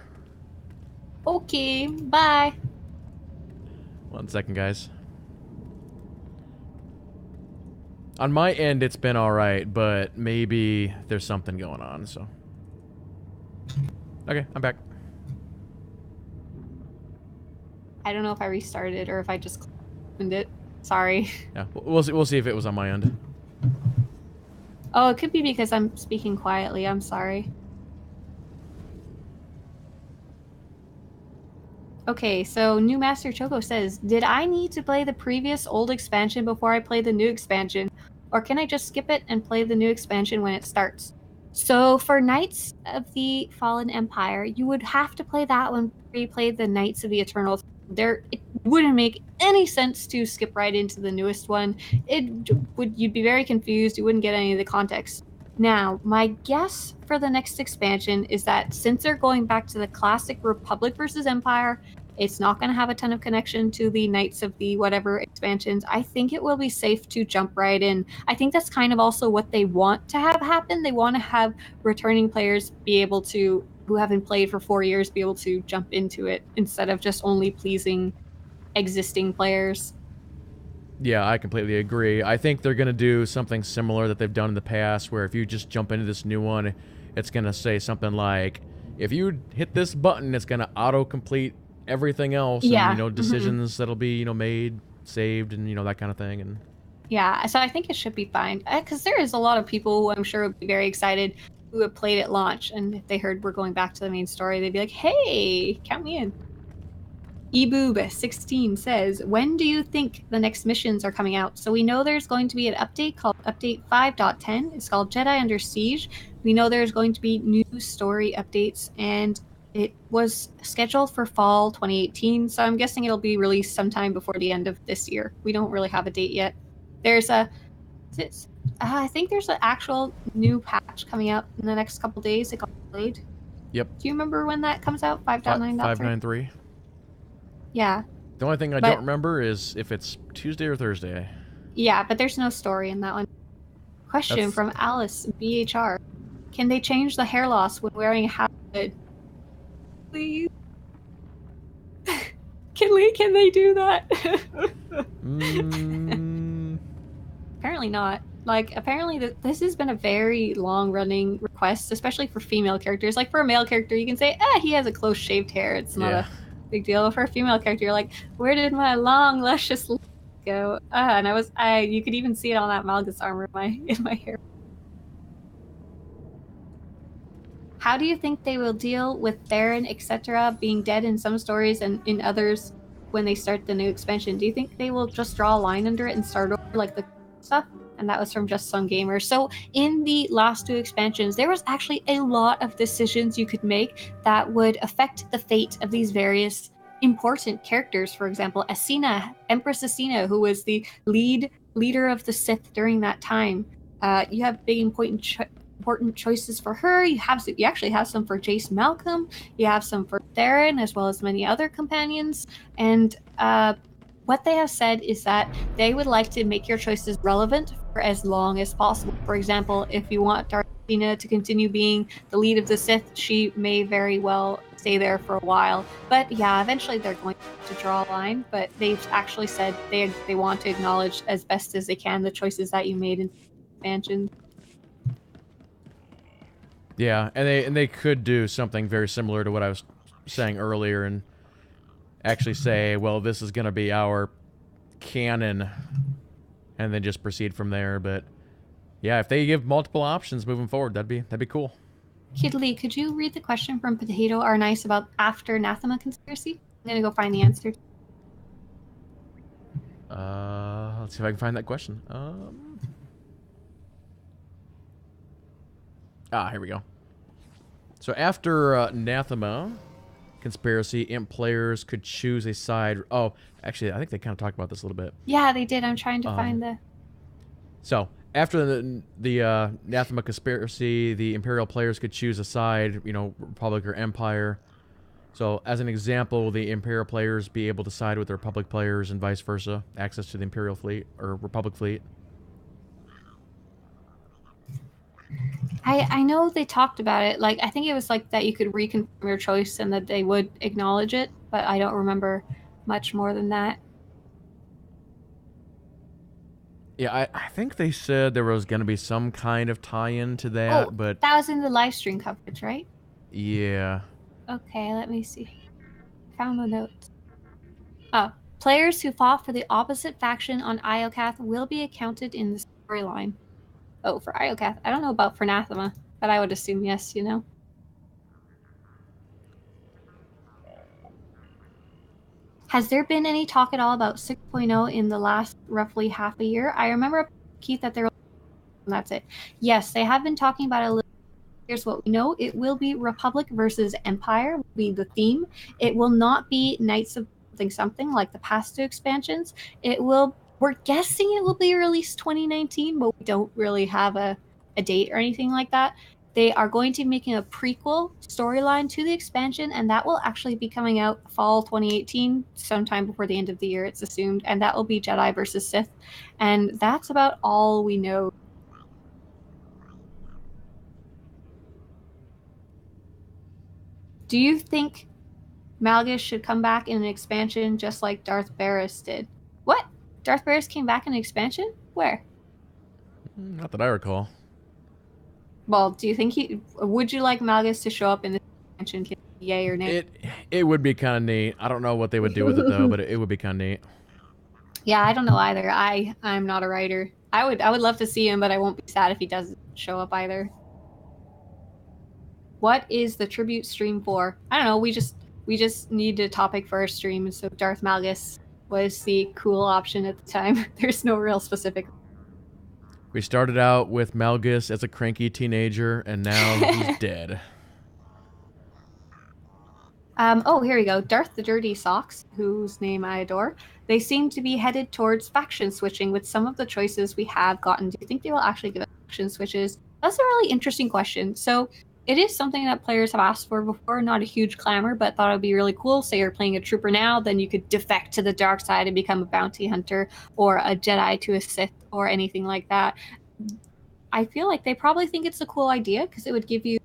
Okay, bye. 1 second, guys. On my end, it's been alright, but maybe there's something going on, so. Okay, I'm back. I don't know if I restarted or if I just opened it. Sorry. Yeah, we'll see if it was on my end. Oh, it could be because I'm speaking quietly. I'm sorry. Okay, so New Master Choco says, did I need to play the previous old expansion before I play the new expansion? Or can I just skip it and play the new expansion when it starts? So for Knights of the Fallen Empire, you would have to play that one before you play the Knights of the Eternal. It wouldn't make any sense to skip right into the newest one. You'd be very confused. You wouldn't get any of the context. Now, my guess for the next expansion is that since they're going back to the classic Republic versus Empire, it's not going to have a ton of connection to the Knights of the whatever expansions. I think it will be safe to jump right in. I think that's kind of also what they want to have happen. They want to have returning players be able to, who haven't played for 4 years, be able to jump into it instead of just only pleasing existing players. Yeah, I completely agree. I think they're going to do something similar that they've done in the past, where if you just jump into this new one, it's going to say something like, if you hit this button, it's going to auto-complete everything else. Yeah. And, decisions that'll be, made, saved, and, that kind of thing. And yeah, so I think it should be fine. Because there is a lot of people who I'm sure would be very excited who have played at launch, and if they heard we're going back to the main story, they'd be like, hey, count me in. Eboob16 says, when do you think the next missions are coming out? So we know there's going to be an update called Update 5.10. It's called Jedi Under Siege. We know there's going to be new story updates, and it was scheduled for fall 2018, so I'm guessing it'll be released sometime before the end of this year. We don't really have a date yet. There's I think there's an actual new patch coming out in the next couple days. It got delayed. Yep. Do you remember when that comes out? 5.9.3? 5.9.3. Yeah. The only thing I don't remember is if it's Tuesday or Thursday. Yeah, but there's no story in that one. Question from Alice BHR. Can they change the hair loss when wearing a hat? Please? Can they do that? Apparently not. Apparently this has been a very long-running request, especially for female characters. Like, for a male character, you can say, he has a close-shaved hair. It's not a big deal. For a female character, you're like, where did my long, luscious go? And you could even see it on that Malgus armor in my hair. How do you think they will deal with Theron, etc., being dead in some stories and in others when they start the new expansion? Do you think they will just draw a line under it and start over like the stuff? And that was from Just Some Gamer. So in the last two expansions, there was actually a lot of decisions you could make that would affect the fate of these various important characters. For example, Empress Asina, who was the leader of the Sith during that time. You have big important choices for her. You actually have some for Jace Malcolm. You have some for Theron, as well as many other companions. And what they have said is that they would like to make your choices relevant for as long as possible. For example, if you want Darth Malgus to continue being the lead of the Sith, she may very well stay there for a while. But yeah, eventually they're going to draw a line. But they've actually said they want to acknowledge as best as they can the choices that you made in expansion. Yeah, and they could do something very similar to what I was saying earlier and actually say, well, this is going to be our canon, and then just proceed from there. But yeah, if they give multiple options moving forward, that'd be cool. Kid Lee, could you read the question from Potato Are Nice about after Anathema conspiracy? I'm going to go find the answer. Let's see if I can find that question. Here we go. So after Anathema conspiracy, Imp players could choose a side. Oh, actually, I think they kind of talked about this a little bit. Yeah, they did. I'm trying to find the... So after the Anathema conspiracy, the Imperial players could choose a side, Republic or Empire. So, as an example, will the Imperial players be able to side with the Republic players and vice versa? Access to the Imperial fleet or Republic fleet? I know they talked about it. Like, I think it was like that you could reconfirm your choice and that they would acknowledge it, but I don't remember much more than that. Yeah, I think they said there was going to be some kind of tie-in to that, but... that was in the live stream coverage, right? Yeah. Okay, let me see. Found the notes. Oh, players who fought for the opposite faction on Iocath will be accounted in the storyline. Oh, for Iocath. I don't know about Fernathema, but I would assume yes, you know? Has there been any talk at all about 6.0 in the last roughly half a year? I remember, Keith, that there was... That's it. Yes, they have been talking about it a little. Here's what we know. It will be Republic versus Empire, will be the theme. It will not be Knights of something like the past 2 expansions. We're guessing it will be released 2019, but we don't really have a date or anything like that. They are going to be making a prequel storyline to the expansion, and that will actually be coming out fall 2018, sometime before the end of the year, it's assumed, and that will be Jedi versus Sith. And that's about all we know. Do you think Malgus should come back in an expansion just like Darth Barris did? What? Darth Barris came back in an expansion? Where? Not that I recall. Well, do you think would you like Malgus to show up in the expansion? Yay or nay? It would be kind of neat. I don't know what they would do with it though, but it would be kind of neat. Yeah, I don't know either. I'm not a writer. I would love to see him, but I won't be sad if he doesn't show up either. What is the tribute stream for? I don't know. We just need a topic for our stream, and so Darth Malgus was the cool option at the time. There's no real specific. We started out with Malgus as a cranky teenager, and now he's dead. Oh, here we go. Darth the Dirty Socks, whose name I adore. They seem to be headed towards faction switching with some of the choices we have gotten. Do you think they will actually give us faction switches? That's a really interesting question. So it is something that players have asked for before, not a huge clamor, but thought it would be really cool. Say you're playing a trooper now, then you could defect to the dark side and become a bounty hunter or a Jedi to a Sith or anything like that. I feel like they probably think it's a cool idea because it would give you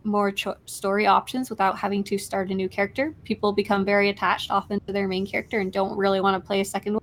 more story options without having to start a new character. People become very attached often to their main character and don't really want to play a second one.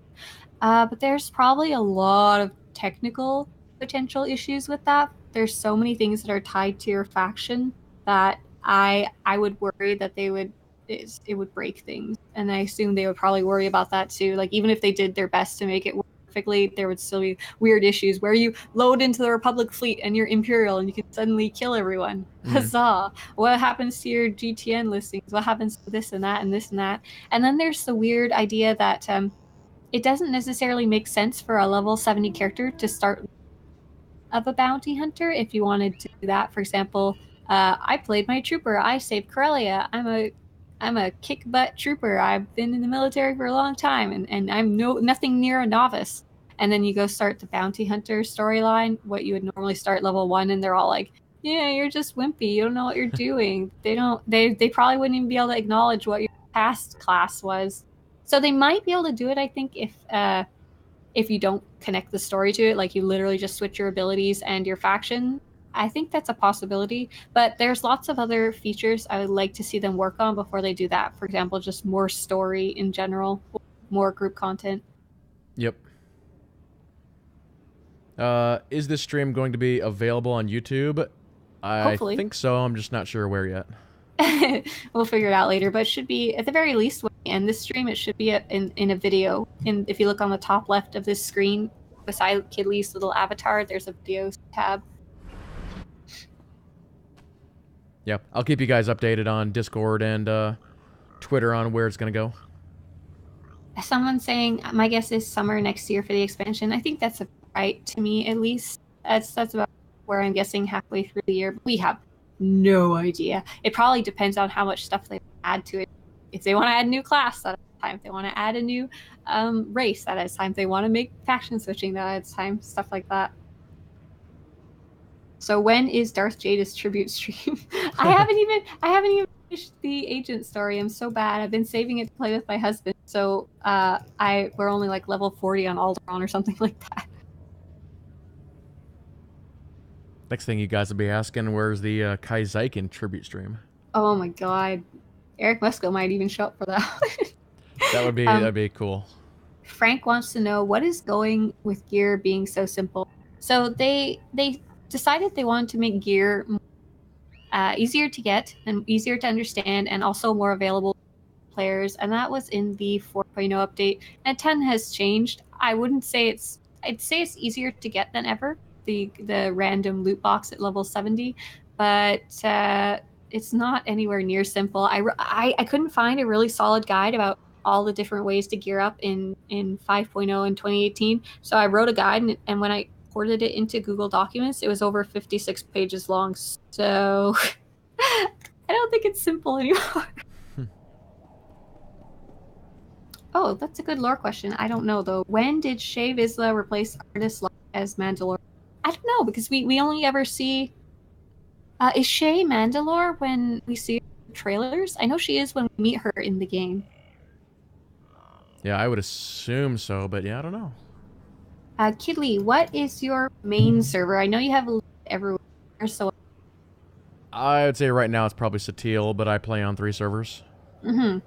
But there's probably a lot of technical potential issues with that. There's so many things that are tied to your faction that I would worry that it would break things. And I assume they would probably worry about that too. Like, even if they did their best to make it work perfectly, there would still be weird issues where you load into the Republic fleet and you're Imperial and you can suddenly kill everyone. Huzzah! What happens to your GTN listings? What happens to this and that and this and that? And then there's the weird idea that it doesn't necessarily make sense for a level 70 character to start of a bounty hunter if you wanted to do that. For example, I played my trooper. I saved Corellia. I'm a kick butt trooper. I've been in the military for a long time, and I'm nothing near a novice. And then you go start the bounty hunter storyline, what you would normally start level 1, and they're all like, "Yeah, you're just wimpy. You don't know what you're doing." They probably wouldn't even be able to acknowledge what your past class was. So they might be able to do it, I think, if you don't connect the story to it, like you literally just switch your abilities and your faction. I think that's a possibility, but there's lots of other features I would like to see them work on before they do that. For example, just more story in general, more group content. Yep. Is this stream going to be available on YouTube? Hopefully. I think so. I'm just not sure where yet. We'll figure it out later, but it should be, at the very least, when we end this stream, it should be in a video. And if you look on the top left of this screen, beside Kidley's little avatar, there's a video tab. Yeah, I'll keep you guys updated on Discord and Twitter on where it's going to go. Someone's saying, my guess is summer next year for the expansion. I think that's right to me, at least. That's about where I'm guessing halfway through the year. But we have no idea. It probably depends on how much stuff they add to it. If they want to add a new class, that adds time. If they want to add a new race, that adds time. If they want to make faction switching, that adds time. Stuff like that. So when is Darth Jada's tribute stream? I haven't even finished the agent story. I'm so bad. I've been saving it to play with my husband. So we're only like level 40 on Alderaan or something like that. Next thing you guys will be asking, where's the Kai Zykin tribute stream? Oh my god. Eric Musco might even show up for that. That'd be cool. Frank wants to know what is going with gear being so simple. So they decided they wanted to make gear easier to get and easier to understand, and also more available to players. And that was in the 4.0 update. And 10 has changed. I'd say it's easier to get than ever. The random loot box at level 70, but it's not anywhere near simple. I couldn't find a really solid guide about all the different ways to gear up in 5.0 in 2018. So I wrote a guide, and when I ported it into Google Documents, it was over 56 pages long. So I don't think it's simple anymore. Oh, that's a good lore question. I don't know, though. When did Shay Vizsla replace Artis as Mandalore? I don't know, because we only ever see... is Shay Mandalore when we see her trailers? I know she is when we meet her in the game. Yeah, I would assume so, but yeah, I don't know. Kidley, what is your main server? I know you have a little everywhere, so... I would say right now it's probably SWTOR, but I play on 3 servers. Mm-hmm.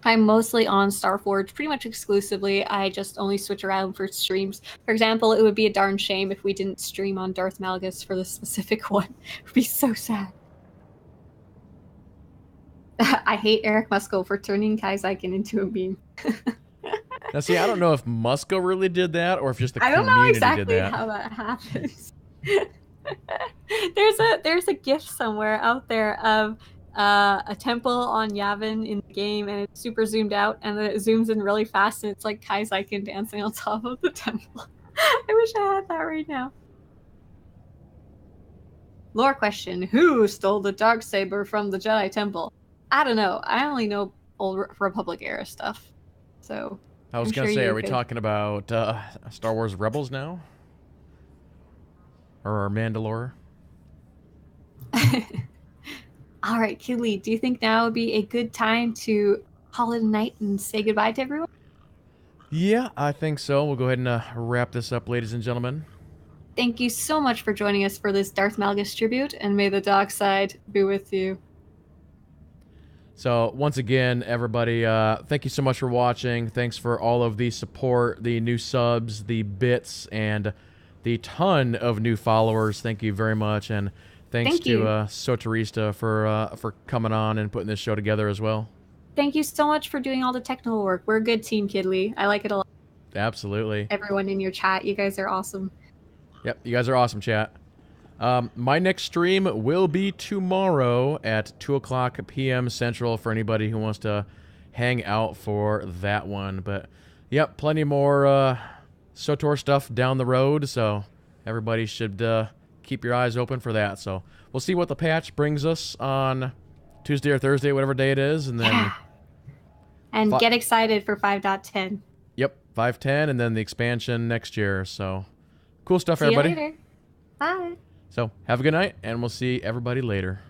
I'm mostly on Starforge, pretty much exclusively. I just only switch around for streams. For example, it would be a darn shame if we didn't stream on Darth Malgus for the specific one. It would be so sad. I hate Eric Musco for turning Kai Zykin into a meme. Now, see, I don't know if Musco really did that or if just the community did that. I don't know exactly how that happens. There's a GIF somewhere out there of a temple on Yavin in the game, and it's super zoomed out, and then it zooms in really fast, and it's like Kai Zykin dancing on top of the temple. I wish I had that right now. Lore question: who stole the Darksaber from the Jedi Temple? I don't know. I only know old Republic era stuff. So I was going to say, are we talking about Star Wars Rebels now? Or Mandalore? All right, Keely, do you think now would be a good time to call it a night and say goodbye to everyone? Yeah, I think so. We'll go ahead and wrap this up, ladies and gentlemen. Thank you so much for joining us for this Darth Malgus tribute, and may the dark side be with you. So, once again, everybody, thank you so much for watching. Thanks for all of the support, the new subs, the bits, and the ton of new followers. Thank you very much, and thanks to Swtorista for coming on and putting this show together as well. Thank you so much for doing all the technical work. We're a good team, Kidley. I like it a lot. Absolutely. Everyone in your chat, you guys are awesome. Yep, you guys are awesome, chat. My next stream will be tomorrow at 2:00 p.m. Central for anybody who wants to hang out for that one. But, yep, plenty more SWTOR stuff down the road, so everybody should keep your eyes open for that. So we'll see what the patch brings us on Tuesday or Thursday, whatever day it is, and then... Yeah. And get excited for 5.10. Yep, 5.10, and then the expansion next year. So cool stuff, See everybody. you later. Bye. So have a good night, and we'll see everybody later.